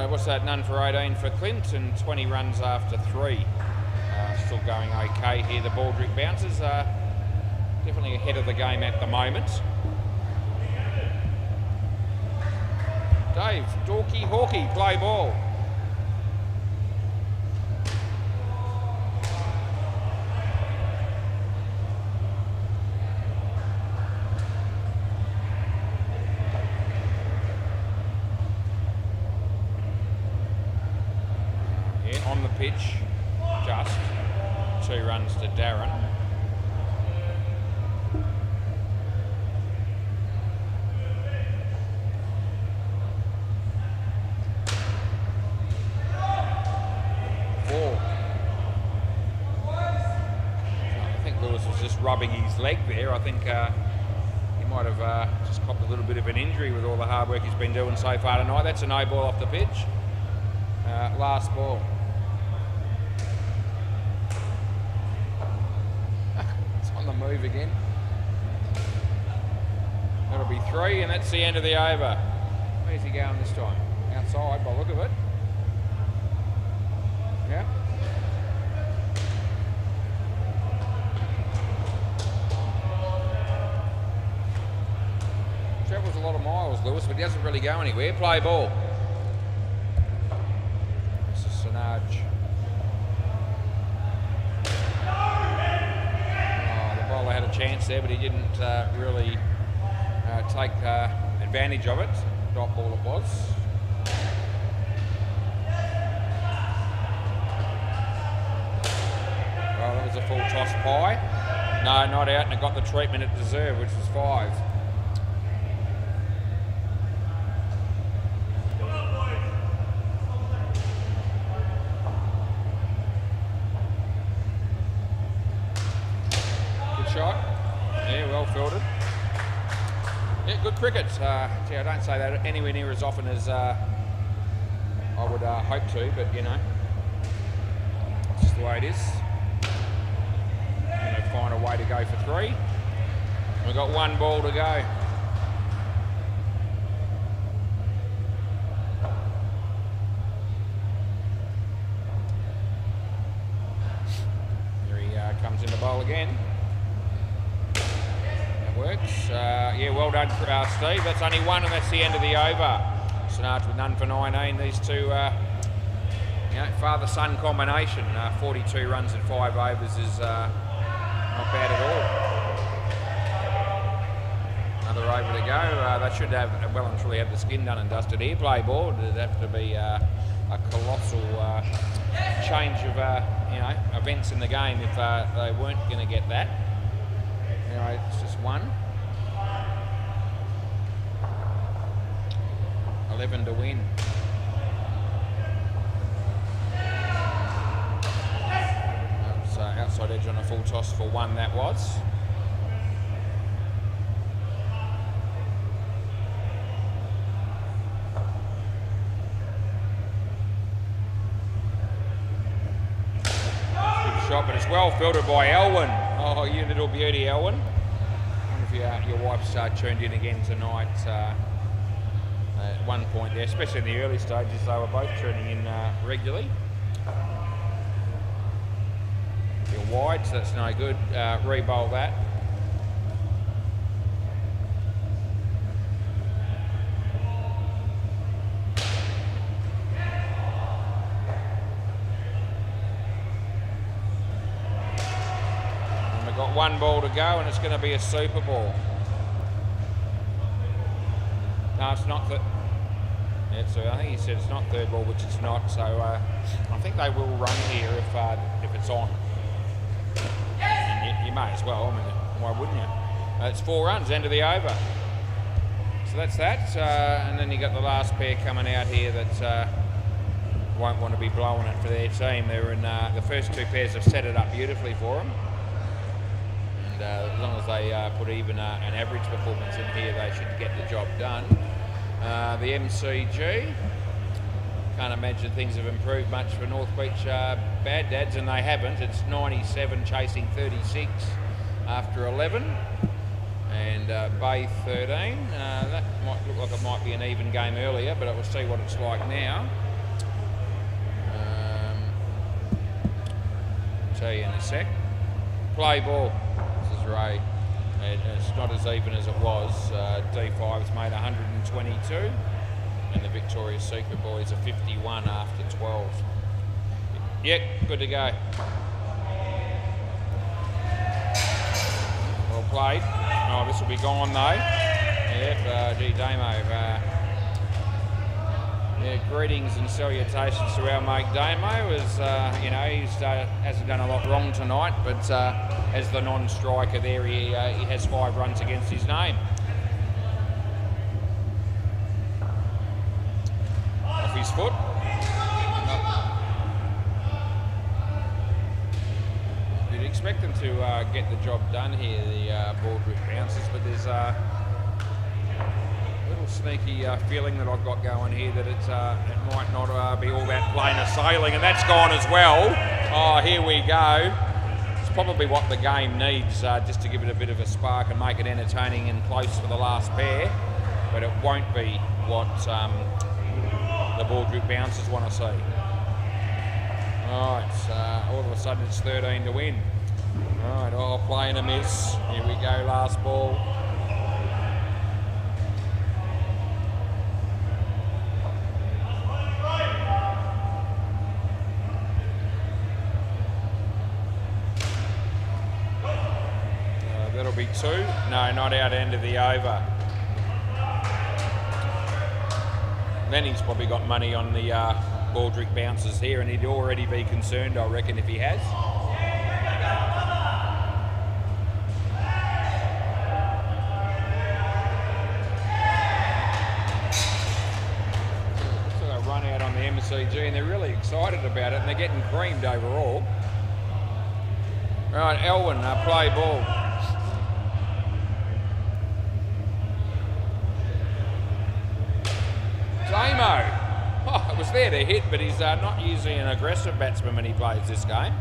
What's that? None for 18 for Clint, and 20 runs after 3. Still going okay here. The Baldrick bounces are definitely ahead of the game at the moment. Dave, Dorky Hawkey, play ball. On the pitch, just 2 runs to Darren. I think Lewis was just rubbing his leg there. I think he might have just copped a little bit of an injury with all the hard work he's been doing so far tonight. That's a no ball off the pitch. Last ball. The move again. That'll be 3, and that's the end of the over. Where's he going this time? Outside by the look of it. Yeah. lot of miles, Lewis, but he doesn't really go anywhere. Play ball. This is Sinaj. Oh, the bowler had a chance there, but he didn't really take advantage of it. Dot ball it was. Well, that was a full toss pie. No, not out, and it got the treatment it deserved, which was 5. Good shot. Yeah, well fielded. Yeah, good cricket. Gee, I don't say that anywhere near as often as I would hope to, but you know, it's just the way it is. Going to find a way to go for 3. We've got 1 ball to go. Here he comes in the bowl again. That works. Yeah, well done, Steve. That's only 1, and that's the end of the over. Sinaj with none for 19. These two, father-son combination. 42 runs in 5 overs is not bad at all. Another over to go. They should have well and truly have the skin done and dusted here. Play ball. It'd have to be a colossal change of events in the game if they weren't going to get that. Anyway, it's just 1. 11 to win. Outside edge on a full toss for 1, that was. Good shot, but it's well filtered by Elwyn. Oh, you little beauty, Elwyn. I wonder if your wife's tuned in again tonight. At one point there, especially in the early stages, they were both tuning in regularly. You're wide, so that's no good. Re-bowl that. And we've got 1 ball to go, and it's going to be a super ball. No, it's not. I think he said it's not 3rd ball, which it's not. So I think they will run here if it's on. And you may as well. I mean, why wouldn't you? It's 4 runs, end of the over. So that's that. And then you got the last pair coming out here that won't want to be blowing it for their team. They're in the first 2 pairs have set it up beautifully for them. And as long as they put even an average performance in here, they should get the job done. The MCG, can't imagine things have improved much for North Beach Bad Dads, and they haven't. It's 97 chasing 36 after 11, and Bay 13. That might look like it might be an even game earlier, but we'll see what it's like now. Tell you in a sec. Play ball. This is Ray. It's not as even as it was. D5's made 122, and the Victoria's Secret Boys are 51 after 12. Yep, good to go. Well played. Oh, this will be gone though. Yep, gee, Damo. Greetings and salutations to our mate Damo. He hasn't done a lot wrong tonight, but as the non-striker there, he has 5 runs against his name. Off his foot. You'd expect them to get the job done here, the Boardroom Bouncers, but there's little sneaky feeling that I've got going here that it might not be all that plain or sailing, and that's gone as well. Oh, here we go. It's probably what the game needs, just to give it a bit of a spark and make it entertaining and close for the last pair, but it won't be what the Boardroom Bouncers want to see. Alright, all of a sudden it's 13 to win. Alright, play and a miss. Here we go, last ball. that'll be 2. No, not out, end of the over. Lenny's probably got money on the Baldrick bounces here, and he'd already be concerned, I reckon, if he has. So they run out on the MCG, and they're really excited about it, and they're getting creamed overall. Right, Elwyn, play ball. Damo. Oh, it was there to hit, but he's not usually an aggressive batsman when he plays this game.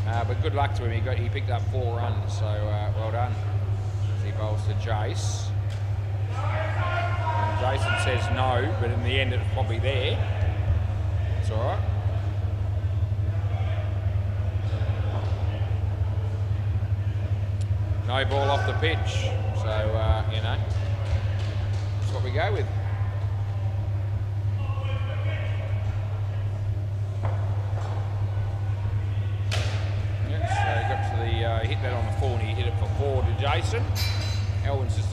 But good luck to him. He picked up 4 runs, so well done. As he bowls to Jace. And Jason says no, but in the end it's probably there. It's all right. No ball off the pitch, so you know, that's what we go with. Hit that on the full, and he hit it for 4 to Jason. Elwyn's just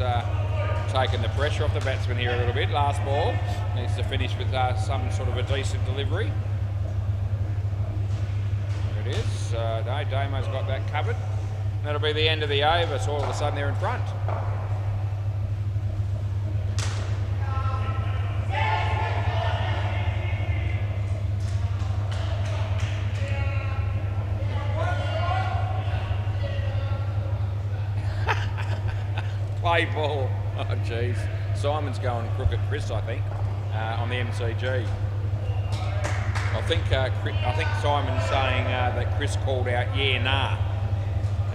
taking the pressure off the batsman here a little bit. Last ball, needs to finish with some sort of a decent delivery. There it is. No, Damo's got that covered. That'll be the end of the over, so all of a sudden they're in front. Play ball. Oh, jeez. Simon's going crooked Chris, I think, on the MCG. I think Simon's saying that Chris called out, yeah, nah.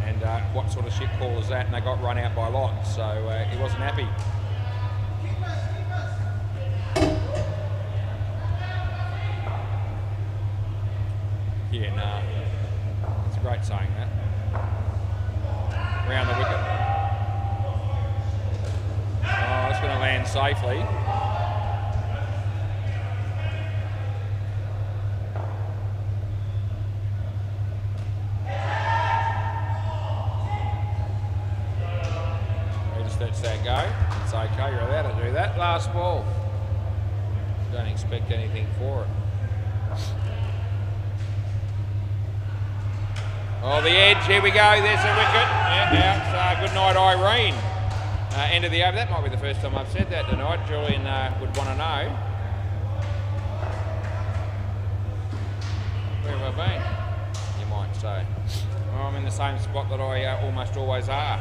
And what sort of shit call is that? And they got run out by lots, so he wasn't happy. Yeah, nah. It's great saying that. Round the wicket. Oh, it's going to land safely. He just lets that go. It's okay, you're allowed to do that. Last ball. Don't expect anything for it. Oh, the edge, here we go, there's the wicket. Yeah, good night, Irene. End of the over. That might be the first time I've said that tonight. Julian would want to know. Where have I been? You might say. Well, I'm in the same spot that I almost always are.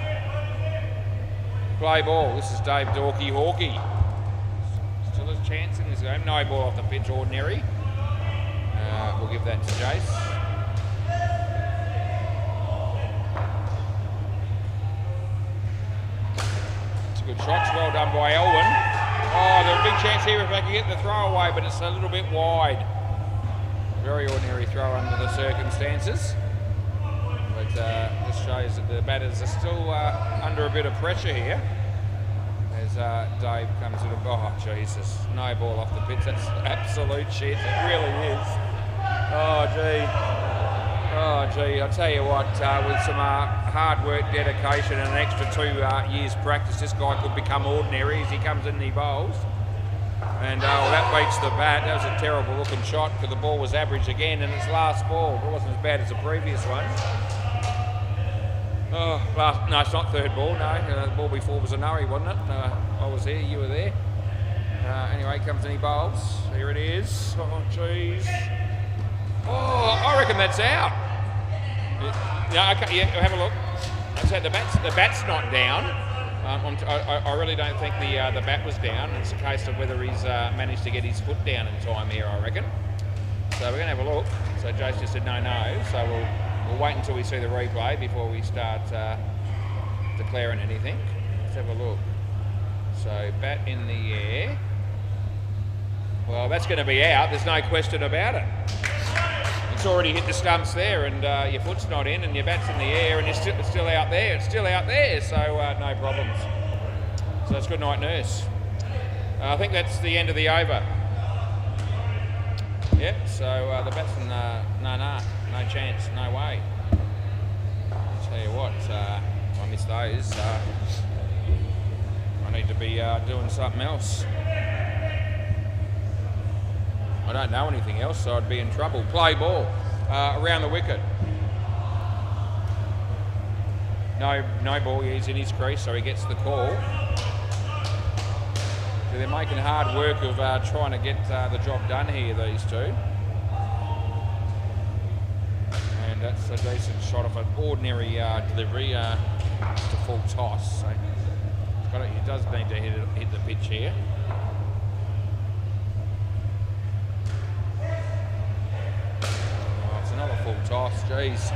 Play ball. This is Dave Dorky Hawkey. Still a chance in this game. No ball off the pitch, ordinary. We'll give that to Jace. Good shots, well done by Elwyn. Oh, there's a big chance here if they can get the throw away, but it's a little bit wide. Very ordinary throw under the circumstances. But this shows that the batters are still under a bit of pressure here. As Dave comes to the... Oh, Jesus. No ball off the pitch. That's absolute shit. It really is. Oh, gee. Oh, gee, I'll tell you what, with some hard work, dedication and an extra 2 years practice, this guy could become ordinary as he comes in and he bowls. And that beats the bat. That was a terrible looking shot because the ball was average again, and its last ball. It wasn't as bad as the previous one. Oh, no, it's not third ball, no. The ball before was a no-y, wasn't it? I was there, you were there. Anyway, comes and he bowls. Here it is. Oh, jeez. Oh, I reckon that's out. Yeah, okay, yeah, have a look. So the bat's not down. I really don't think the bat was down. It's a case of whether he's managed to get his foot down in time here, I reckon. So we're going to have a look. So Jace just said no. So we'll wait until we see the replay before we start declaring anything. Let's have a look. So bat in the air. Well, that's going to be out. There's no question about it. It's already hit the stumps there, and your foot's not in, and your bat's in the air, and it's still out there. It's still out there, so no problems. So that's good night, nurse. I think that's the end of the over. Yep. So the batsman, no chance, no way. I'll tell you what, my miss those, I need to be doing something else. I don't know anything else, so I'd be in trouble. Play ball around the wicket. No ball. He's in his crease, so he gets the call. So they're making hard work of trying to get the job done here, these two. And that's a decent shot of an ordinary delivery to full toss. So he does need to hit the pitch here. Oh, it's another full toss. Jeez,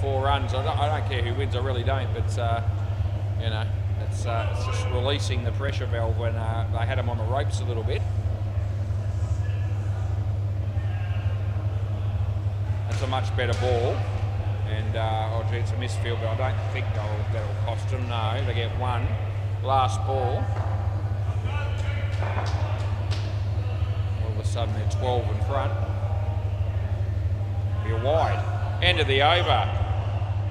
4 runs. I don't care who wins. I really don't. But you know, it's just releasing the pressure valve when they had him on the ropes a little bit. That's a much better ball. And oh gee, it's a misfield, but I don't think that'll cost them. No, they get one. Last ball. All of a sudden they're 12 in front. Be a wide. End of the over.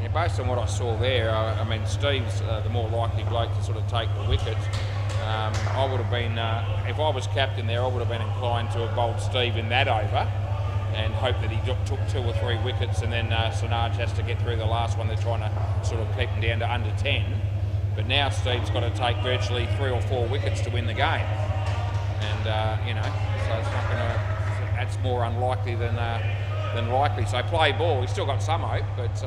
Yeah, based on what I saw there, I mean, Steve's the more likely bloke to sort of take the wicket. I would have been, if I was captain there, I would have been inclined to have bowled Steve in that over and hope that he took 2 or 3 wickets, and then Sinaj has to get through the last one. They're trying to sort of keep him down to under 10. But now Steve's got to take virtually 3 or 4 wickets to win the game. And, you know, so it's not going to, that's more unlikely than likely. So play ball, he's still got some hope, but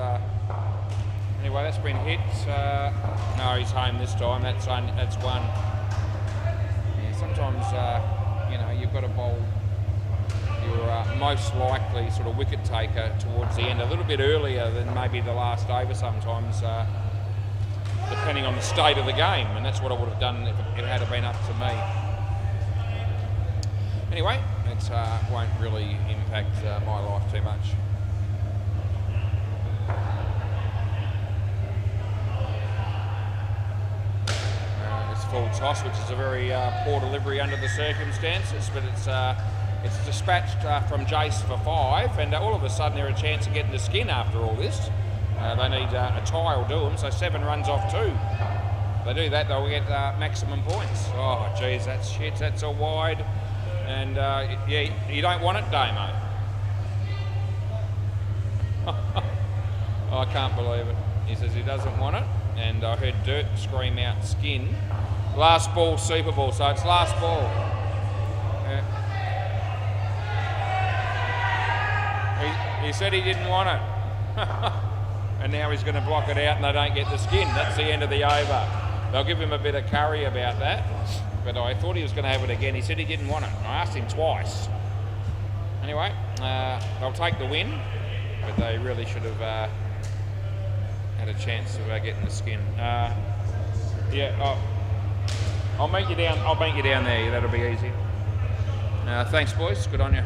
anyway, that's been hit. No, he's home this time. That's one. Yeah, sometimes, you know, you've got to bowl your most likely sort of wicket taker towards the end, a little bit earlier than maybe the last over sometimes, depending on the state of the game, and that's what I would have done if it had been up to me. Anyway, it won't really impact my life too much. It's full toss, which is a very poor delivery under the circumstances, but it's dispatched from Jace for 5, and all of a sudden they're a chance of getting the skin after all this. They need a tie will do them, so 7 runs off 2. If they do that, they'll get maximum points. Oh, geez, that's shit. That's a wide. And, yeah, you don't want it, Damo. I can't believe it. He says he doesn't want it, and I heard Dirt scream out skin. Last ball, Super Ball, so it's last ball. Yeah. He said he didn't want it. And now he's going to block it out and they don't get the skin. That's the end of the over. They'll give him a bit of curry about that. But I thought he was going to have it again. He said he didn't want it. I asked him twice. Anyway, they'll take the win, but they really should have had a chance of getting the skin. Yeah, I'll meet you down. I'll meet you down there. That'll be easy. Thanks, boys. Good on you.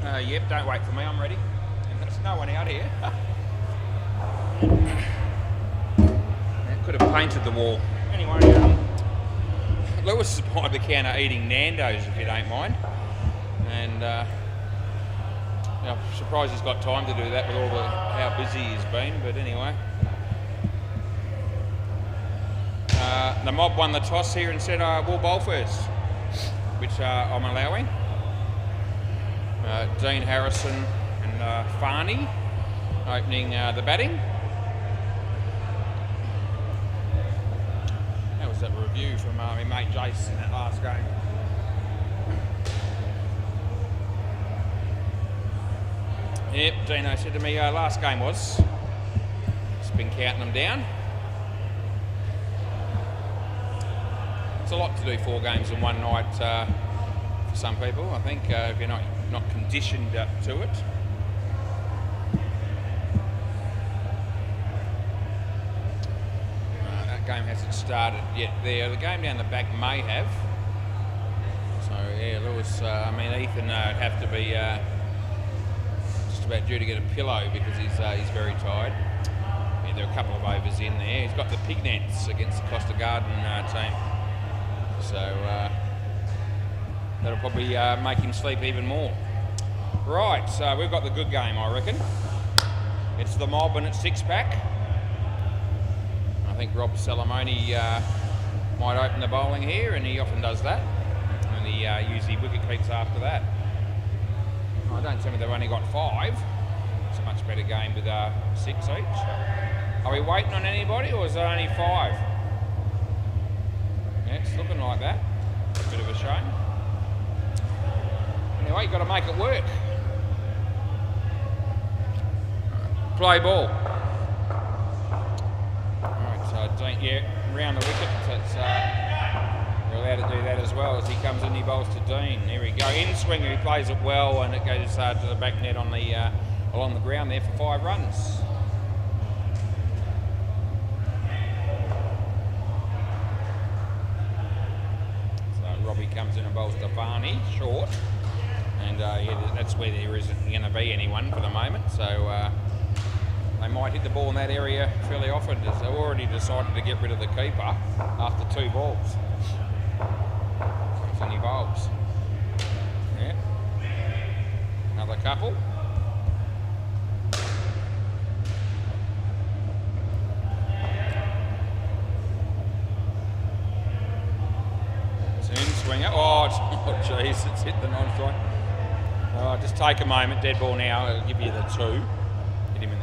Yep, don't wait for me, I'm ready. And there's no one out here. Could have painted the wall. Anyway, Lewis is behind the counter eating Nando's, if you don't mind. And I'm surprised he's got time to do that with how busy he's been, but anyway. The mob won the toss here and said we'll bowl first, which I'm allowing. Dean Harrison and Farney opening the batting. That was that review from my mate Jace in that last game. Yep, Dino said to me last game was. Just been counting them down. It's a lot to do 4 games in one night for some people, I think, if you're not conditioned to it. That game hasn't started yet there. The game down the back may have. So yeah, Lewis, Ethan would have to be just about due to get a pillow because he's very tired. Yeah, there are a couple of overs in there. He's got the pig nets against the Costa Garden team. So that'll probably make him sleep even more. Right, so we've got the good game, I reckon. It's the mob and it's 6-pack. I think Rob Salamone might open the bowling here, and he often does that. And he usually wicket keeps after that. I don't tell me they've only got 5. It's a much better game with 6 each. Are we waiting on anybody, or is there only 5? Yeah, it's looking like that. A bit of a shame. Anyway, you've got to make it work. Play ball. Alright, so round the wicket. We're allowed to do that as well as he comes in, he bowls to Dean. There we go. In swing, he plays it well, and it goes to the back net on the along the ground there for 5 runs. Robbie comes in and bowls to Varney, short, and that's where there isn't going to be anyone for the moment, so they might hit the ball in that area fairly often. They've already decided to get rid of the keeper after 2 balls. Comes in, he bowls. Yeah. Another couple. Swinger. Oh jeez, it's hit the non-strike. Oh, just take a moment, dead ball now. It'll give you the 2. Hit him in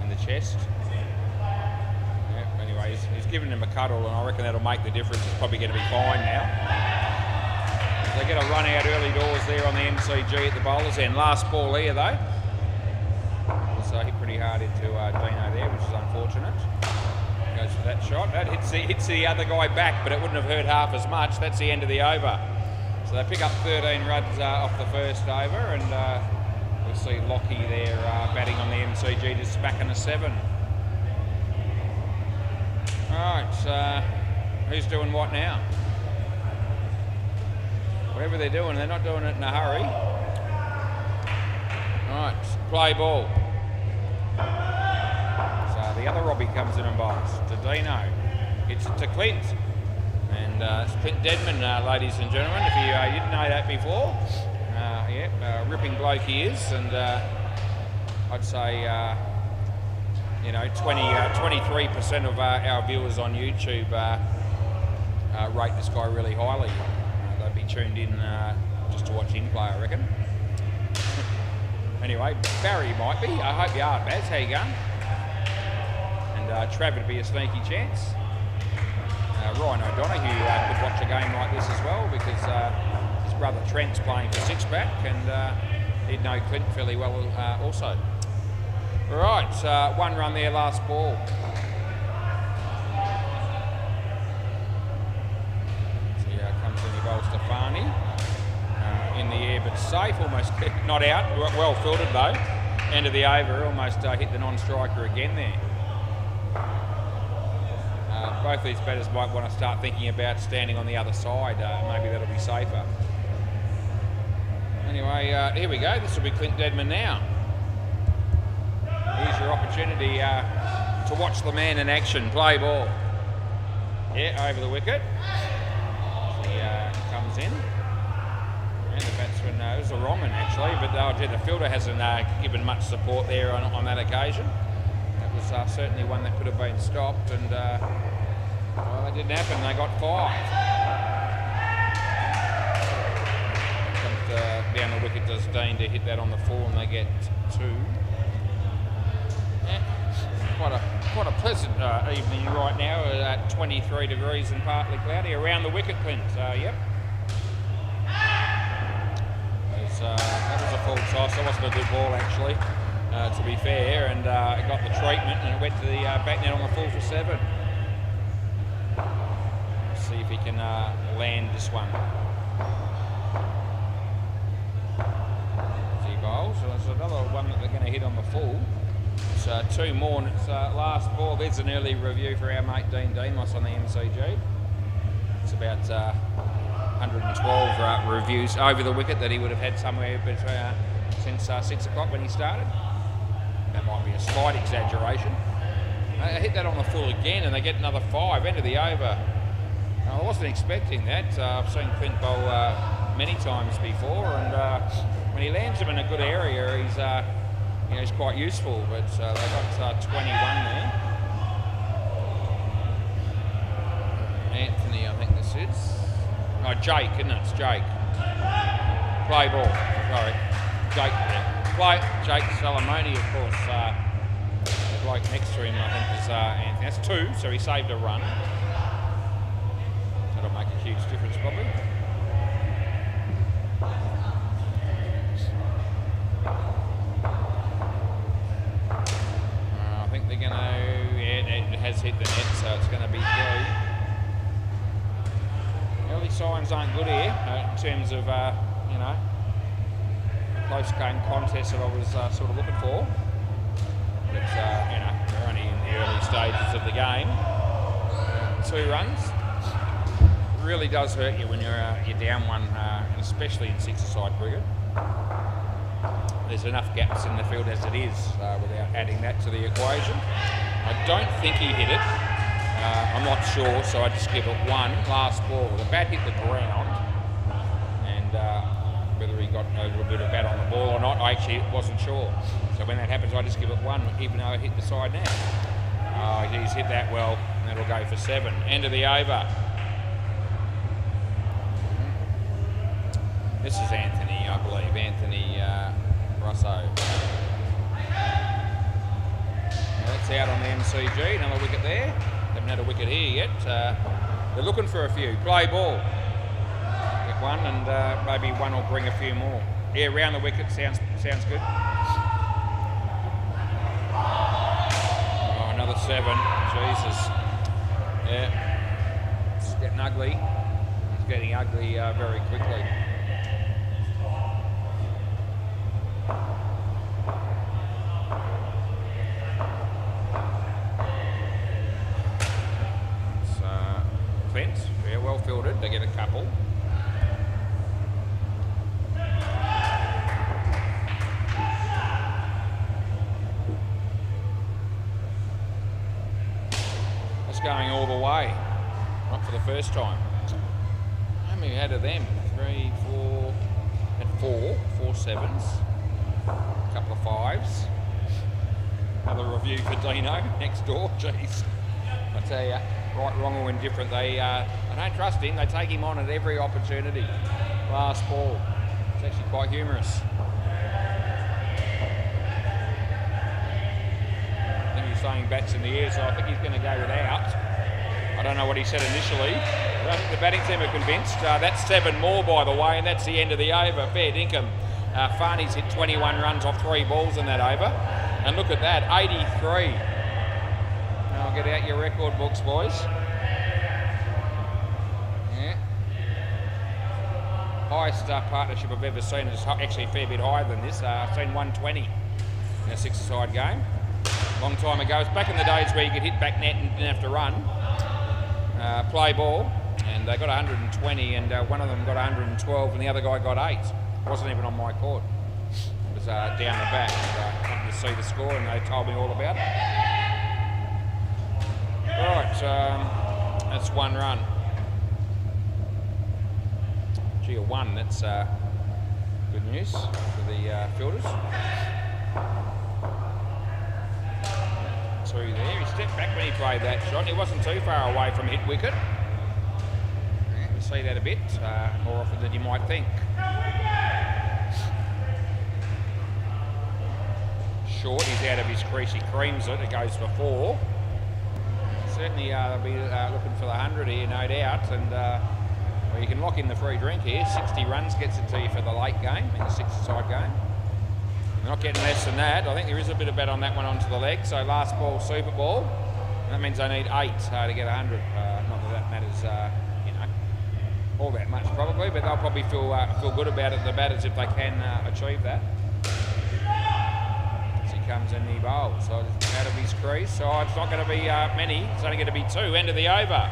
the chest. Yeah, anyway, he's giving him a cuddle, and I reckon that'll make the difference. It's probably going to be fine now. They get a run out early doors there on the MCG at the bowler's end. Last ball here though. So hit pretty hard into Dino there, which is unfortunate. Goes for that shot. That hits the other guy back, but it wouldn't have hurt half as much. That's the end of the over. So they pick up 13 runs off the first over, and we'll see Lockie there batting on the MCG, just smacking a 7. Alright, who's doing what now? Whatever they're doing, they're not doing it in a hurry. Alright, play ball. The other Robbie comes in and bowls to Dino. Hits it to Clint. And it's Clint Deadman, ladies and gentlemen, if you didn't know that before. Ripping bloke he is, and I'd say, 23% of our viewers on YouTube rate this guy really highly. They'd be tuned in just to watch him play, I reckon. Anyway, Barry might be. I hope you are, Baz. How you going? Trav would be a sneaky chance. Ryan O'Donoghue could watch a game like this as well, because his brother Trent's playing for 6-pack, and he'd know Clint fairly well also. Right, 1 run there, last ball. So here comes in, he bowls to Farney. In the air but safe, almost not out, well filtered though. End of the over, almost hit the non-striker again there. Both these batters might want to start thinking about standing on the other side. Maybe that'll be safer. Anyway, here we go. This will be Clint Deadman now. Here's your opportunity to watch the man in action. Play ball. Yeah, over the wicket. He comes in. And the batsman, it was a wrong one actually, but the fielder hasn't given much support there on that occasion. That was certainly one that could have been stopped, and well, that didn't happen. They got 5. Down the wicket does Dean to hit that on the full, and they get 2. Yeah, quite a pleasant evening right now at 23 degrees and partly cloudy around the wicket, Clint. Yep. That was a full toss. That wasn't a good ball actually, to be fair, and it got the treatment and it went to the back net on the full for 7. Let's see if he can land this one. Bowls. So there's another one that they're going to hit on the full. It's 2 more, and it's last ball. There's an early review for our mate Dean Demos on the MCG. It's about 112 reviews over the wicket that he would have had somewhere since 6 o'clock when he started. That might be a slight exaggeration. They hit that on the full again, and they get another 5 into the over. I wasn't expecting that. I've seen Clint bowl many times before, and when he lands them in a good area, he's quite useful. But they got 21 there. Anthony, I think this is. Oh, Jake, isn't it? It's Jake. Play ball. Sorry, Jake. Play. Jake Salamoni, of course. The bloke next to him, I think, is Anthony. That's 2, so he saved a run. That'll make a huge difference, probably. I think they're going to. Yeah, it has hit the net, so it's going to be 3. Early signs aren't good here in terms of, a close game contest that I was sort of looking for. But, we're only in the early stages of the game. 2 runs. Really does hurt you when you're down 1, especially in 6-a-side cricket. There's enough gaps in the field as it is without adding that to the equation. I don't think he hit it. I'm not sure, so I just give it 1. Last ball. The bat hit the ground, and whether he got a little bit of bat on the ball or not, I actually wasn't sure. So when that happens, I just give it 1, even though it hit the side net. He's hit that well, and that'll go for 7. End of the over. This is Anthony, I believe. Anthony Russo. That's out on the MCG. Another wicket there. Haven't had a wicket here yet. They're looking for a few. Play ball. Get 1, and maybe 1 will bring a few more. Yeah, round the wicket sounds good. Oh, another 7. Jesus. Yeah. It's getting ugly. It's getting ugly very quickly. Clint, yeah, well fielded. They get a couple. That's going all the way. Not for the first time. How many had of them? 3, 4, and 4. 4 7s. A couple of 5s. Another review for Dino next door. Jeez. I tell you. Right, wrong or indifferent, they don't trust him. They take him on at every opportunity. Last ball. It's actually quite humorous. I think he's saying bats in the air, so I think he's going to go without. I don't know what he said initially. I don't think the batting team are convinced. That's 7 more, by the way, and that's the end of the over. Fair dinkum. Farney's hit 21 runs off 3 balls in that over. And look at that, 83. Now get out your record books, boys. Yeah. Highest partnership I've ever seen is actually a fair bit higher than this. I've seen 120 in a 6-a-side game. Long time ago. It's back in the days where you could hit back net and didn't have to run. Play ball. And they got 120, and one of them got 112, and the other guy got 8. Wasn't even on my court. It was down the back. Wanted to see the score, and they told me all about it. Right, that's 1 run. Gee, a 1. That's good news for the fielders. 2 there. He stepped back when he played that shot. He wasn't too far away from hit wicket. Yeah, we see that a bit more often than you might think. Short, he's out of his crease. He creams it. It goes for 4. Certainly they'll be looking for the 100 here, no doubt. And well, you can lock in the free drink here. 60 runs gets it to you for the late game in the 6-a-side game. You're not getting less than that. I think there is a bit of bet on that one onto the leg. So last ball, super ball. That means they need 8 to get 100. Not that that matters, you know, all that much probably, but they'll probably feel good about it, the batters, if they can achieve that. As he comes in, he bowls. So out of his crease. So it's not going to be many. It's only going to be 2. End of the over.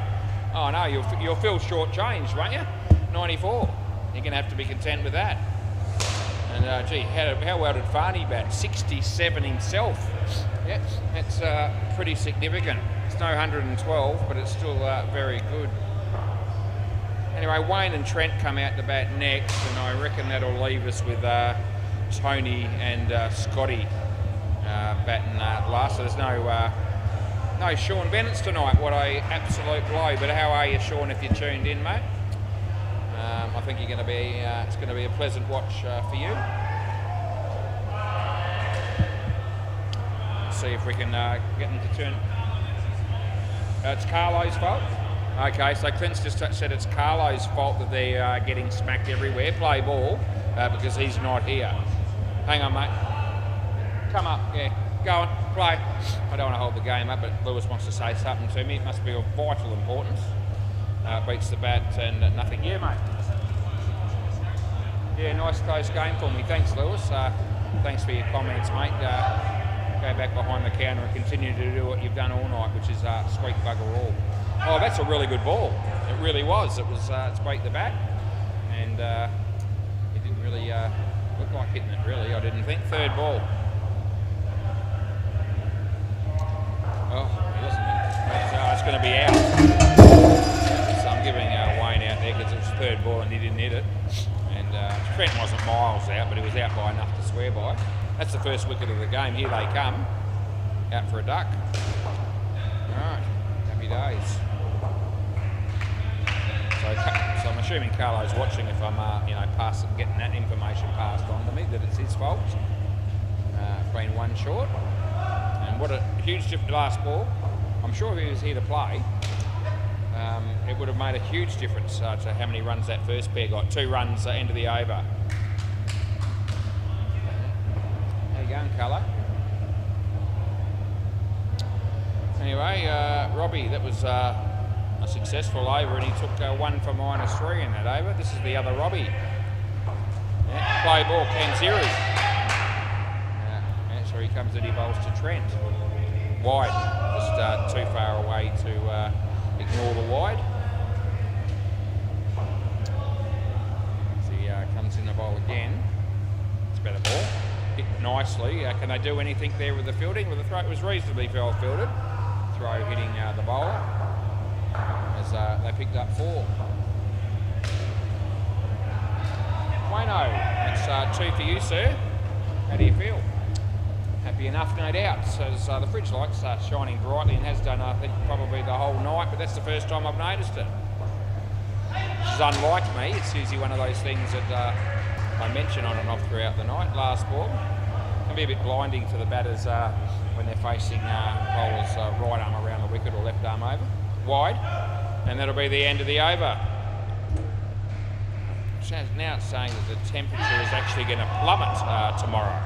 Oh no, you'll feel short-changed, won't you? 94. You're going to have to be content with that. And gee, how well did Farney bat? 67 himself. Yeah, that's pretty significant. It's no 112, but it's still very good. Anyway, Wayne and Trent come out to bat next, and I reckon that'll leave us with Tony and Scotty batting last. So there's no Sean Bennett's tonight. What a absolute blow. But how are you, Sean, if you're tuned in, mate? I think you're going to be. It's going to be a pleasant watch for you. Let's see if we can get them to turn. It's Carlo's fault. Okay, so Clint's just said it's Carlo's fault that they're getting smacked everywhere. Play ball because he's not here. Hang on, mate. Come up, yeah. Go on, play. I don't want to hold the game up, but Lewis wants to say something to me. It must be of vital importance. Beats the bat and nothing. Yeah, mate. Yeah, nice close game for me. Thanks, Lewis. Thanks for your comments, mate. Go back behind the counter and continue to do what you've done all night, which is sweet bugger all. Oh, that's a really good ball. It really was. It was. It's beat the bat, and it didn't really look like hitting it. Really, I didn't think. 3rd ball. Oh, he doesn't. It's going to be out. So I'm giving Wayne out there because it was 3rd ball and he didn't hit it. And Trent wasn't miles out, but he was out by enough to swear by. That's the first wicket of the game. Here they come. Out for a duck. All right. Happy days. So I'm assuming Carlo's watching if I'm, getting that information passed on to me that it's his fault. Been 1 short. And what a huge difference last ball. I'm sure if he was here to play, it would have made a huge difference to how many runs that first pair got. 2 runs end of the over. How you going, Carlo? Anyway, Robbie, that was a successful over, and he took 1 for -3 in that over. This is the other Robbie. Yeah, play ball, Kanziri. So he comes in, he bowls to Trent. Wide, just too far away to ignore the wide. So he comes in the bowl again. It's a better ball. Hit nicely. Can they do anything there with the fielding? Well, the throw was reasonably well fielded. Throw hitting the bowler as they picked up 4. Wayno, that's 2 for you, sir. How do you feel? Happy enough, no doubt, as the fridge light's shining brightly and has done, I think, probably the whole night, but that's the first time I've noticed it. Which is unlike me. It's usually one of those things that I mention on and off throughout the night. Last ball. Can be a bit blinding for the batters when they're facing bowlers right arm around the wicket or left arm over. Wide. And that'll be the end of the over. Now it's saying that the temperature is actually going to plummet tomorrow.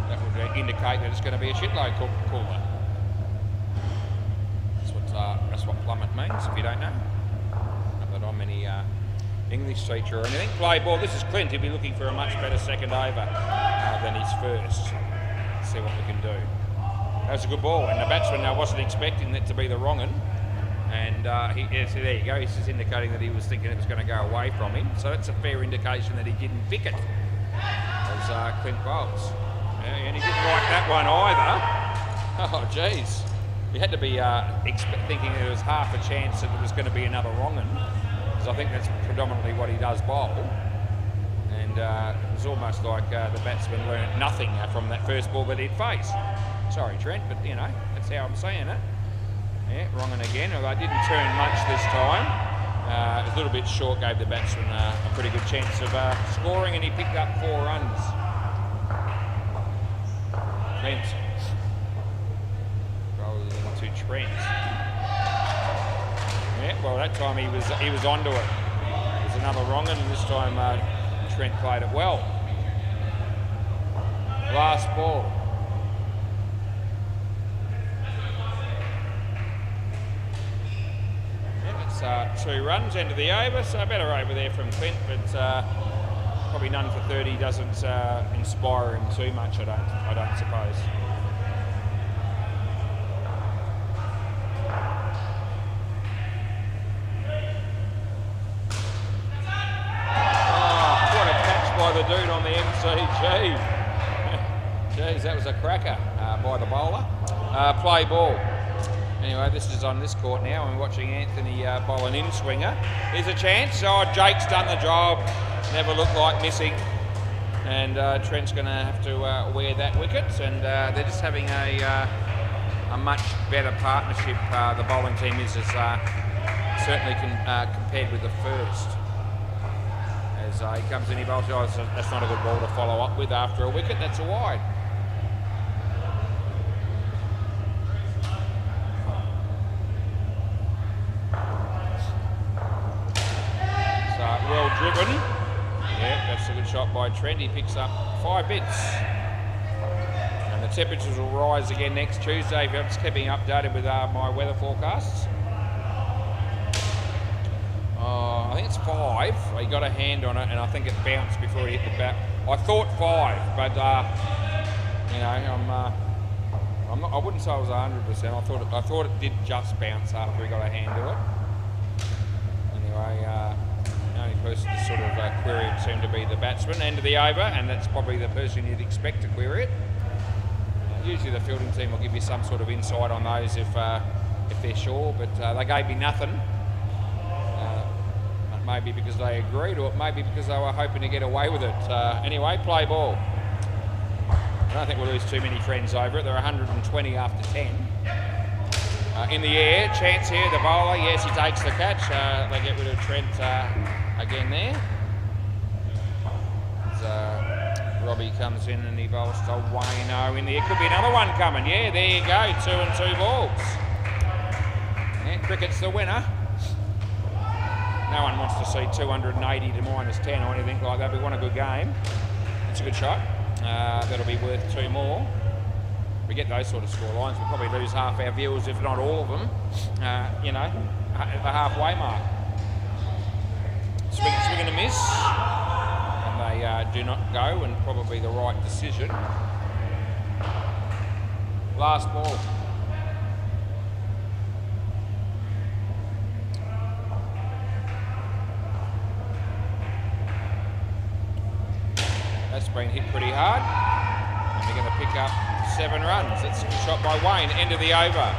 That would indicate that it's going to be a shitload cooler. That's what plummet means, if you don't know. Not that I'm any English teacher or anything. Play ball. This is Clint. He'll be looking for a much better second over than his first. Let's see what we can do. That was a good ball, and the batsman wasn't expecting that to be the wrong one. And so there you go, he's just indicating that he was thinking it was going to go away from him. So that's a fair indication that he didn't pick it, as Clint bowls. And he didn't like that one either. Oh, geez. You had to be thinking there was half a chance that it was going to be another wrong one, because I think that's predominantly what he does bowl. And it was almost like the batsman learned nothing from that first ball that he'd faced. Sorry, Trent, but you know, that's how I'm saying it. Yeah, wrong one again. Although I didn't turn much this time. It was a little bit short, gave the batsman a pretty good chance of scoring, and he picked up 4 runs. Trent. Rolling into Trent. Yeah, well that time he was onto it. There's another wrong one, and this time Trent played it well. Last ball. Yeah, it's 2 runs, end of the over, so better over there from Clint, but probably none for 30 doesn't inspire him too much, I don't suppose. The dude on the MCG. Jeez, that was a cracker by the bowler. Play ball. Anyway, this is on this court now. I'm watching Anthony bowl an in-swinger. Here's a chance. Oh, Jake's done the job. Never looked like missing. And Trent's going to have to wear that wicket. And they're just having a much better partnership. The bowling team is certainly compared with the first. He comes in, he bowls, that's not a good ball to follow up with after a wicket, that's a wide. So, well driven. Yeah, that's a good shot by Trent, he picks up 5 bits. And the temperatures will rise again next Tuesday, if I'm just keeping updated with my weather forecasts. I think it's 5. He got a hand on it, and I think it bounced before he hit the bat. I thought 5, but you know, I wouldn't say I was 100%. I thought it did just bounce after he got a hand to it. Anyway, the only person to sort of query it seemed to be the batsman. End of the over, and that's probably the person you'd expect to query it. Usually the fielding team will give you some sort of insight on those if they're sure, but they gave me nothing. Maybe because they agreed, or maybe because they were hoping to get away with it. Anyway, play ball. I don't think we'll lose too many friends over it. They're 120 after 10. In the air, chance here, the bowler. Yes, he takes the catch. They get rid of Trent again there. As, Robbie comes in and he bowls to Wayno in there. Could be another one coming. Yeah, there you go. 2 and 2 balls. Yeah, cricket's the winner. No one wants to see 280 to -10 or anything like that. We want a good game. It's a good shot. That'll be worth 2 more. We get those sort of score lines, we'll probably lose half our viewers, if not all of them, you know, at the halfway mark. Swing and a miss. And they do not go, and probably the right decision. Last ball. That's been hit pretty hard, and they're going to pick up 7 runs. It's a shot by Wayne, end of the over.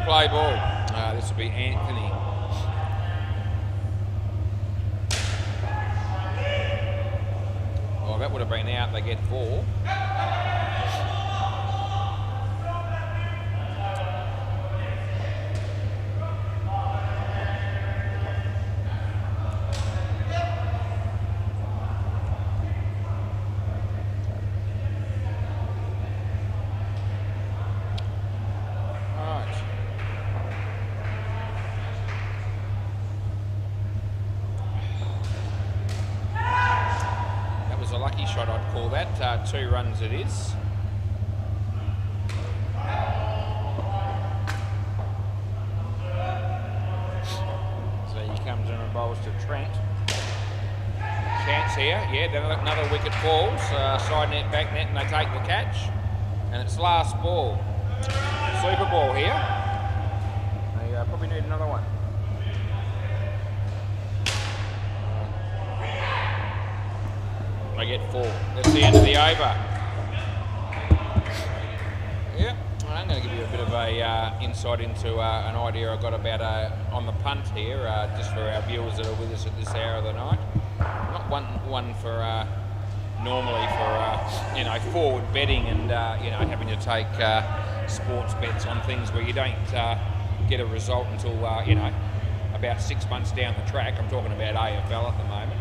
Play ball. This will be Anthony. That would have been out, they get 4. Lucky shot, I'd call that. 2 runs it is. Comes in and bowls to Trent. Chance here, yeah, then another wicket falls, side net, back net, and they take the catch. And it's last ball. Super ball here. They probably need another one. They get 4. That's the end of the over. Yeah, I'm going to give you a bit of a insight into an idea I got about on the punt here, just for our viewers that are with us at this hour of the night. Not one for normally for forward betting and having to take sports bets on things where you don't get a result until about 6 months down the track. I'm talking about AFL at the moment.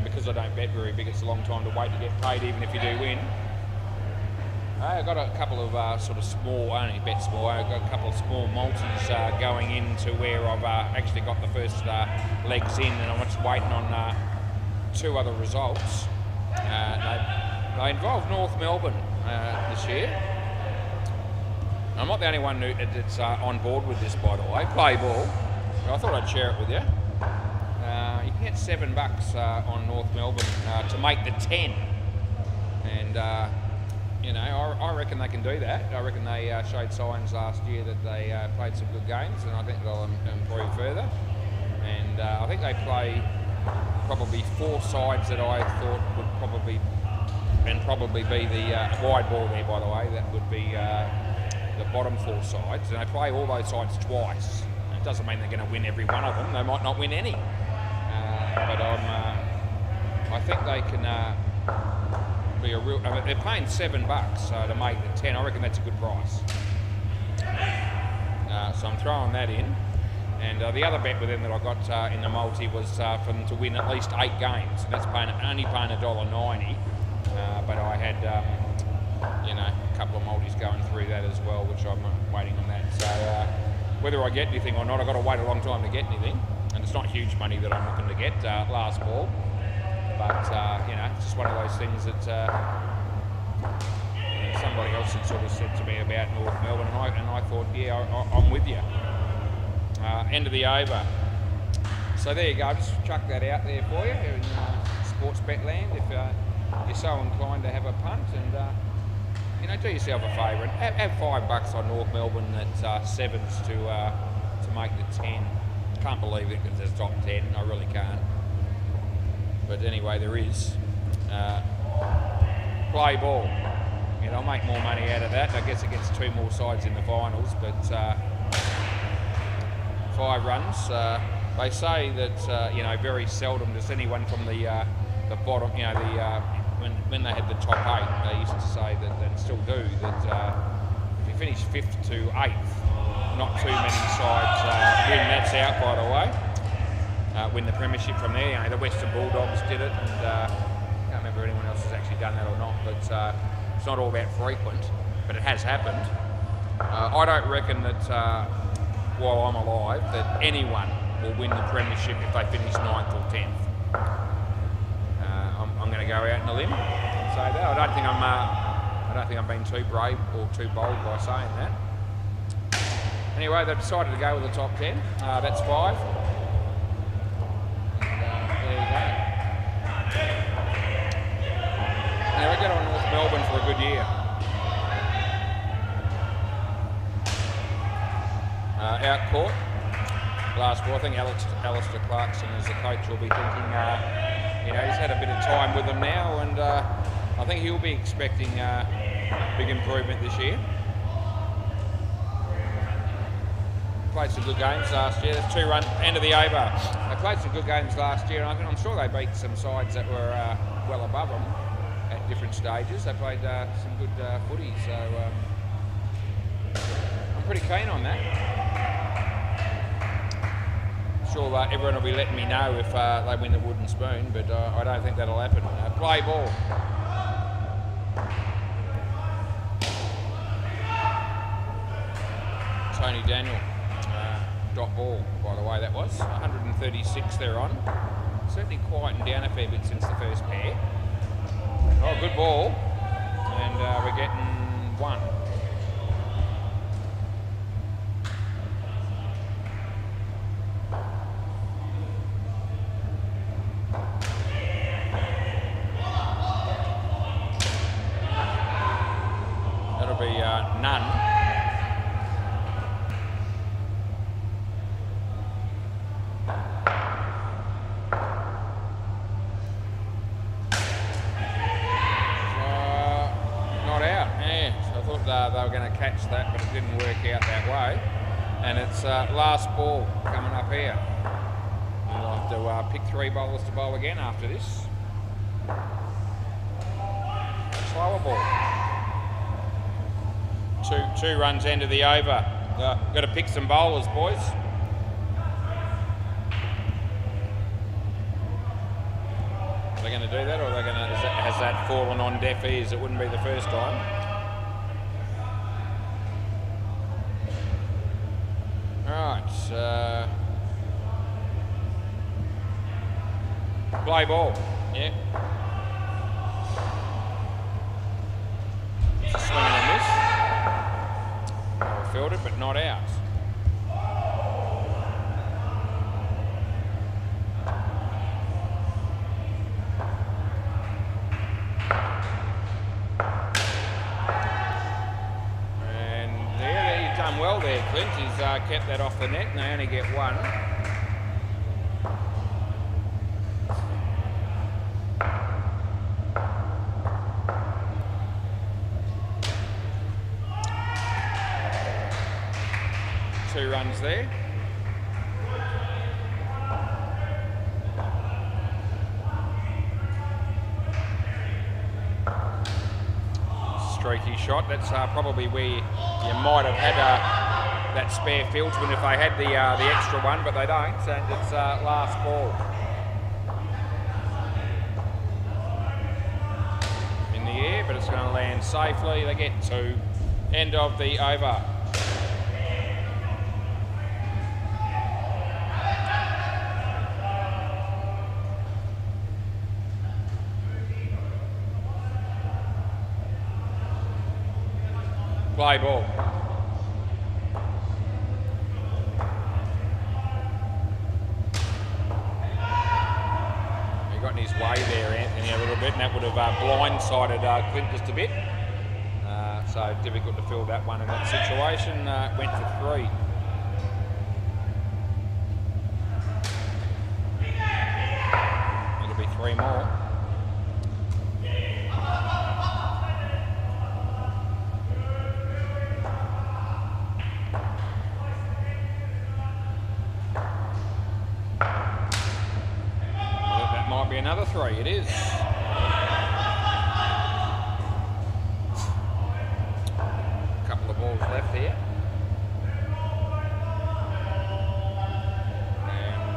Because I don't bet very big, it's a long time to wait to get paid, even if you do win. I've got a couple of sort of small, I only bet small, I've got a couple of small multis going into where I've actually got the first legs in, and I'm just waiting on 2 other results. They involve North Melbourne this year. I'm not the only one that's on board with this, by the way. Play ball. I thought I'd share it with you. You can get $7 on North Melbourne to make the 10, and I reckon they can do that. I reckon they showed signs last year that they played some good games, and I think they'll improve further. And I think they play probably 4 sides that I thought would probably be the wide ball there, by the way. That would be the bottom 4 sides, and they play all those sides twice. It doesn't mean they're going to win every one of them. They might not win any. But I think they can be a real. I mean, they're paying $7 to make the 10. I reckon that's a good price. So I'm throwing that in. And the other bet with them that I got in the multi was for them to win at least 8 games. And that's only paying $1.90. But I had a couple of multis going through that as well, which I'm waiting on that. So whether I get anything or not, I've got to wait a long time to get anything. And it's not huge money that I'm looking to get last ball, but it's just one of those things that somebody else had sort of said to me about North Melbourne, and I thought, yeah, I'm with you. End of the over. So there you go. Just chuck that out there for you in sports bet land if you're so inclined to have a punt, and do yourself a favour and have $5 on North Melbourne at 7s to make the 10. Can't believe it because there's top 10. I really can't. But anyway, there is. Play ball. I'll make more money out of that. I guess it gets 2 more sides in the finals, but 5 runs. They say that very seldom does anyone from the bottom. When they had the top 8, they used to say that, and still do, that if you finish 5th to 8th. Not too many sides win. That's out, by the way. Win the premiership from there. The Western Bulldogs did it, and I can't remember if anyone else has actually done that or not. But it's not all about frequent, but it has happened. I don't reckon that while I'm alive that anyone will win the premiership if they finish 9th or 10th. I'm going to go out on a limb and say that. I don't think I'm being too brave or too bold by saying that. Anyway, they've decided to go with the top 10. That's 5. And, there you go. Now we get on North Melbourne for a good year. Out court. Last ball. I think Alistair Clarkson as the coach will be thinking, he's had a bit of time with them now, and I think he'll be expecting big improvement this year. Played some good games last year. There's 2 run end of the over. They played some good games last year, and I'm sure they beat some sides that were well above them at different stages. They played some good footy, so I'm pretty keen on that. I'm sure everyone will be letting me know if they win the wooden spoon, but I don't think that'll happen. Play ball. Tony Daniel. Dot ball, by the way, that was 136 they're on. Certainly quietened down a fair bit since the first pair. Oh, good ball, and we're getting 1. catch that, but it didn't work out that way. And it's last ball coming up here. I'll have to pick 3 bowlers to bowl again after this. Slower ball. Two runs into the over. Got to pick some bowlers, boys. Are they going to do that, or are they going to? Has that fallen on deaf ears? It wouldn't be the first time. Right. Play ball. Yeah. It's a swing and a miss. Well fielded, but not out. Well there, Clint. He's kept that off the net, and they only get 1. Two runs there. Streaky shot. That's probably where you might have had that spare fieldsman if they had the extra one, but they don't. And it's last ball. In the air, but it's going to land safely. They get 2. End of the over. Play ball. He got in his way there, Anthony, a little bit, and that would have blindsided Clint just a bit. So difficult to fill that one in that situation. Went for 3. It'll be 3 more. Another 3, it is. A couple of balls left here. And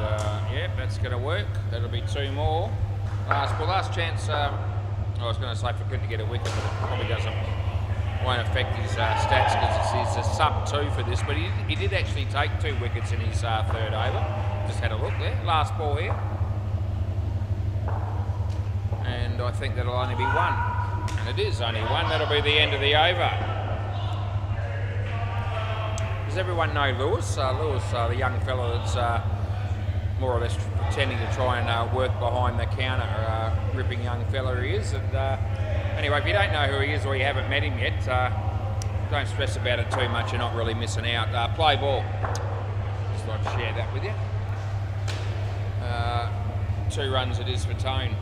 yeah, that's going to work. That'll be 2 more. Last chance. I was going to say for Clint to get a wicket, but it probably won't affect his stats because it's a sub 2 for this. But he did actually take 2 wickets in his 3rd over. Just had a look there. Last ball here. And I think that'll only be 1. And it is only 1. That'll be the end of the over. Does everyone know Lewis? Lewis, the young fella that's more or less pretending to try and work behind the counter. Ripping young fella he is. And anyway, if you don't know who he is or you haven't met him yet, don't stress about it too much. You're not really missing out. Play ball. Just like to share that with you. 2 runs it is for Tone.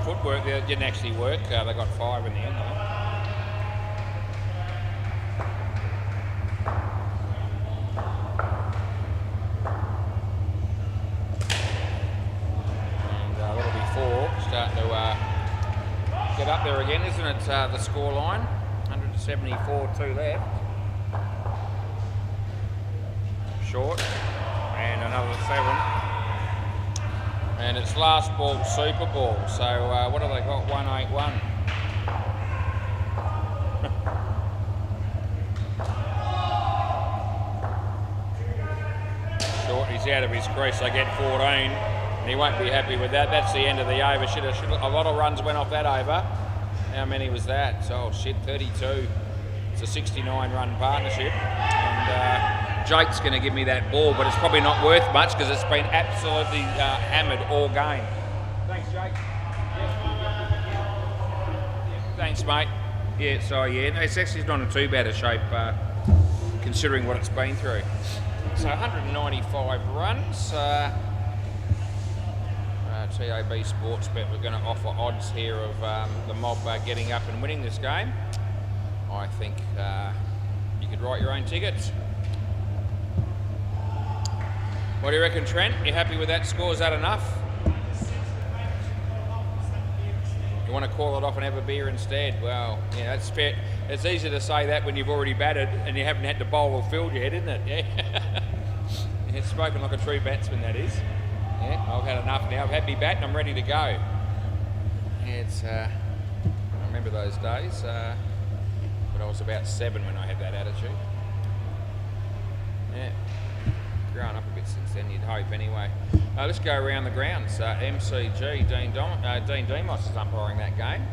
Footwork there didn't actually work. They got 5 in the end. And that'll be 4. Starting to get up there again, isn't it? The score line. 174, 2 left. Short. And another 7. And it's last ball, Super Ball. So what have they got? 181. Short, he's out of his crease. They get 14. And he won't be happy with that. That's the end of the over. A lot of runs went off that over. How many was that? Oh shit, 32. It's a 69 run partnership. And Jake's going to give me that ball, but it's probably not worth much because it's been absolutely hammered all game. Thanks, Jake. Thanks, mate. Yeah, so yeah, no, it's actually not in too bad a shape considering what it's been through. so 195 runs. TAB Sportsbet, we're going to offer odds here of the Mob getting up and winning this game. I think you could write your own tickets. What do you reckon, Trent? You happy with that score? Is that enough? You want to call it off and have a beer instead? Well, yeah, that's fair. It's easy to say that when you've already batted and you haven't had to bowl or field your head, isn't it? Yeah. It's spoken like a true batsman, that is. Yeah, I've had enough now. I've had me bat and I'm ready to go. Yeah, it's. I remember those days, but I was about 7 when I had that attitude. Yeah, grown up a bit since then, you'd hope anyway. Let's go around the grounds. MCG, Dean Demos is umpiring that game.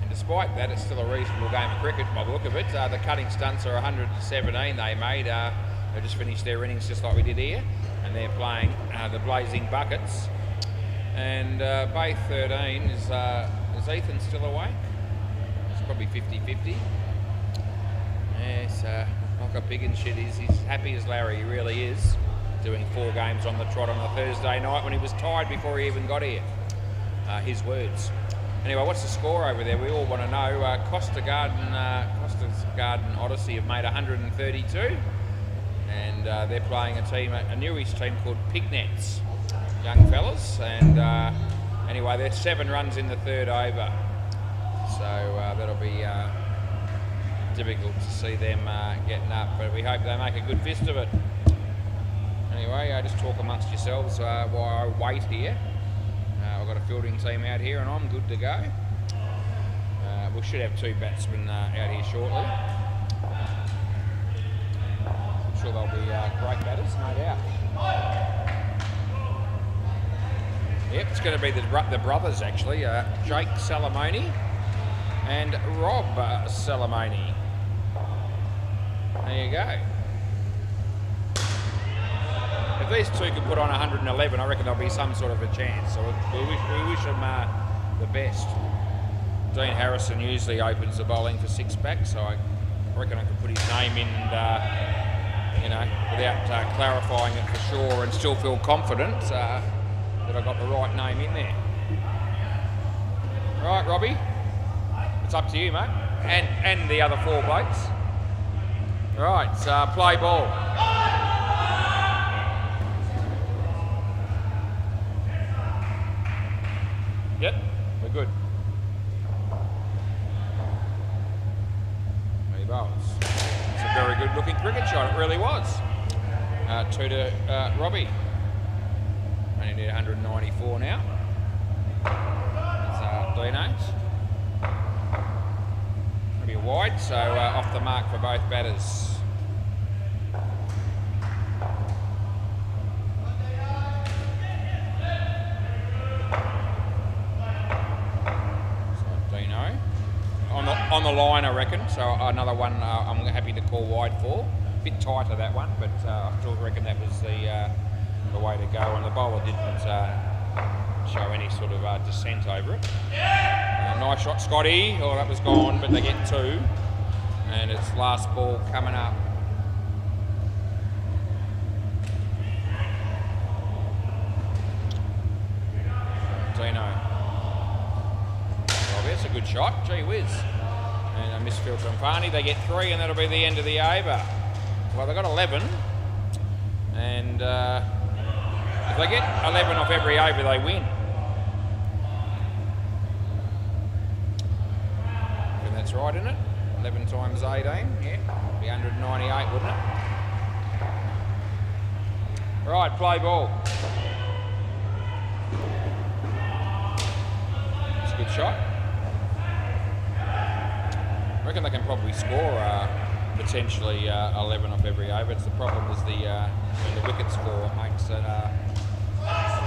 And despite that, it's still a reasonable game of cricket by the look of it. The cutting stunts are 117 they made. They just finished their innings just like we did here. And they're playing the Blazing Buckets. And Bay 13 is Ethan still away? It's probably 50-50. Yes, like a pig and shit is. He's happy as Larry, he really is. Doing 4 games on the trot on a Thursday night when he was tired before he even got here. His words. Anyway, what's the score over there? We all want to know. Costa's Garden Odyssey have made 132. And they're playing a newish team called Pignets, young fellas. And anyway, they're 7 runs in the 3rd over. So that'll be difficult to see them getting up, but we hope they make a good fist of it. Anyway, just talk amongst yourselves while I wait here. I've got a fielding team out here and I'm good to go. We should have 2 batsmen out here shortly. I'm sure they'll be great batters, no doubt. Yep, it's going to be the brothers actually, Jake Salamoni and Rob Salamoni. There you go. If these 2 could put on 111, I reckon there'll be some sort of a chance. So we wish them the best. Dean Harrison usually opens the bowling for 6-pack, so I reckon I could put his name in and, you know, without clarifying it for sure and still feel confident that I got the right name in there. Right, Robbie, it's up to you, mate, and the other 4 blokes. Right, play ball. Yep, we're good. There he bowls. It's a very good looking cricket shot, it really was. 2 to Robbie. Only need 194 now. It's Dino's. It'll be a wide, so off the mark for both batters. On the line, I reckon, so another one I'm happy to call wide for. A bit tighter, that one, but I still reckon that was the way to go, and the bowler didn't show any sort of descent over it. Nice shot, Scotty. Oh, that was gone, but they get 2, and it's last ball coming up. Dino. Oh, that's a good shot, gee whiz. And a misfield from Farney. They get 3 and that'll be the end of the over. Well, they got 11. And if they get 11 off every over, they win. And that's right, isn't it? 11 times 18, yeah. Be 198, wouldn't it? Right, play ball. It's a good shot. I reckon they can probably score potentially 11 off every over. It's the problem is when the wickets fall, it makes it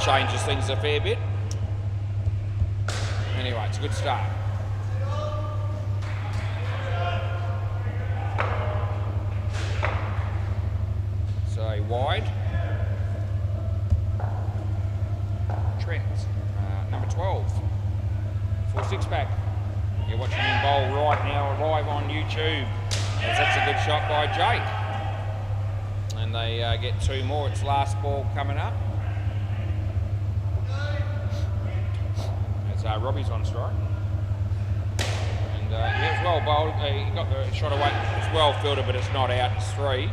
changes things a fair bit. Anyway, it's a good start. So wide. Trent, number 12 for 6-pack. You're watching him bowl right now live on YouTube. As that's a good shot by Jake. And and they get 2 more. It's last ball coming up. As Robbie's on strike. And yeah, it's well bowled. He got the shot away. It's well fielded, but it's not out. It's 3.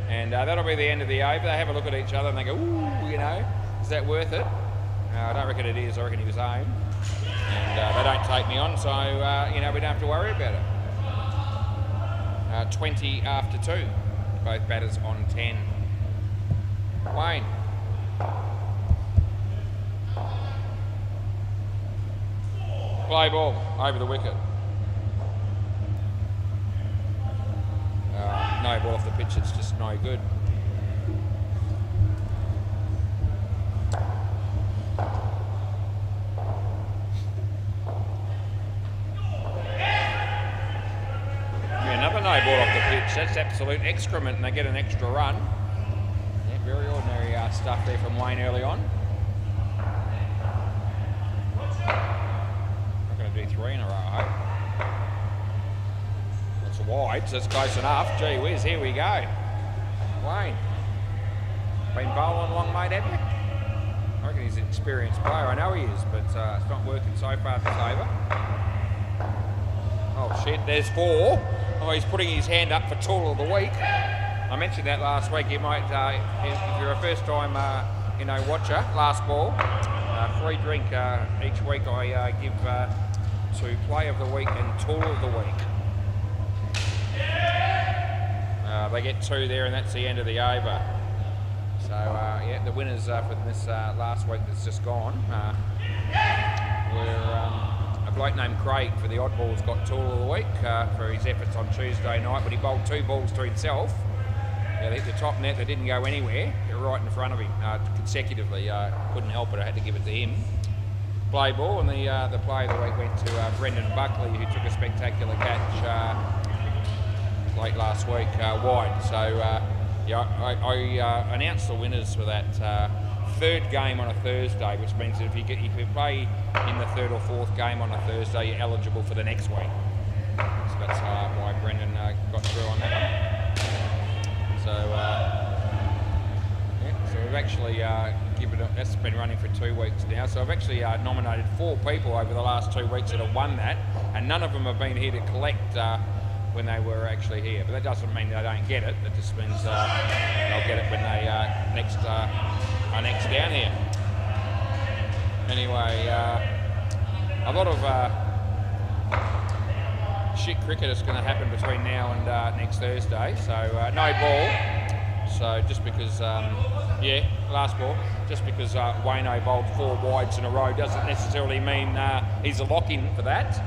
And that'll be the end of the over. They have a look at each other and they go, ooh, you know, is that worth it? I don't reckon it is. I reckon he was home. And they don't take me on, so, you know, we don't have to worry about it. 20 after 2. Both batters on 10. Wayne. Play ball over the wicket. No ball off the pitch, it's just no good. Another no ball off the pitch. That's absolute excrement, and they get an extra run. Yeah, very ordinary stuff there from Wayne early on. Not going to do 3 in a row, I hope. It's wide, so it's close enough. Gee whiz, here we go. Wayne. Been bowling long, mate, have you? I reckon he's an experienced player. I know he is, but it's not working so far this over. Oh shit, there's 4. Oh, he's putting his hand up for tool of the week. I mentioned that last week. You might, if you're a first-time, you know, watcher, last ball, free drink each week. I give to play of the week and tool of the week. They get 2 there, and that's the end of the over. So yeah, the winners for this last week that's just gone were. A bloke named Craig for the Oddballs got tool of the week for his efforts on Tuesday night, but he bowled 2 balls to himself. They hit the top net, they didn't go anywhere. They were right in front of him consecutively. Couldn't help it, I had to give it to him. Play ball, and the play of the week went to Brendan Buckley, who took a spectacular catch late last week wide. So yeah, I announced the winners for that 3rd game on a Thursday, which means that if you play in the 3rd or 4th game on a Thursday, you're eligible for the next week. So that's why Brendan got through on that one. So yeah, so we've actually given it. That's been running for 2 weeks now. So I've actually nominated 4 people over the last 2 weeks that have won that, and none of them have been here to collect when they were actually here. But that doesn't mean they don't get it. That just means they'll get it when they next down here. Anyway, a lot of shit cricket is going to happen between now and next Thursday. So no ball. So just because, yeah, last ball. Just because Wayno bowled 4 wides in a row doesn't necessarily mean he's a lock-in for that.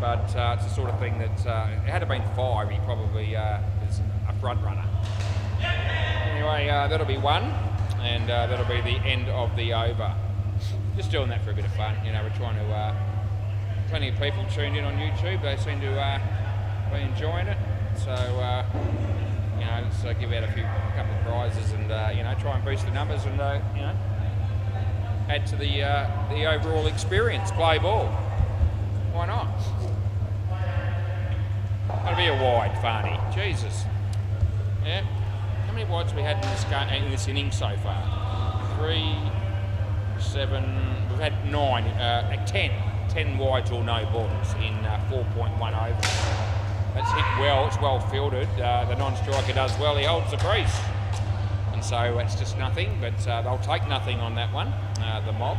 But it's the sort of thing that, had it been 5, he probably is a front runner. Anyway, that'll be 1. And that'll be the end of the over. Just doing that for a bit of fun. You know, we're trying to, plenty of people tuned in on YouTube. They seem to be enjoying it. So, you know, let's give out a couple of prizes and, you know, try and boost the numbers and, you know, add to the overall experience. Play ball. Why not? That'll be a wide, Farney. Jesus. Yeah. How many wides have we had in this game, in this inning so far? 3, 7. We've had 9, 10. 10 wides or no balls in 4.1 overs. That's hit well. It's well fielded. The non-striker does well. He holds the crease, and so it's just nothing. But they'll take nothing on that one. The mob.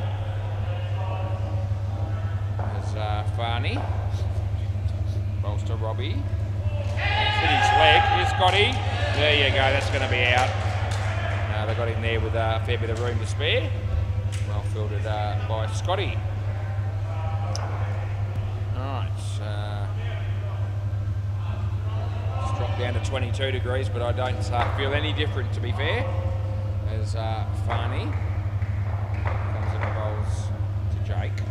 There's Farney. Bowls to Robbie. Hit his leg. Here's Scotty. There you go, that's going to be out. They got him there with a fair bit of room to spare. Well fielded by Scotty. Alright, just dropped down to 22 degrees, but I don't feel any different, to be fair. There's Farney. Comes in and bowls to Jake.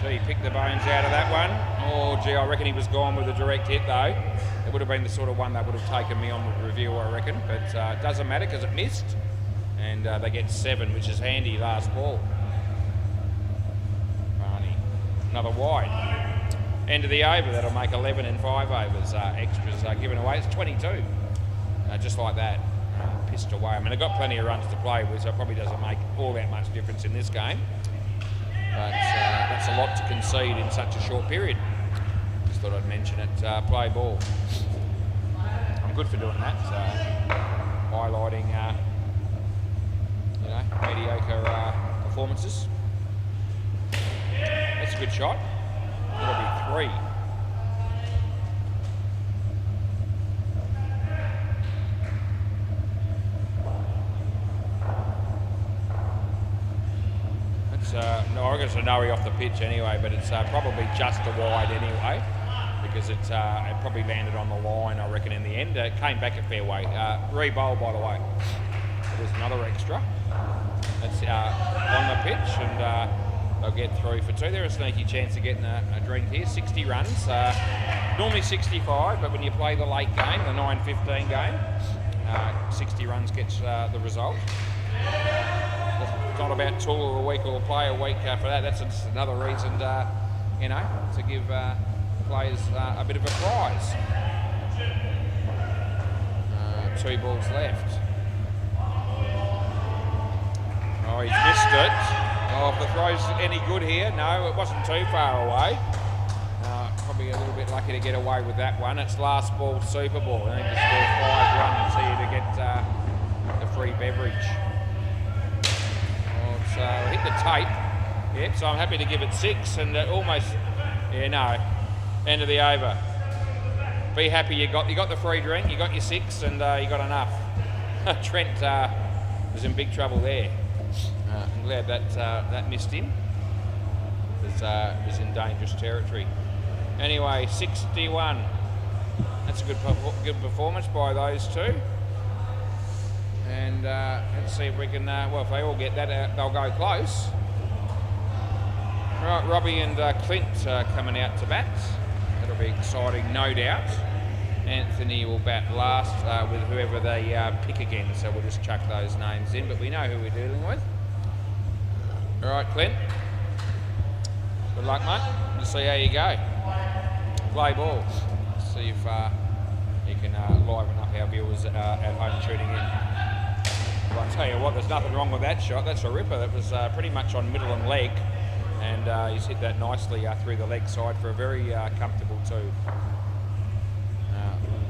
Gee, he picked the bones out of that one. Oh, gee, I reckon he was gone with a direct hit, though. It would have been the sort of one that would have taken me on the review, I reckon. But it doesn't matter because it missed. And they get 7, which is handy last ball. Barney. Another wide. End of the over. That'll make 11 in 5 overs. Extras given away. It's 22. Just like that. pissed away. I mean, they've got plenty of runs to play with, so it probably doesn't make all that much difference in this game. But that's a lot to concede in such a short period. Just thought I'd mention it. Play ball. I'm good for doing that. Highlighting, mediocre performances. That's a good shot. That'll be 3. No, I guess I know off the pitch anyway, but it's probably just a wide anyway, because it probably landed on the line, I reckon, in the end. It came back at fairway. Re-bowl, by the way. There's another extra. That's on the pitch, and they'll get through for 2. There's a sneaky chance of getting a drink here. 60 runs. Normally 65, but when you play the late game, the 9-15 game, 60 runs gets the result. It's not about tool of a week or play a week for that. That's just another reason, to give players a bit of a prize. 2 balls left. Oh, he's missed it. Oh, if the throw's any good here, no, it wasn't too far away. Probably a little bit lucky to get away with that one. It's last ball Super Bowl. I think to score 5 runs here to get the free beverage. So hit the tape. Yep, so I'm happy to give it 6 and almost, end of the over. Be happy you got the free drink, you got your 6 and you got enough. Trent was in big trouble there. I'm glad that missed him. It was in dangerous territory. Anyway, 61. That's a good performance by those 2. And let's see if we can, if they all get that, they'll go close. Right, Robbie and Clint coming out to bat. That'll be exciting, no doubt. Anthony will bat last with whoever they pick again, so we'll just chuck those names in, but we know who we're dealing with. All right, Clint. Good luck, mate. We'll see how you go. Play ball. See if you can liven up our viewers at home tuning in. Well, I'll tell you what, there's nothing wrong with that shot. That's a ripper. That was pretty much on middle and leg, and he's hit that nicely through the leg side for a very comfortable 2.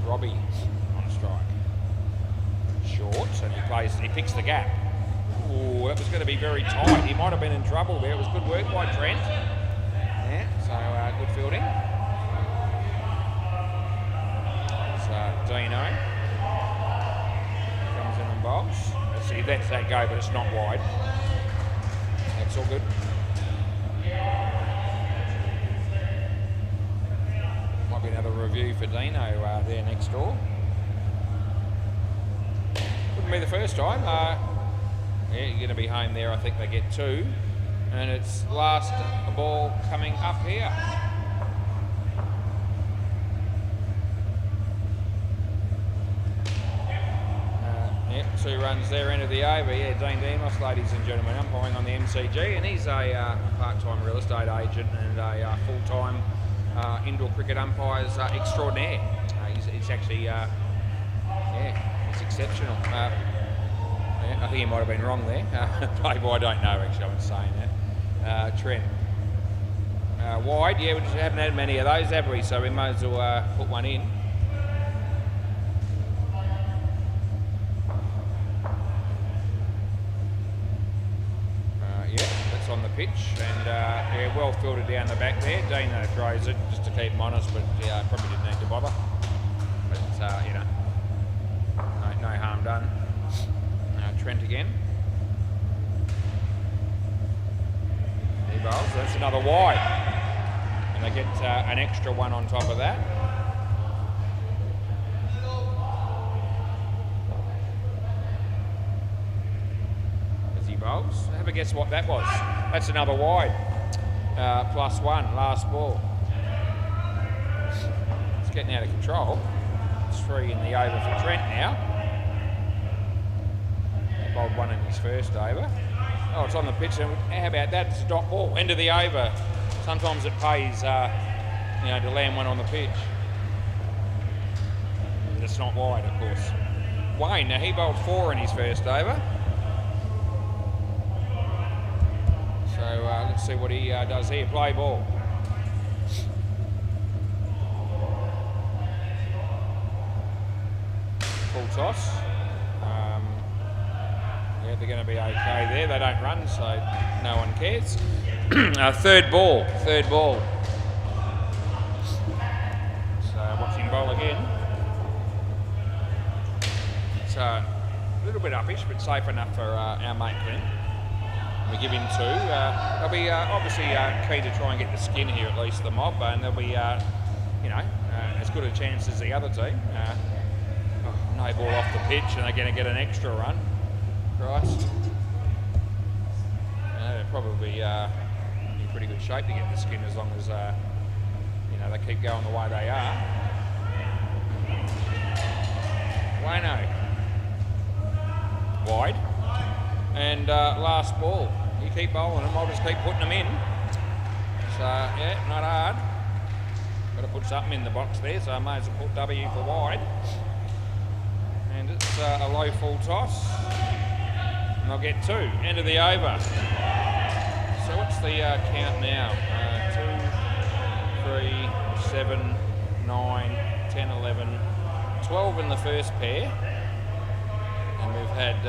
Robbie on strike. Short, and he picks the gap. Ooh, that was going to be very tight. He might have been in trouble there. It was good work by Trent. Yeah, so good fielding. So Dino comes in and bowls. He lets that go, but it's not wide. That's all good. Might be another review for Dino there next door. Wouldn't be the first time. Yeah, you're going to be home there. I think they get 2. And it's last ball coming up here. Yep, 2 runs there into the over. Yeah, Dean Demos, ladies and gentlemen, umpiring on the MCG, and he's a part-time real estate agent and a full-time indoor cricket umpires extraordinaire. He's actually, he's exceptional. I think he might have been wrong there. Playboy, I don't know actually, I'm saying that. Trent. Wide, yeah, we just haven't had many of those, have we? So we might as well put one in. On the pitch, and yeah, well filtered down the back there. Dino throws it just to keep him honest, but probably didn't need to bother. But no harm done. Trent again. He bowls. That's another wide, and they get an extra 1 on top of that. Bowls. Have a guess what that was. That's another wide. +1, last ball. It's getting out of control. It's 3 in the over for Trent now. He bowled 1 in his first over. Oh, it's on the pitch. And how about that? It's a dot ball. End of the over. Sometimes it pays, to land one on the pitch. It's not wide, of course. Wayne. Now he bowled 4 in his first over. So let's see what he does here. Play ball. Full toss. Yeah, they're going to be okay there. They don't run, so no one cares. Third ball. So watch him bowl again. It's a little bit uppish, but safe enough for our mate Clint. We give him 2. They'll be obviously keen to try and get the skin here, at least the mob, and they'll be, as good a chance as the other team. No ball off the pitch, and they're going to get an extra run. Christ. They'll probably be in pretty good shape to get the skin as long as they keep going the way they are. Wayno. Wide. And last ball. You keep bowling them, I'll just keep putting them in. So, yeah, not hard. Got to put something in the box there, so I may as well put W for wide. And it's a low full toss. And they'll get 2. End of the over. So what's the count now? 2, 3, 7, 9, 10, 11, 12 in the first pair. And we've had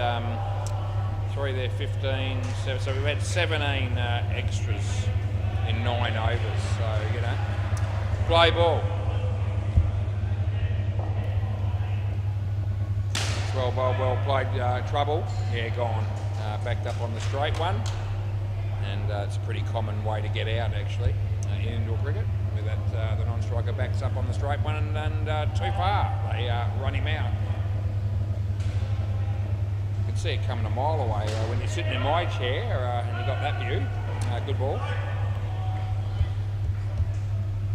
3 there, 15, 7, so we've had 17 extras in 9 overs, so, play ball. Well played, trouble, yeah, gone. Backed up on the straight one, and it's a pretty common way to get out, actually, in indoor cricket, with that the non-striker backs up on the straight one and too far, they run him out. See it coming a mile away when you're sitting in my chair and you got that view. Good ball.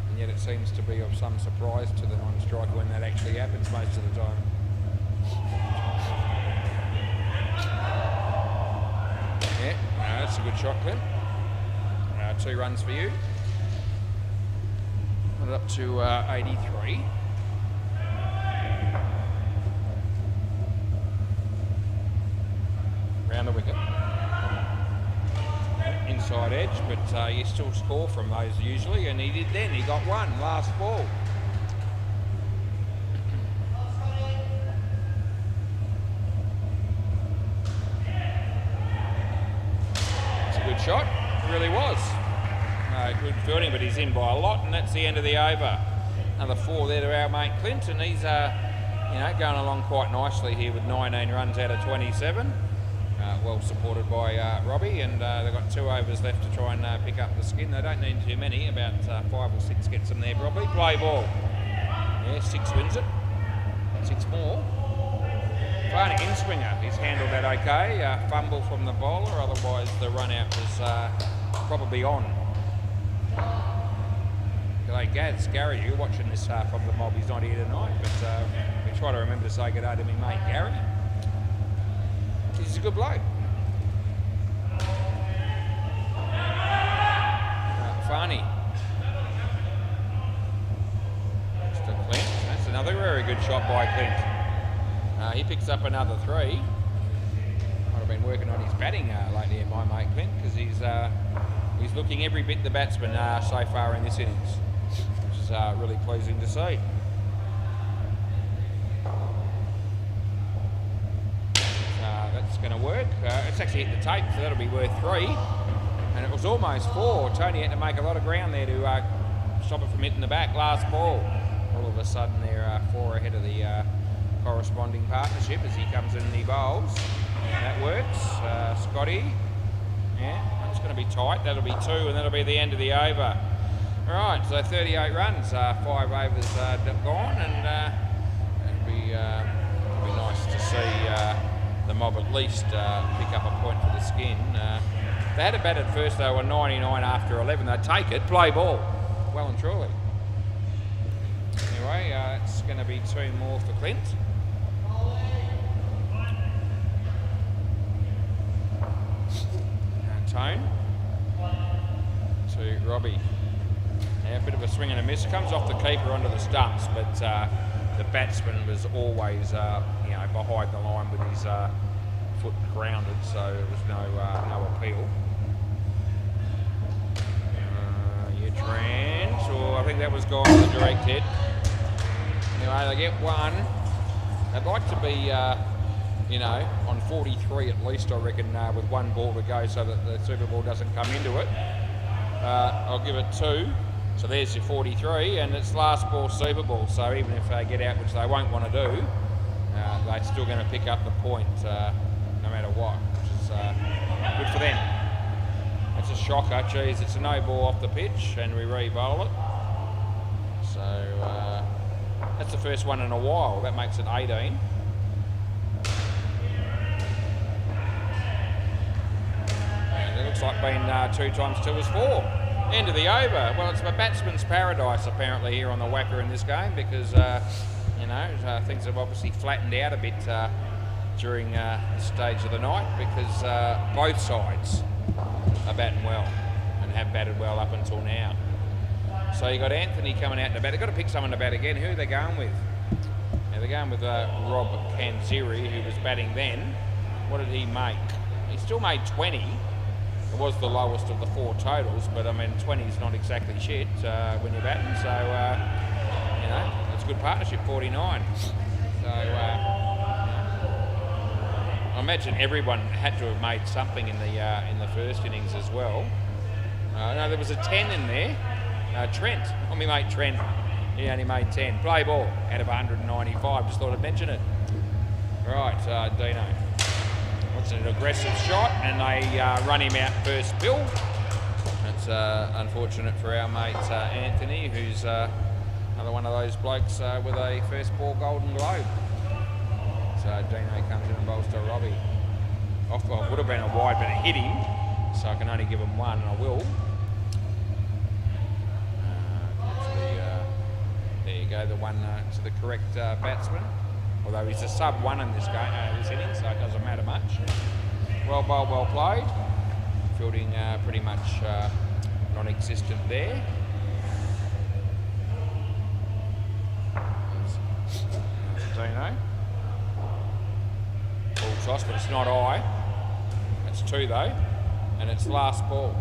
And yet it seems to be of some surprise to the non-striker when that actually happens most of the time. Yeah, that's a good shot, Clint. 2 runs for you. Put it up to 83. Round the wicket. Inside edge, but you still score from those usually, and he did then. He got 1, last ball. It's a good shot. It really was. Good fielding, but he's in by a lot, and that's the end of the over. Another 4 there to our mate Clint, and he's going along quite nicely here with 19 runs out of 27. Well supported by Robbie, and they've got 2 overs left to try and pick up the skin. They don't need too many, about 5 or 6 gets them there probably. Play ball. Yeah, 6 wins it. 6 more. Fine in-swinger, he's handled that okay. Fumble from the bowler, otherwise the run out was probably on. G'day Gads, Gary, you're watching this from the mob. He's not here tonight, but we try to remember to say good day to me mate Gary. He's a good bloke. Funny. Mr. Clint. That's another very good shot by Clint. He picks up another 3. Might have been working on his batting lately, my mate Clint, because he's looking every bit the batsman so far in this innings, which is really pleasing to see. Going to work. It's actually hit the tape, so that'll be worth 3. And it was almost 4. Tony had to make a lot of ground there to stop it from hitting the back. Last ball. All of a sudden they're 4 ahead of the corresponding partnership as he comes in and he bowls. That works. Scotty. Yeah, it's going to be tight. That'll be 2, and that'll be the end of the over. All right, so 38 runs, 5 overs gone, and it'll be nice to see the mob at least pick up a point for the skin. They had a bat at first, they were 99 after 11. They'd take it, play ball, well and truly. Anyway, it's going to be 2 more for Clint. Tone to Robbie. Yeah, a bit of a swing and a miss. Comes off the keeper onto the stumps, but the batsman was always, you know, behind the line with his foot grounded, so there was no appeal. Trent, I think that was gone to the direct hit. Anyway, they get one. They'd like to be, you know, on 43 at least, I reckon, with one ball to go so that the Super Ball doesn't come into it. I'll give it 2. So there's your 43, and it's last ball Super Ball. So even if they get out, which they won't want to do, they're still going to pick up the point no matter what, which is good for them. It's a shocker. Geez, it's a no ball off the pitch, and we re-bowl it. So that's the first one in a while. That makes it 18. And it looks like being 2 times 2 is 4. End of the over. Well, it's a batsman's paradise apparently here on the WACA in this game because you know, things have obviously flattened out a bit during this stage of the night because both sides are batting well and have batted well up until now. So you got Anthony coming out to bat. They've got to pick someone to bat again. Who are they going with? Now they're going with Rob Kanziri, who was batting then. What did he make? He still made 20. It was the lowest of the 4 totals, but I mean 20 is not exactly shit when you're batting. So you know, it's a good partnership. 49. So I imagine everyone had to have made something in the first innings as well. No, there was a 10 in there. Trent, my mate Trent, he only made 10. Play ball out of 195. Just thought I'd mention it. Right, Dino. It's an aggressive shot, and they run him out first bill. That's unfortunate for our mate Anthony, who's another one of those blokes with a first ball Golden Globe. So Dino comes in and bowls to Robbie. Well, it would have been a wide, but it hit him, so I can only give him 1, and I will. There you go, the one to the correct batsman. Although he's a sub-1 in this game, this inning, so it doesn't matter much. Well bowled, well played. Fielding pretty much non-existent there. Dino. Ball toss, but it's not high. It's 2 though, and it's last ball.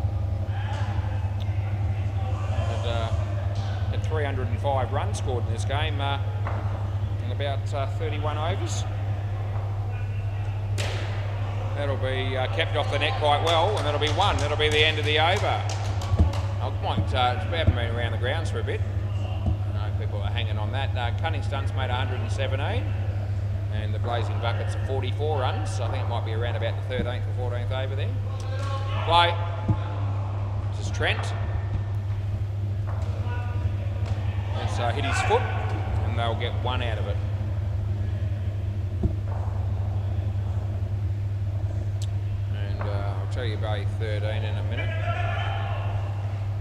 And 305 runs scored in this game in about 31 overs. That'll be kept off the net quite well, and that'll be 1. That'll be the end of the over. I might we haven't been around the grounds for a bit. I know people are hanging on that. Cunning Stunts made 117, and the Blazing Buckets are 44 runs. So I think it might be around about the 13th or 14th over there. Play. This is Trent. It's hit his foot, and they'll get 1 out of it. And I'll tell you about 13 in a minute.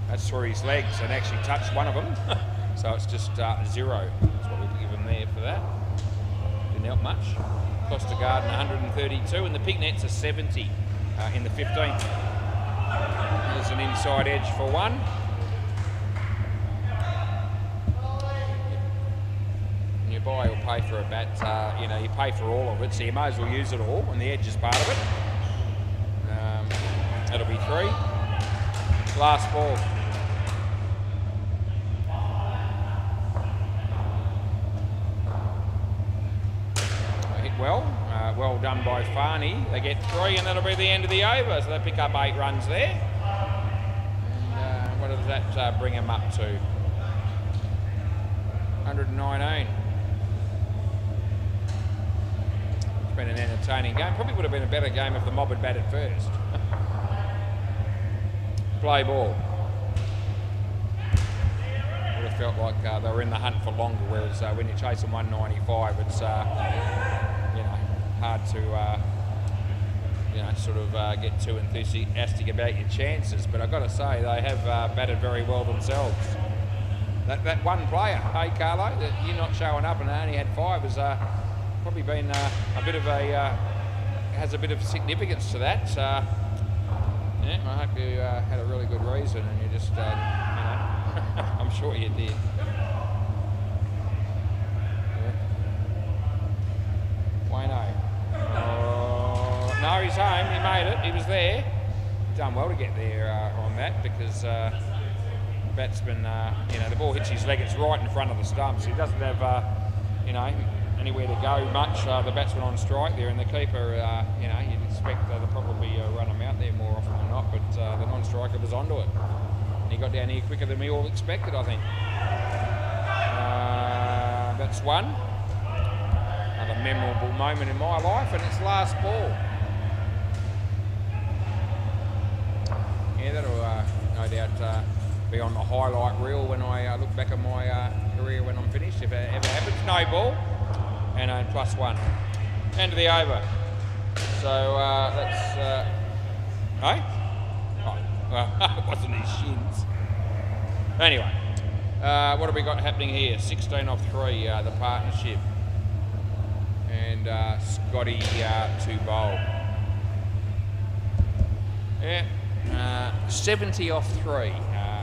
That's through his legs and actually touched one of them. So it's just 0. That's what we've given there for that. Didn't help much. Costa Garden 132, and the pig nets are 70 in the 15th. There's an inside edge for 1. Your buy will pay for a bat, you know, you pay for all of it, so you may as well use it all, and the edge is part of it. That'll be 3. Last ball. They hit well. Well done by Farney. They get 3, and that'll be the end of the over, so they pick up 8 runs there. And what does that bring them up to? 119. Been an entertaining game. Probably would have been a better game if the mob had batted first. Play ball. Would have felt like they were in the hunt for longer, whereas when you're chasing 195, it's you know, hard to you know, sort of get too enthusiastic about your chances. But I've got to say they have batted very well themselves. That one player, hey Carlo, that you're not showing up and only had 5 is probably been a bit of a has a bit of significance to that. Yeah, I hope you had a really good reason, and you just you know, I'm sure you did. Yeah. Wayno. Oh, no, he's home. He made it. He was there. Done well to get there on that because batsman, the ball hits his leg. It's right in front of the stumps. He doesn't have, anywhere to go much. The batsman on strike there, and the keeper, you'd expect they'll probably run him out there more often than not, but the non-striker was onto it. And he got down here quicker than we all expected, I think. That's one. Another memorable moment in my life, and it's last ball. Yeah, that'll no doubt be on the highlight reel when I look back at my career when I'm finished, if it ever happens. No ball, and +1. End of the over. So that's... no? Oh, well, it wasn't his shins. Anyway, what have we got happening here? 16 off 3, the partnership. And Scotty to bowl. Yeah. 70 off 3.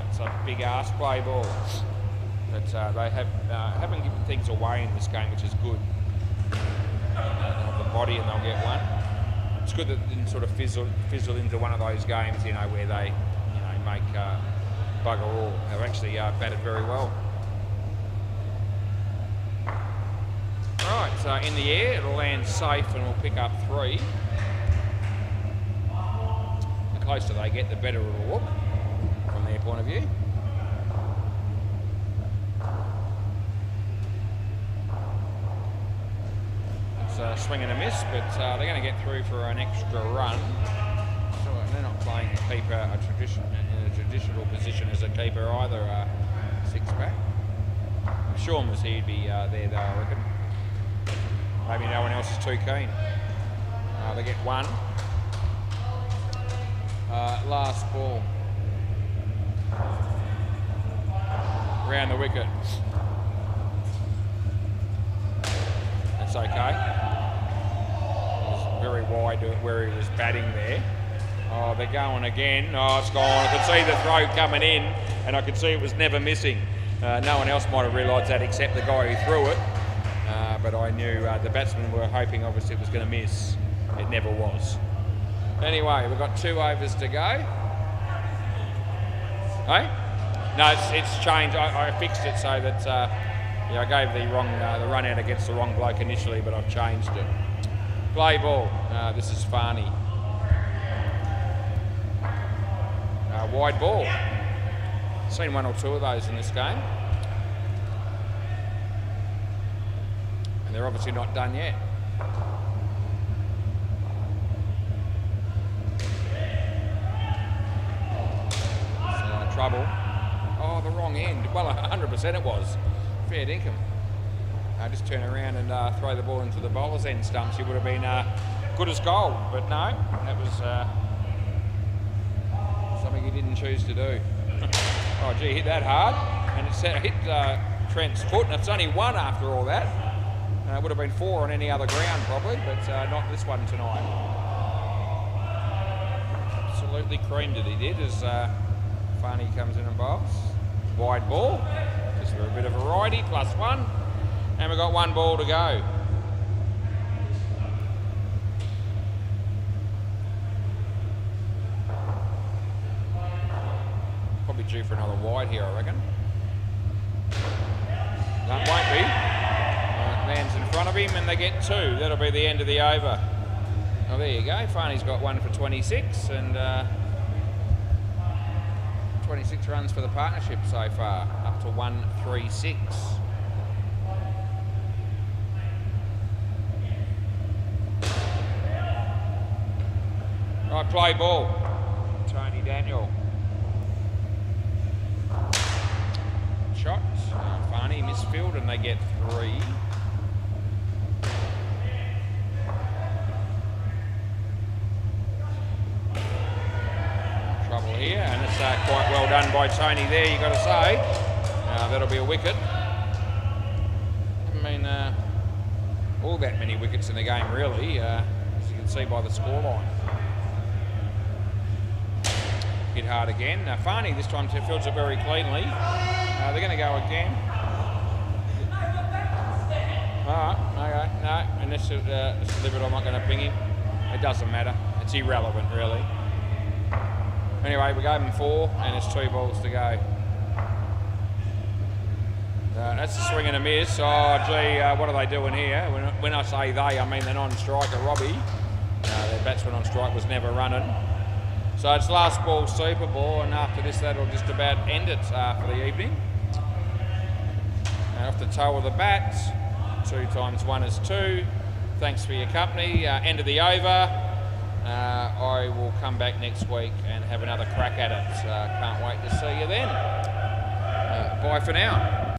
It's a big ass play ball. But they haven't given things away in this game, which is good. They'll have the body and they'll get one. It's good that it didn't sort of fizzle into one of those games, where they, make bugger all. They've actually batted very well. Right, so in the air, it'll land safe and we'll pick up 3. The closer they get, the better it'll look from their point of view. It's a swing and a miss, but they're going to get through for an extra run. So they're not playing a keeper in a traditional position as a keeper either, six-pack. If Sean was here, he'd be there though, I reckon. Maybe no one else is too keen. They get 1. Last ball. Round the wicket. That's okay. It was very wide where he was batting there. Oh, they're going again. Oh, it's gone. I could see the throw coming in, and I could see it was never missing. No one else might have realised that except the guy who threw it. But I knew the batsmen were hoping obviously it was going to miss. It never was. Anyway, we've got 2 overs to go. Hey? No, it's changed. I fixed it so that I gave the wrong the run out against the wrong bloke initially, but I've changed it. Play ball. This is Farney. Wide ball. Seen 1 or 2 of those in this game. And they're obviously not done yet. So, trouble. Oh, the wrong end. Well, 100% it was. Fair dinkum. Just turn around and throw the ball into the bowler's end stumps. He would have been good as gold. But no, that was something he didn't choose to do. Oh, gee, hit that hard. And it hit Trent's foot, and it's only 1 after all that. It would have been 4 on any other ground probably, but not this one tonight. Absolutely creamed it, he did, as Farney comes in and bowls. Wide ball, just for a bit of variety, +1. And we've got 1 ball to go. Probably due for another wide here, I reckon. No, it won't be. Lands in front of him and they get 2. That'll be the end of the over. Oh, there you go. Farney's got 1 for 26 and 26 runs for the partnership so far, up to 136. Right, play ball. Tony Daniel. Shot. Farney misfield and they get 3. Trouble here, and it's quite well done by Tony there, you've got to say. That'll be a wicket. I mean, all that many wickets in the game, really, as you can see by the scoreline. Hit hard again. Farney this time fields it very cleanly. They're going to go again. Alright, okay, no, and this delivered, I'm not going to ping him. It doesn't matter, it's irrelevant really. Anyway, we gave him 4 and it's 2 balls to go. That's the swing and a miss. Oh gee, what are they doing here? When I say they, I mean the non-striker, Robbie. Their batsman on strike was never running. So it's last ball super ball, and after this that'll just about end it for the evening. Off the toe of the bat, 2 times 1 is 2. Thanks for your company. End of the over. I will come back next week and have another crack at it. Can't wait to see you then. Bye for now.